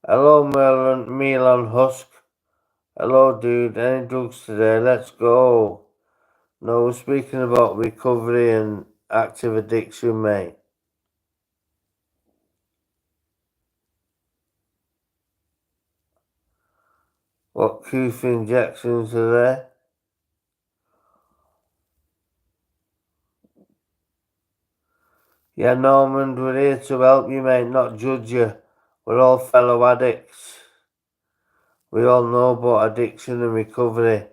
Hello, Milan Husk. Hello, dude. Any drugs today? Let's go. No, we're speaking about recovery and active addiction, mate. What Qf injections are there? Yeah, Norman, we're here to help you, mate, not judge you. We're all fellow addicts. We all know about addiction and recovery.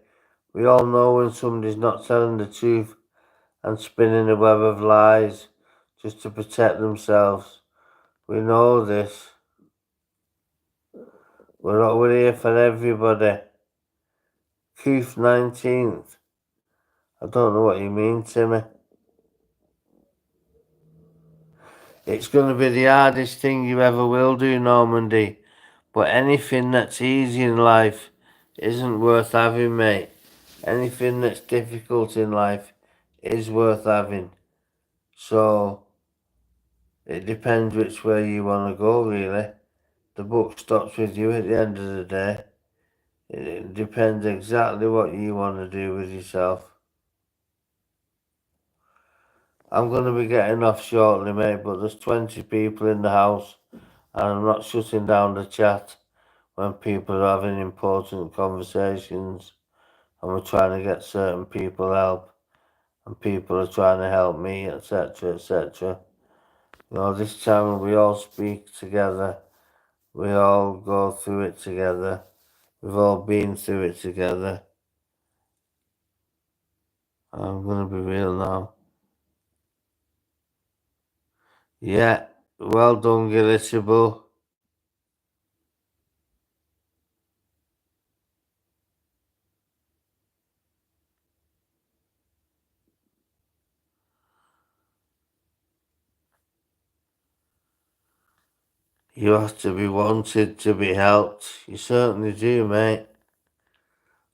We all know when somebody's not telling the truth and spinning a web of lies just to protect themselves. We know this. We're here for everybody. Keith 19th. I don't know what you mean, Timmy. It's going to be the hardest thing you ever will do, Normandy. But anything that's easy in life isn't worth having, mate. Anything that's difficult in life is worth having. So, it depends which way you want to go, really. The book stops with you at the end of the day. It depends exactly what you want to do with yourself. I'm going to be getting off shortly, mate, but there's 20 people in the house, and I'm not shutting down the chat when people are having important conversations, and we're trying to get certain people help, and people are trying to help me, etc., etc. You know, this channel, we all speak together. We all go through it together. We've all been through it together. I'm going to be real now. Yeah, well done, Gillishable. You have to be wanted to be helped. You certainly do, mate.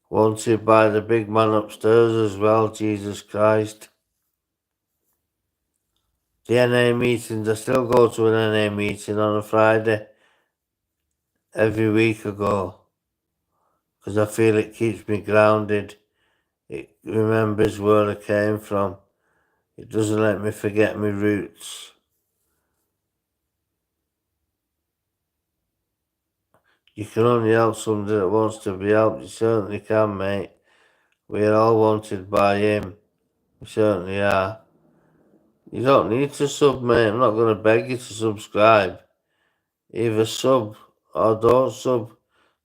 Wanted by the big man upstairs as well, Jesus Christ. The NA meetings, I still go to an NA meeting on a Friday every week ago because I feel it keeps me grounded. It remembers where I came from. It doesn't let me forget my roots. You can only help somebody that wants to be helped. You certainly can, mate. We're all wanted by him. We certainly are. You don't need to sub, mate. I'm not going to beg you to subscribe. Either sub or don't sub.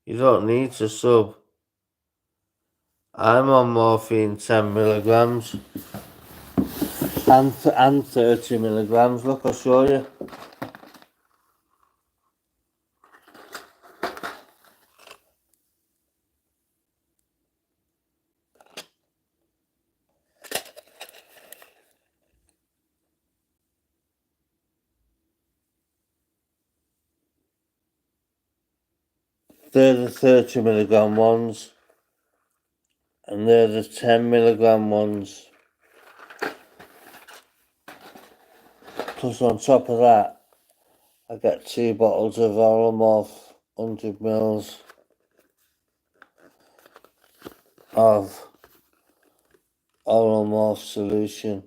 You don't need to sub. I'm on morphine 10 milligrams and 30 milligrams. Look, I'll show you. They're the 30 milligram ones, and they're the 10 milligram ones. Plus, on top of that, I get 2 bottles of oral morph, 100 mils of oral morph solution.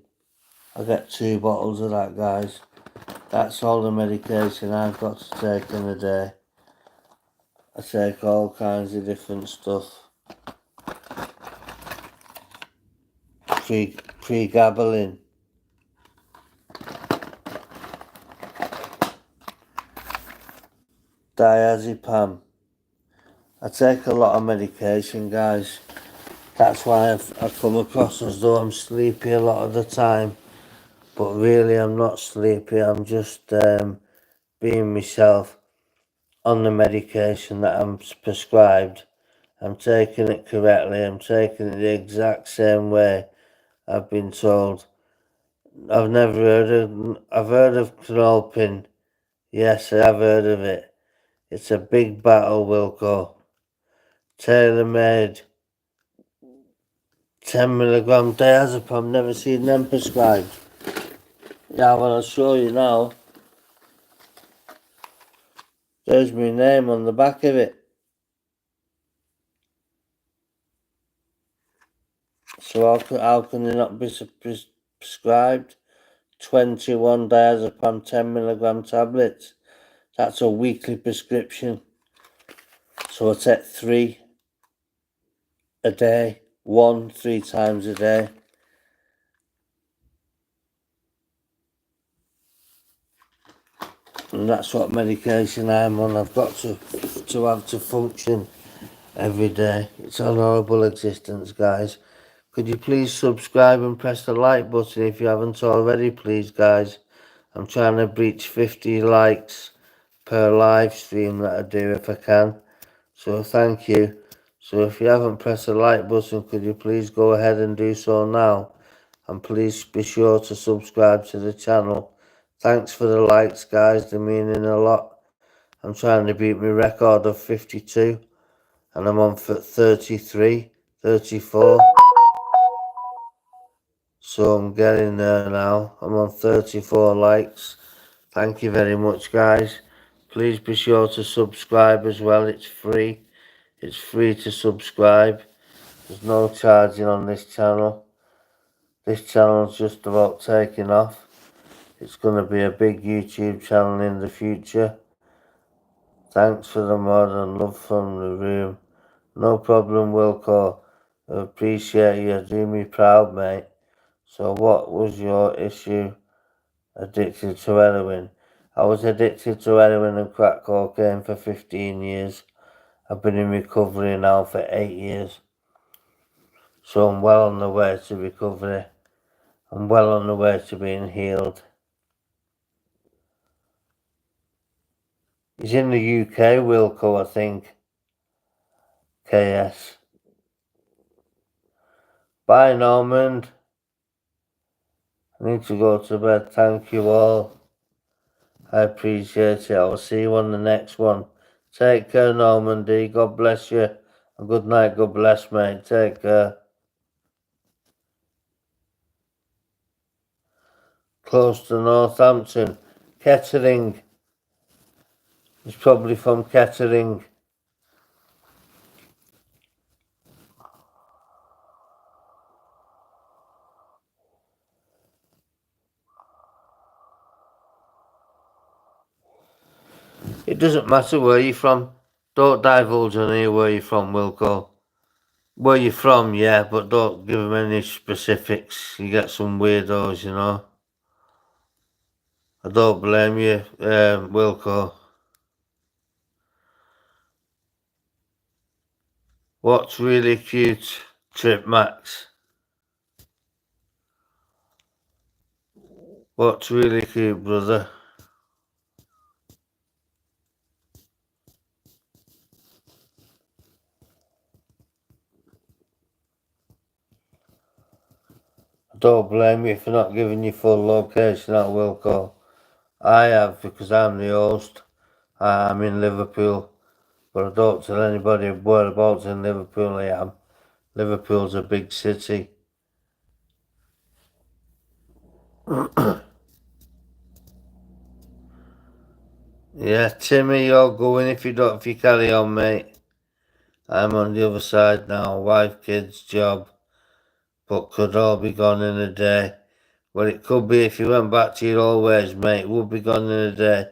I get 2 bottles of that, guys. That's all the medication I've got to take in a day. I take all kinds of different stuff. Pregabalin. Diazepam. I take a lot of medication, guys. That's why I come across as though I'm sleepy a lot of the time. But really, I'm not sleepy. I'm just being myself on the medication that I'm prescribed. I'm taking it correctly. I'm taking it the exact same way I've been told. I've never heard of. I've heard of Knolpin. Yes, I have heard of it. It's a big battle, Wilco. Tailor-made 10 mg diazepam. Never seen them prescribed. Yeah, well, I'll show you now. There's my name on the back of it. So how can they not be prescribed? 21 diazepam 10 mg tablets. That's a weekly prescription. So I take 3 a day. 3 times a day. And that's what medication I'm on. I've got to have to function every day. It's an horrible existence, guys. Could you please subscribe and press the like button if you haven't already, please, guys. I'm trying to reach 50 likes per live stream that I do if I can. So thank you. So if you haven't pressed the like button, could you please go ahead and do so now? And please be sure to subscribe to the channel. Thanks for the likes, guys. They're meaning a lot. I'm trying to beat my record of 52. And I'm on for 33, 34. So I'm getting there now. I'm on 34 likes. Thank you very much, guys. Please be sure to subscribe as well. It's free. It's free to subscribe. There's no charging on this channel. This channel's just about taking off. It's going to be a big YouTube channel in the future. Thanks for the mod and love from the room. No problem, Wilco. I appreciate you. Do me proud, mate. So what was your issue? Addicted to heroin. I was addicted to heroin and crack cocaine for 15 years. I've been in recovery now for 8 years. So I'm well on the way to recovery. I'm well on the way to being healed. He's in the UK, Wilco, I think. KS. Bye, Normand. I need to go to bed. Thank you all. I appreciate it. I'll see you on the next one. Take care, Normandy. God bless you. And good night. God bless, mate. Take care. Close to Northampton. Kettering. He's probably from Kettering. It doesn't matter where you're from. Don't divulge on here where you're from, Wilco. Where you're from, yeah, but don't give them any specifics. You get some weirdos, you know. I don't blame you, Wilco. What's really cute, Trip Max? What's really cute, brother? I don't blame you for not giving your full location at Wilco. I have, because I'm the host. I'm in Liverpool, but I don't tell anybody whereabouts in Liverpool I am. Liverpool's a big city. Yeah, Timmy, you're going if you carry on, mate. I'm on the other side now. Wife, kids, job, but could all be gone in a day. Well, it could be if you went back to your old ways, mate. It would be gone in a day.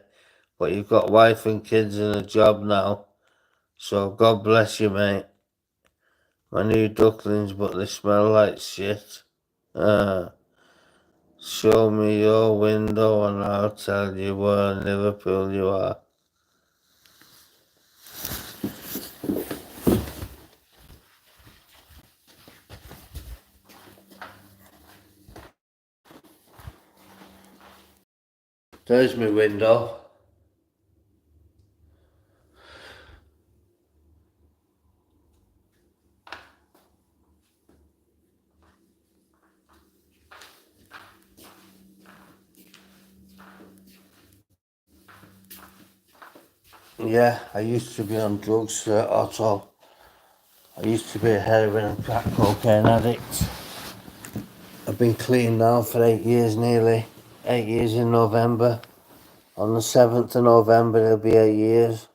But you've got wife and kids and a job now. So God bless you, mate. My new ducklings, but they smell like shit. Show me your window and I'll tell you where in Liverpool you are. There's my window. Yeah, I used to be on drugs, Otto. I used to be a heroin and crack cocaine addict. I've been clean now for 8 years nearly. 8 years in November. On the 7th of November it'll be 8 years.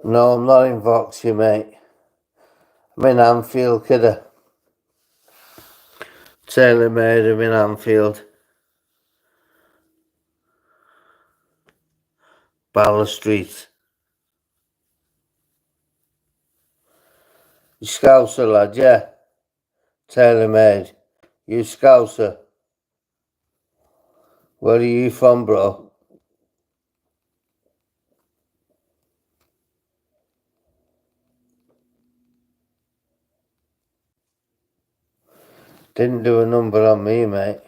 No, I'm not in Vauxhall, mate. I'm in Anfield, kidder. Taylor made him in Anfield. Balla Street. You Scouser, lad, yeah? Taylor made. You Scouser. Where are you from, bro? Didn't do a number on me, mate.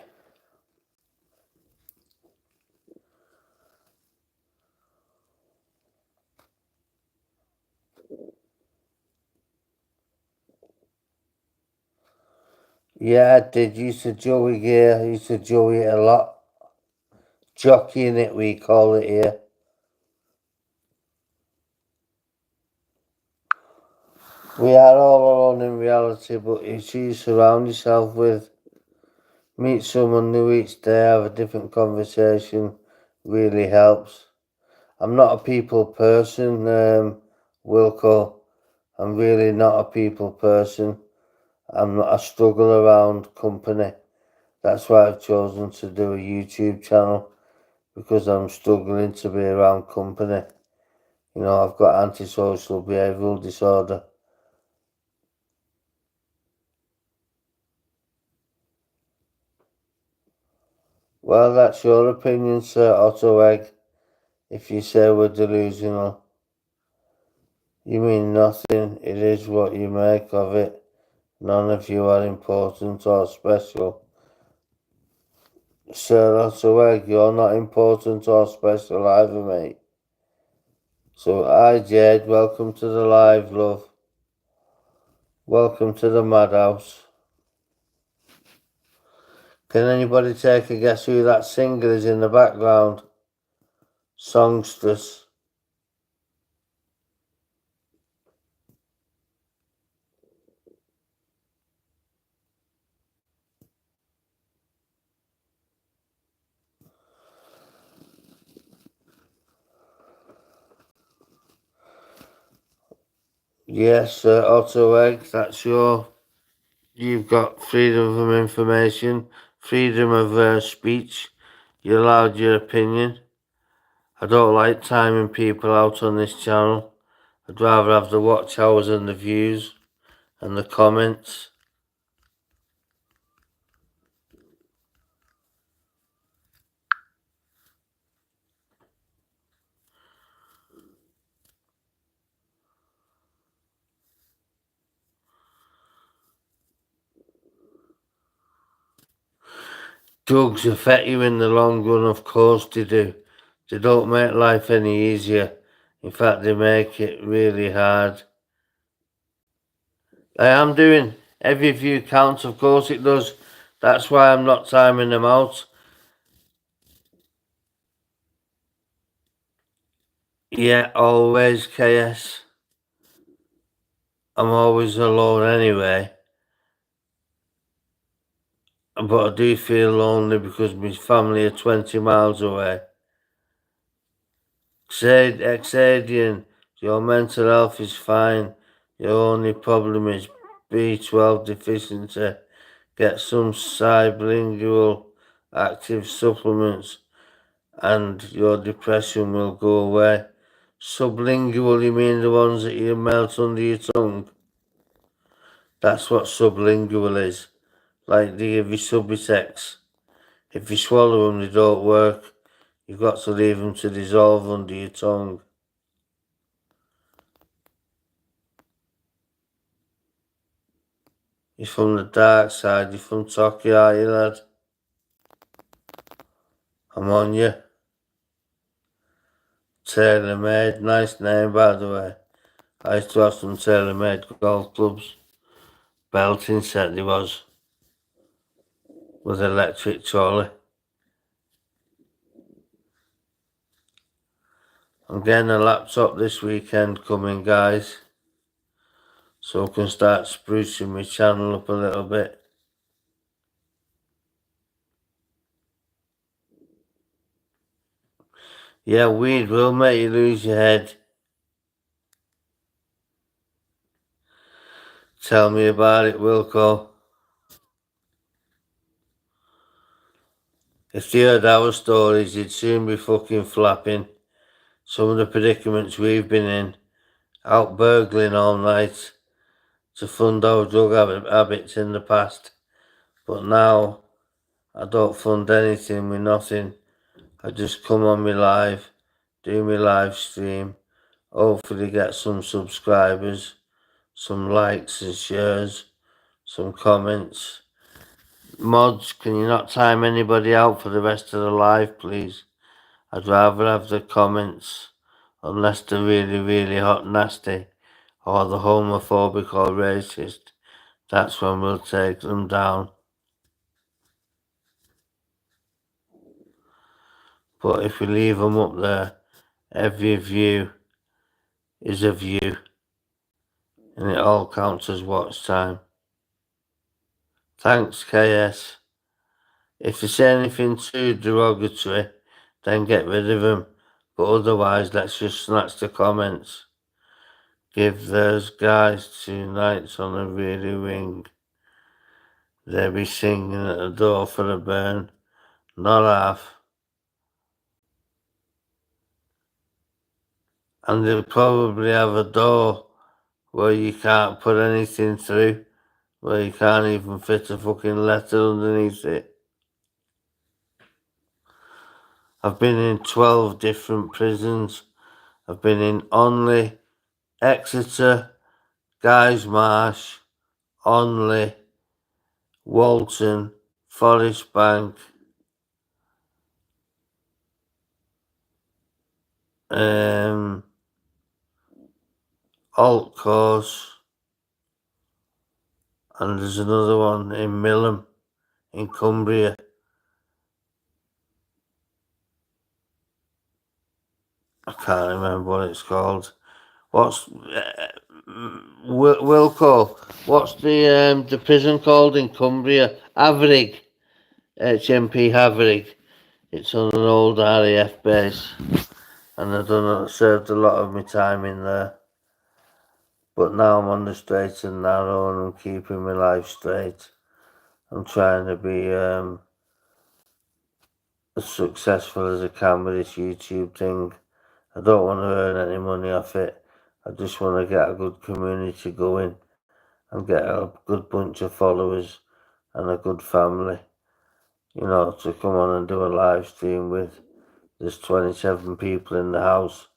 Yeah, I did. Used to joey gear. Used to joey it a lot. Jockeying it, we call it here. We are all alone in reality, but it's you surround yourself with. Meet someone new each day, have a different conversation, really helps. I'm not a people person, Wilco. I'm really not a people person. I struggle around company. That's why I've chosen to do a YouTube channel, because I'm struggling to be around company. You know, I've got antisocial behavioural disorder. Well, that's your opinion, Sir Otto Egg. If you say we're delusional, you mean nothing. It is what you make of it. None of you are important or special. Sir Otto Egg, you're not important or special either, mate. So, hi Jade, welcome to the live, love. Welcome to the madhouse. Can anybody take a guess who that singer is in the background? Songstress. Yes, Otto Egg, that's you've got freedom of information, freedom of speech. You're allowed your opinion. I don't like timing people out on this channel. I'd rather have the watch hours and the views and the comments. Drugs affect you in the long run, of course they do. They don't make life any easier. In fact, they make it really hard. I am doing every view counts, of course it does. That's why I'm not timing them out. Yeah, always, KS. I'm always alone anyway. But I do feel lonely because my family are 20 miles away. Exadian, your mental health is fine. Your only problem is B12 deficiency. Get some sublingual active supplements and your depression will go away. Sublingual, you mean the ones that you melt under your tongue? That's what sublingual is. Like they give you Subutex. If you swallow them, they don't work. You've got to leave them to dissolve under your tongue. You're from the dark side. You're from Tokyo, are you, lad? I'm on you. Tailor Made. Nice name, by the way. I used to have some Tailor Made golf clubs. Belting set there was. With electric trolley. I'm getting a laptop this weekend coming, guys, so I can start sprucing my channel up a little bit. Yeah, weed will make you lose your head. Tell me about it, Wilco. If they heard our stories, they'd soon be fucking flapping. Some of the predicaments we've been in, out burgling all night to fund our drug habits in the past. But now, I don't fund anything with nothing. I just come on me live, do me live stream, hopefully get some subscribers, some likes and shares, some comments. Mods, can you not time anybody out for the rest of the live, please? I'd rather have the comments, unless they're really, really hot and nasty, or the homophobic or racist. That's when we'll take them down. But if we leave them up there, every view is a view, and it all counts as watch time. Thanks, KS. If you say anything too derogatory, then get rid of them. But otherwise, let's just snatch the comments. Give those guys 2 nights on a really wing. They'll be singing at the door for a burn, not half. And they'll probably have a door where you can't put anything through, where you can't even fit a fucking letter underneath it. I've been in 12 different prisons. I've been in Onley, Exeter, Guy's Marsh, Onley, Walton, Forest Bank, Alt Course, and there's another one in Millham, in Cumbria. I can't remember what it's called. What's Wilco? What's the prison called in Cumbria? Havering, HMP Havering. It's on an old RAF base, and I served a lot of my time in there. But now I'm on the straight and narrow, and I'm keeping my life straight. I'm trying to be as successful as I can with this YouTube thing. I don't want to earn any money off it. I just want to get a good community going and get a good bunch of followers and a good family, you know, to come on and do a live stream with. There's 27 people in the house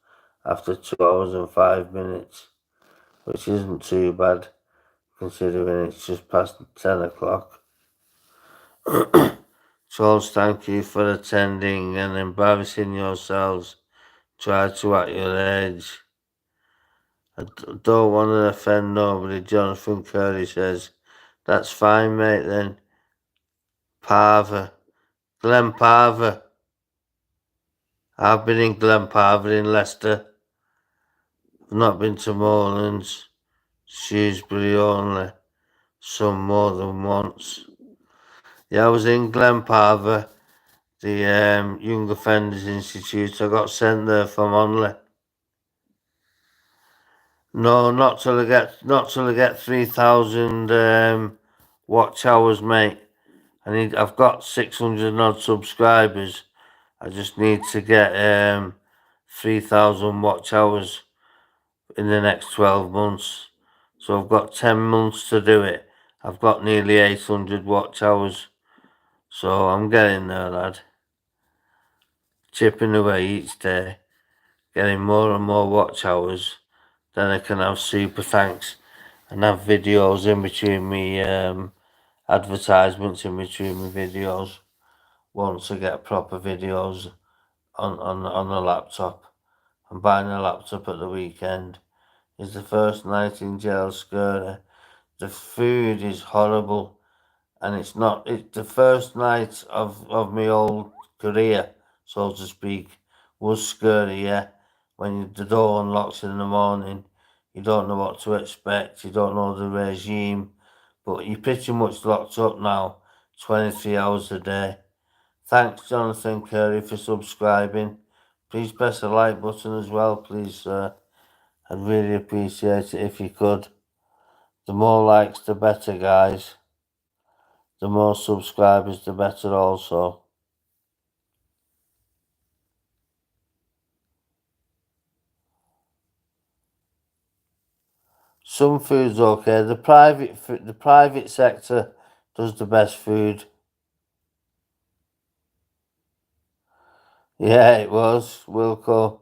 after 2 hours and 5 minutes, which isn't too bad considering it's just past 10 o'clock. Charles, thank you for attending and embarrassing yourselves. Try to act your age. I don't want to offend nobody. Jonathan Curry says, that's fine, mate, then. Parver. Glen Parver. I've been in Glen Parver in Leicester. I've not been to Morelands, Shrewsbury only, some more than once. Yeah, I was in Glen Parver, the Young Offenders Institute. I got sent there from Onley. No, not till I get 3,000 watch hours, mate. I've got 600 and odd subscribers. I just need to get 3,000 watch hours in the next 12 months. So I've got 10 months to do it. I've got nearly 800 watch hours. So I'm getting there, lad. Chipping away each day, getting more and more watch hours. Then I can have super thanks and have videos in between me, advertisements in between my videos. Once I get proper videos on a laptop. I'm buying a laptop at the weekend. It's the first night in jail scary. The food is horrible, and it's the first night of my old career, so to speak, was scary, yeah. the door unlocks in the morning, you don't know what to expect, you don't know the regime, but you're pretty much locked up now, 23 hours a day. Thanks, Jonathan Curry, for subscribing. Please press the like button as well, please, sir. I'd really appreciate it if you could. The more likes, the better, guys. The more subscribers, the better also. Some food's okay. The private sector does the best food. Yeah, it was, Wilco.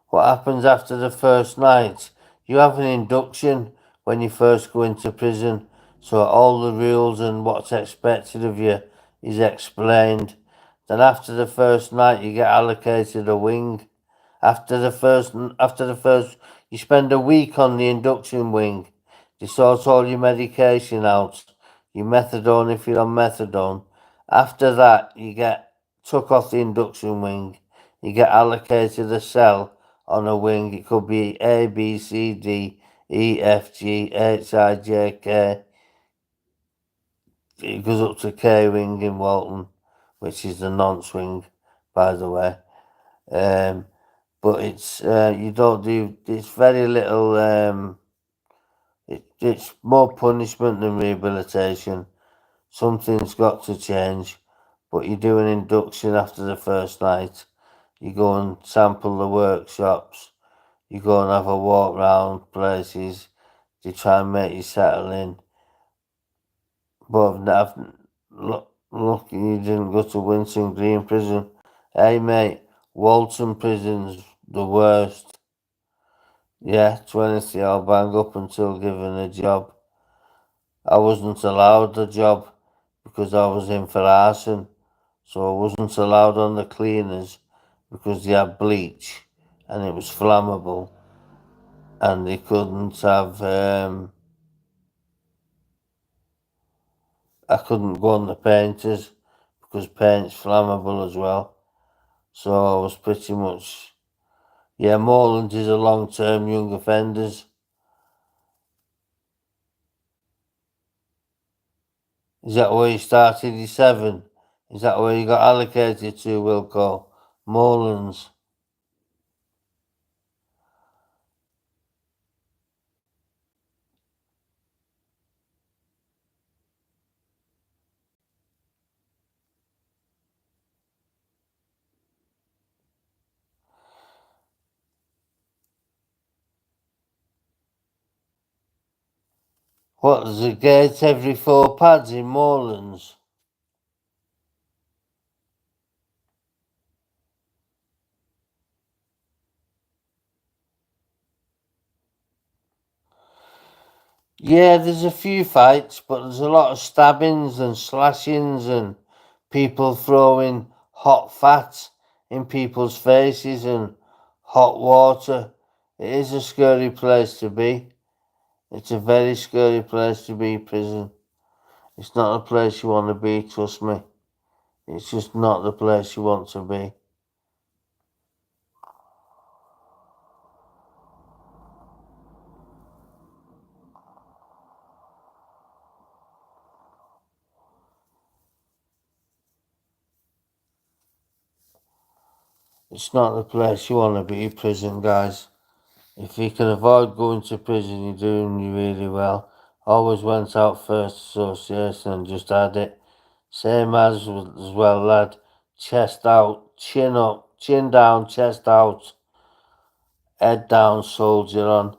What happens after the first night? You have an induction when you first go into prison, so all the rules and what's expected of you is explained. Then after the first night, you get allocated a wing. After the first, you spend a week on the induction wing. They sort all your medication out, your methadone if you're on methadone. After that, you get took off the induction wing. You get allocated a cell on a wing. It could be A, B, C, D, E, F, G, H, I, J, K. It goes up to K wing in Walton, which is the nonce wing, by the way. But it's you don't do. It's very little. It's more punishment than rehabilitation. Something's got to change. But you do an induction after the first night. You go and sample the workshops. You go and have a walk round places. They try and make you settle in. But look, you didn't go to Winson Green Prison. Hey mate, Walton Prison's the worst. Yeah, 20, I'll bang up until given a job. I wasn't allowed a job because I was in for arson. So I wasn't allowed on the cleaners because they had bleach and it was flammable. And they couldn't have, I couldn't go on the painters because paint's flammable as well. So I was pretty much, yeah, Moreland is a long-term young offenders. Is that where you started your 7? Is that where you got allocated to, Wilco? Morelands. What, there's a gate every 4 pads in Morelands? Yeah, there's a few fights, but there's a lot of stabbings and slashings and people throwing hot fat in people's faces and hot water. It is a scary place to be. It's a very scary place to be, prison. It's not a place you want to be, trust me. It's just not the place you want to be. It's not the place you want to be, prison, guys. If you can avoid going to prison, you're doing really well. Always went out first association and just had it. Same as well, lad. Chest out, chin up, chin down, chest out, head down, soldier on.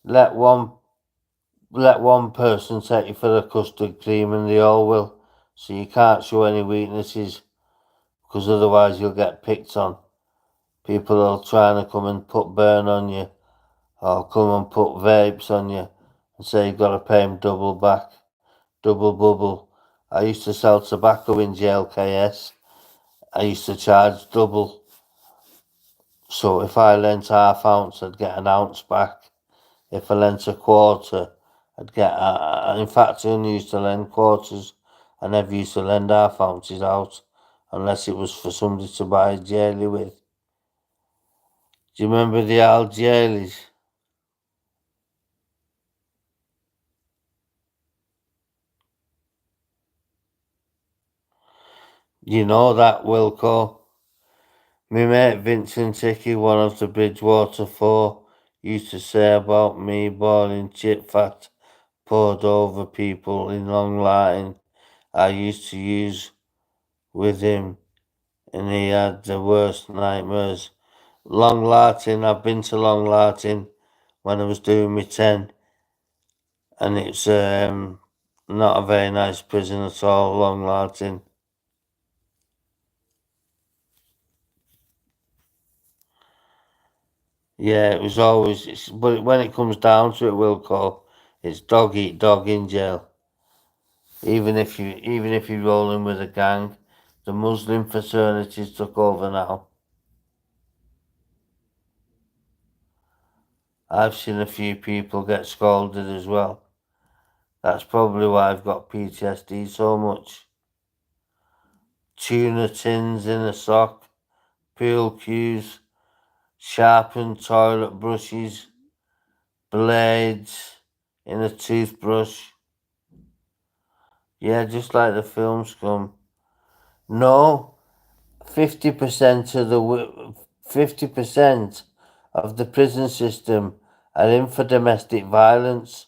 Let one let one person take you for the custard cream and they all will. So you can't show any weaknesses because otherwise you'll get picked on. People are trying to come and put burn on you or come and put vapes on you and say you've got to pay them double back, double bubble. I used to sell tobacco in jail, KS. I used to charge double. So if I lent half ounce, I'd get an ounce back. If I lent a quarter, I'd get. In fact, I only used to lend quarters. I never used to lend half ounces out, unless it was for somebody to buy a jelly with. Do you remember the Algeris? You know that, Wilco? My mate Vincent Hickey, one of the Bridgewater Four, used to say about me boiling chip fat poured over people in long Latin I used to use with him, and he had the worst nightmares. Long Latin, I've been to Long Latin when I was doing my 10, and it's not a very nice prison at all, Long Latin. Yeah, it was always, but when it comes down to it, Wilco, it's dog eat dog in jail. Even if you roll in with a gang, the Muslim fraternities took over now. I've seen a few people get scalded as well. That's probably why I've got PTSD so much. Tuna tins in a sock, pool cues, sharpened toilet brushes, blades in a toothbrush. Yeah, just like the film Scum. No, 50% of the 50% of the prison system are in for domestic violence,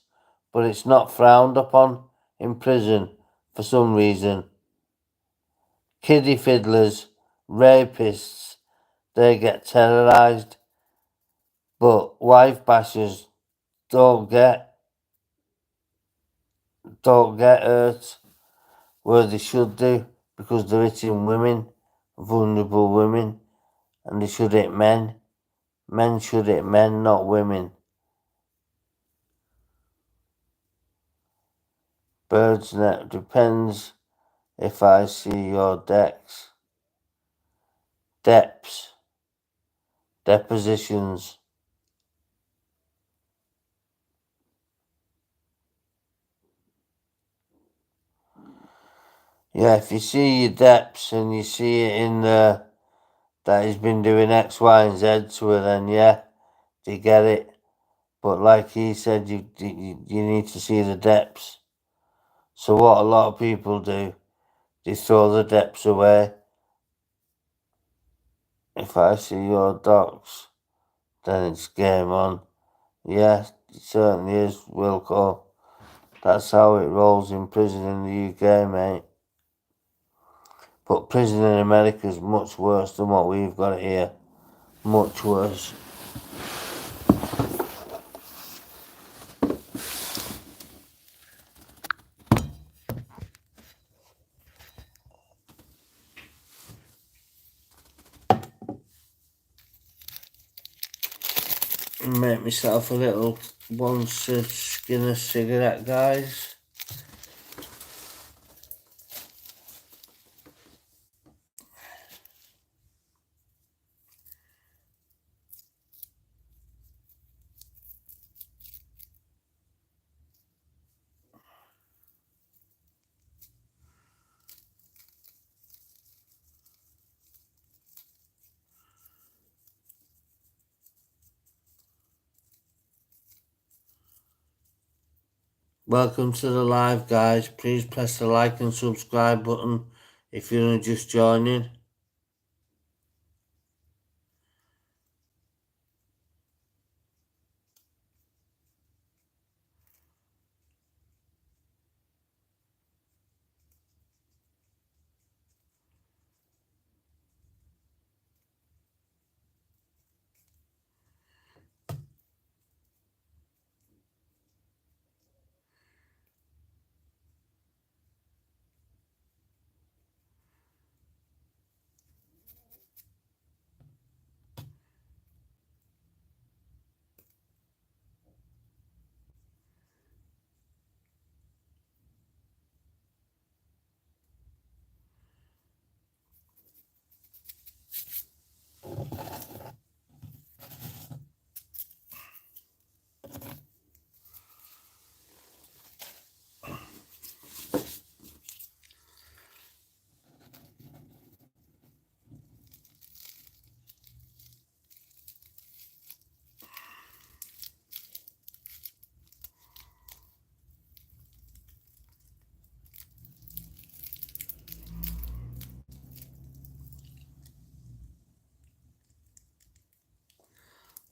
but it's not frowned upon in prison for some reason. Kiddie fiddlers, rapists, they get terrorized, but wife bashers don't get don't get hurt where they should do because they're hitting women, vulnerable women, and they should hit men. Men should hit men, not women. Bird's net depends if I see your decks. Depths. Depositions. Yeah, if you see your depths and you see it in there that he's been doing X, Y, and Z to her, then yeah, you get it. But like he said, you need to see the depths. So what a lot of people do, they throw the depths away. If I see your docs, then it's game on. Yeah, it certainly is, Wilco. That's how it rolls in prison in the UK, mate. But prison in America is much worse than what we've got here. Much worse. Make myself a little one skin a cigarette, guys. Welcome to the live, guys. Please press the like and subscribe button if you're just joining.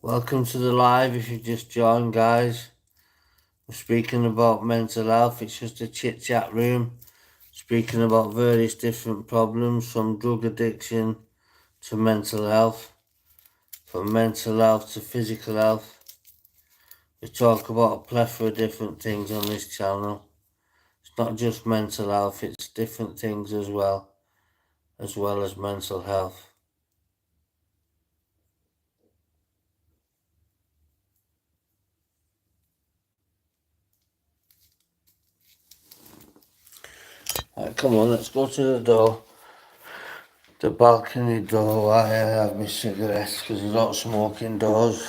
Welcome to the live if you've just joined, guys. We're speaking about mental health. It's just a chit chat room. Speaking about various different problems from drug addiction to mental health, from mental health to physical health. We talk about a plethora of different things on this channel. It's not just mental health, it's different things as well as mental health. Right, come on, let's go to the door. The balcony door while I have my cigarettes because I don't smoke indoors.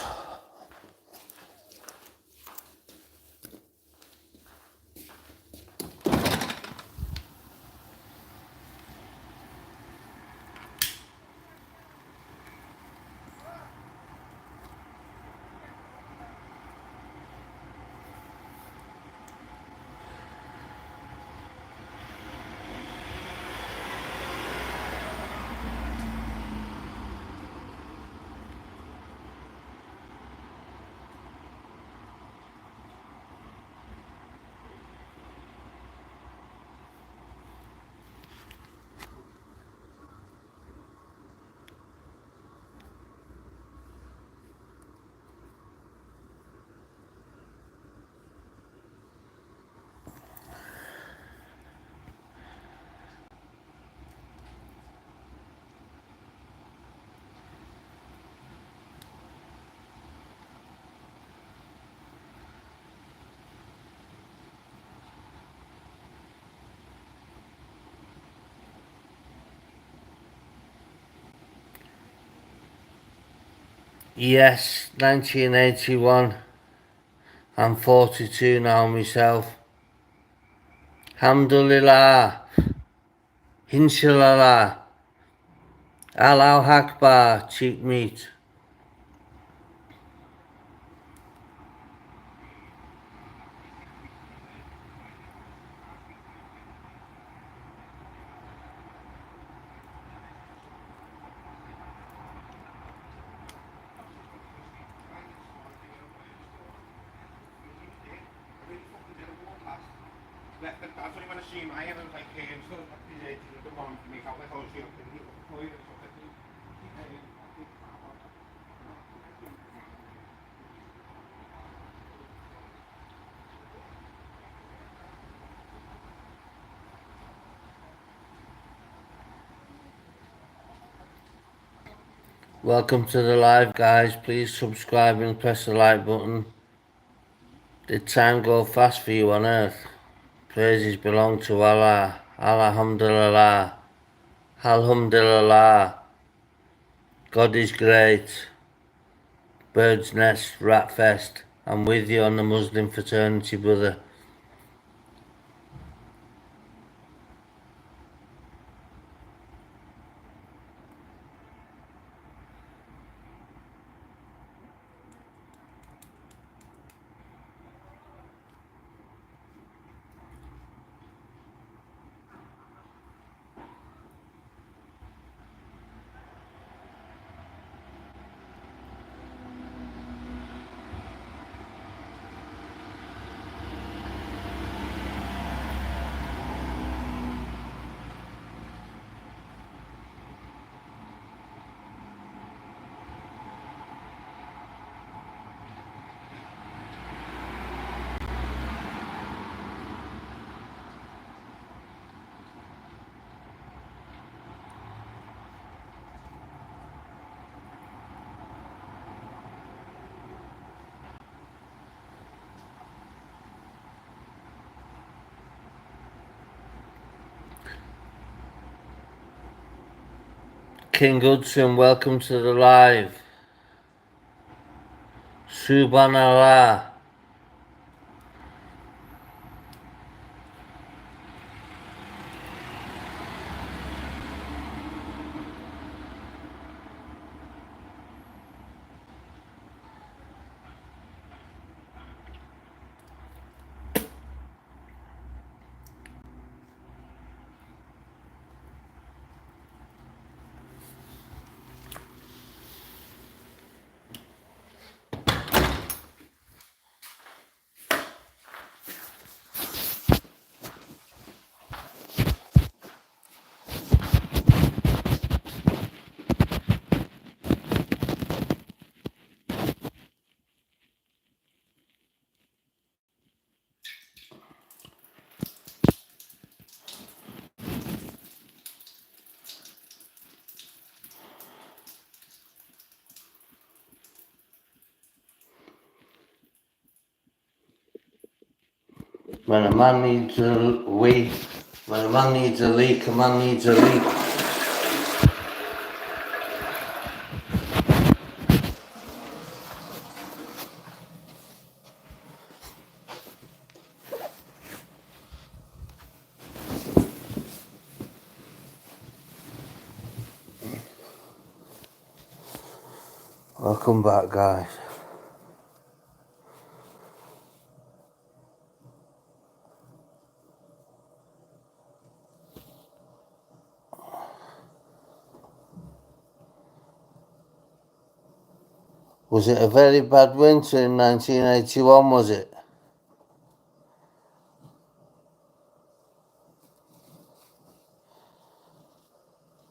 Yes, 1981. I'm 42 now myself. Alhamdulillah. Inshallah. Allahu Akbar. Cheap meat. Welcome to the live, guys. Please subscribe and press the like button. Did time go fast for you on earth? Praises belong to Allah. Alhamdulillah. Alhamdulillah. God is great. Bird's Nest, Rat Fest. I'm with you on the Muslim fraternity, brother. King Hudson, welcome to the live. Subhanallah. When a man needs a wee, when a man needs a leak, a man needs a leak. Welcome back, guys. Was it a very bad winter in 1981, was it?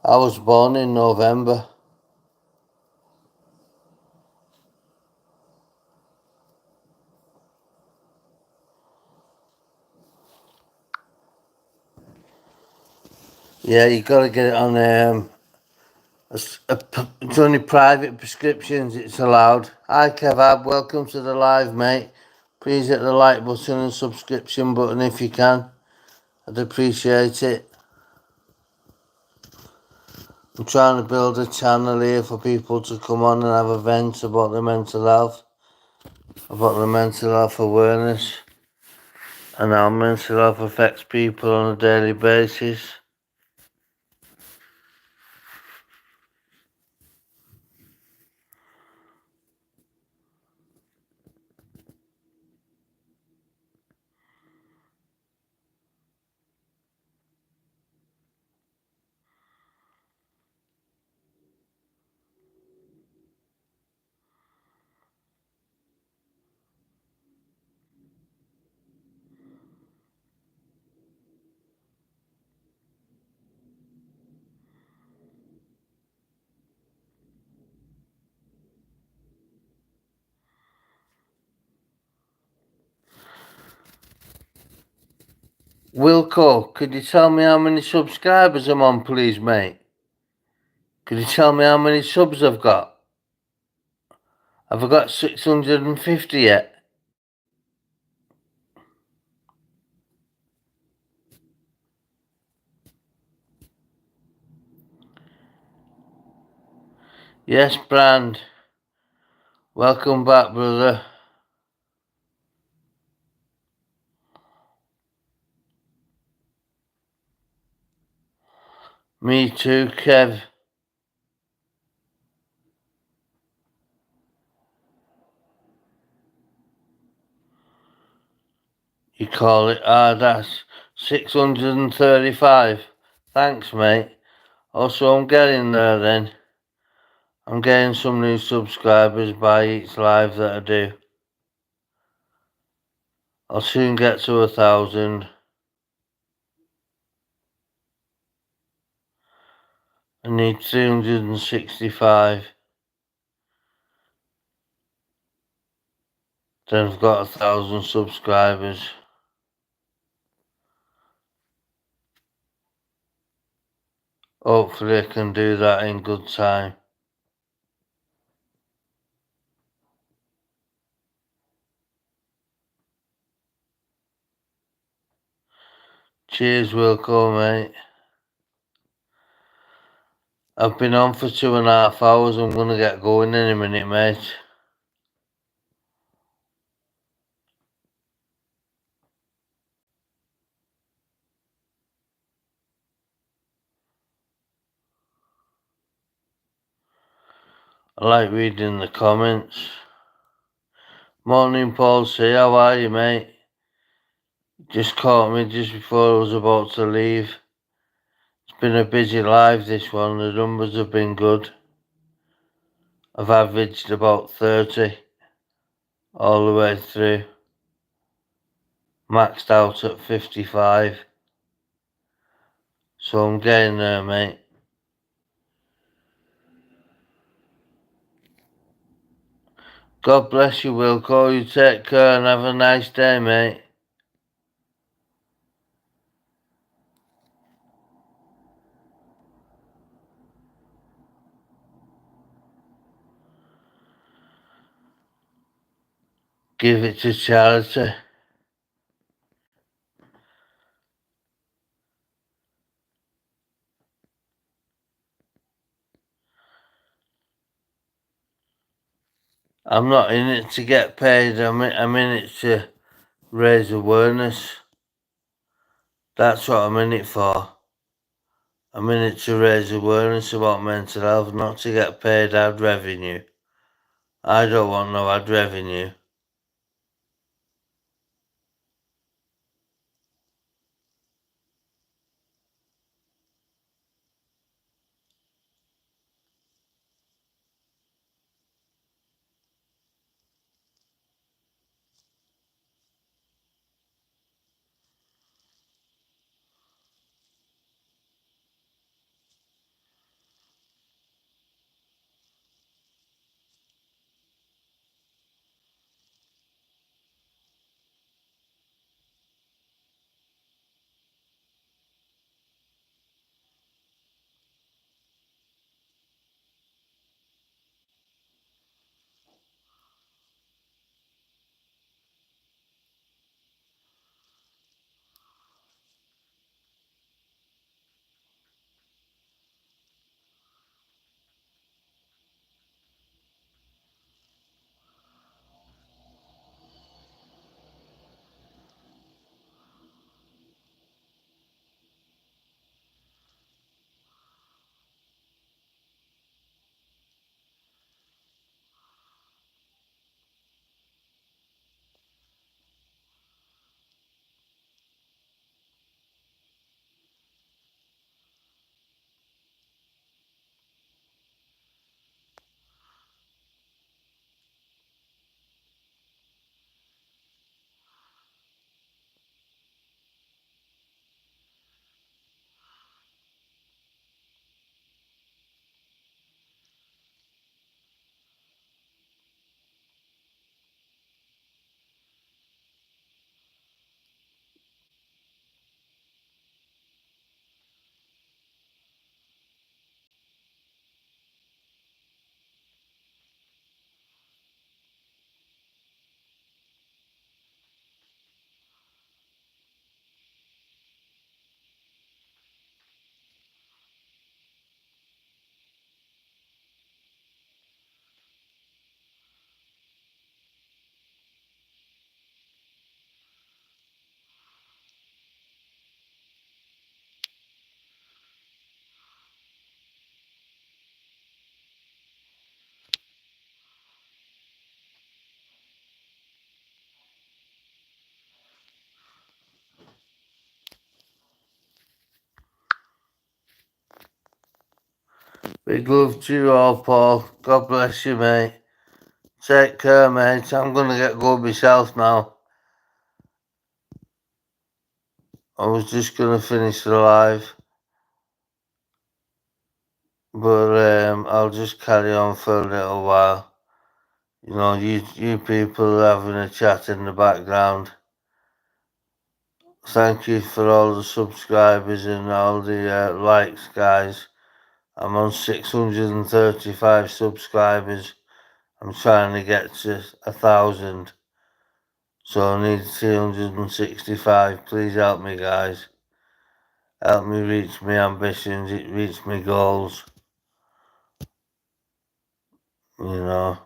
I was born in November. Yeah, you got to get it on it's only private prescriptions it's allowed. Hi Kevab, welcome to the live, mate. Please hit the like button and subscription button if you can. I'd appreciate it. I'm trying to build a channel here for people to come on and have events about the mental health, awareness, and how mental health affects people on a daily basis. Wilco, could you tell me how many subscribers I'm on, please, mate? Could you tell me how many subs I've got? Have I got 650 yet? Yes, Brand. Welcome back, brother. Me too, Kev. You call it that's 635. Thanks, mate. Also, I'm getting there then. I'm getting some new subscribers by each live that I do. I'll soon get to 1,000. I need 365. Then I've got 1,000 subscribers. Hopefully I can do that in good time. Cheers, Wilco, mate. I've been on for 2.5 hours. I'm going to get going in a minute, mate. I like reading the comments. Morning, Paul C. How are you, mate? Just caught me just before I was about to leave. It's been a busy live, this one. The numbers have been good. I've averaged about 30 all the way through. Maxed out at 55. So I'm getting there, mate. God bless you, Wilco. You take care and have a nice day, mate. Give it to charity. I'm not in it to get paid. I'm in it to raise awareness. That's what I'm in it for. I'm in it to raise awareness about mental health, not to get paid ad revenue. I don't want no ad revenue. Big love to you all, Paul. God bless you, mate. Take care, mate. I'm gonna get go myself now. I was just gonna finish the live, but I'll just carry on for a little while. You know, you people are having a chat in the background. Thank you for all the subscribers and all the likes, guys. I'm on 635 subscribers. I'm trying to get to 1,000. So I need 365. Please help me, guys. Help me reach my ambitions, reach my goals. You know.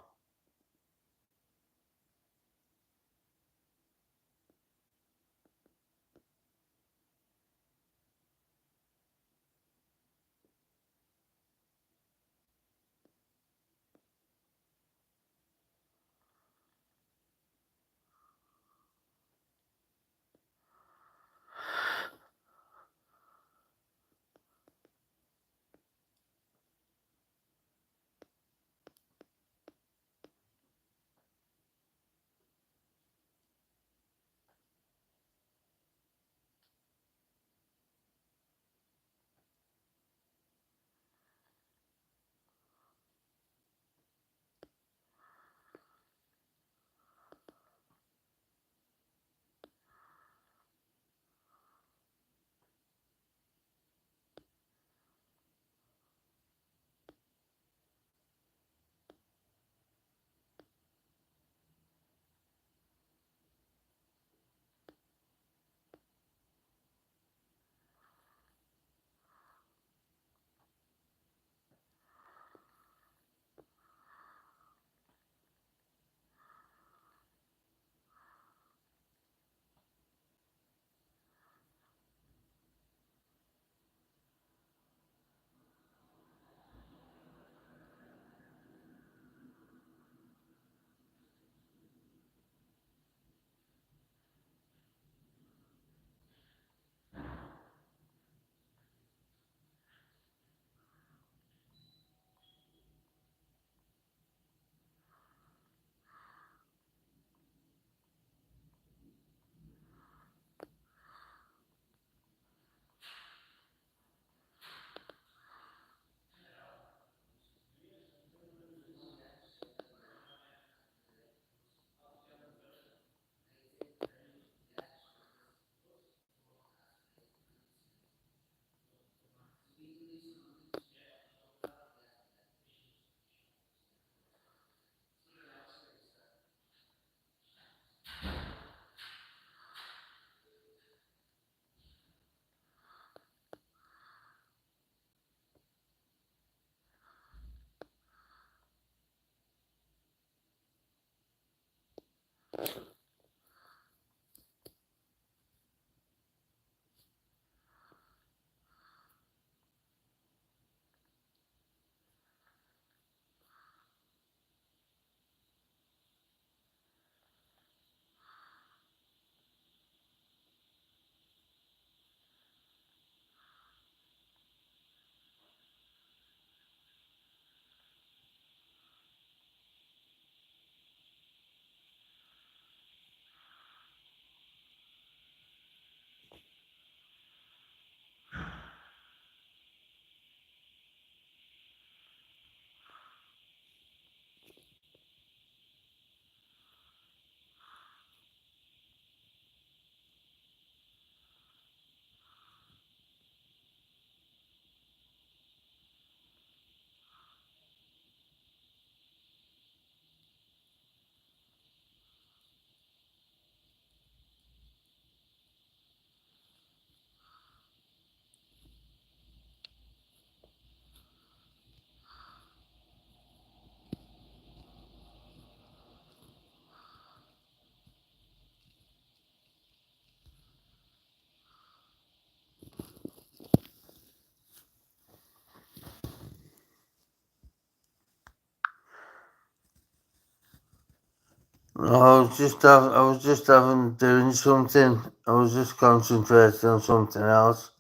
I was just having doing something. I was just concentrating on something else.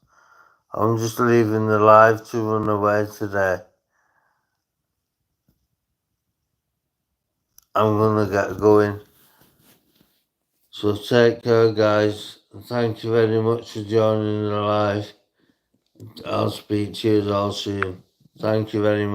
I'm just leaving the live to run away today. I'm gonna get going. So take care, guys. Thank you very much for joining the live. I'll speak to you all soon. Thank you very much.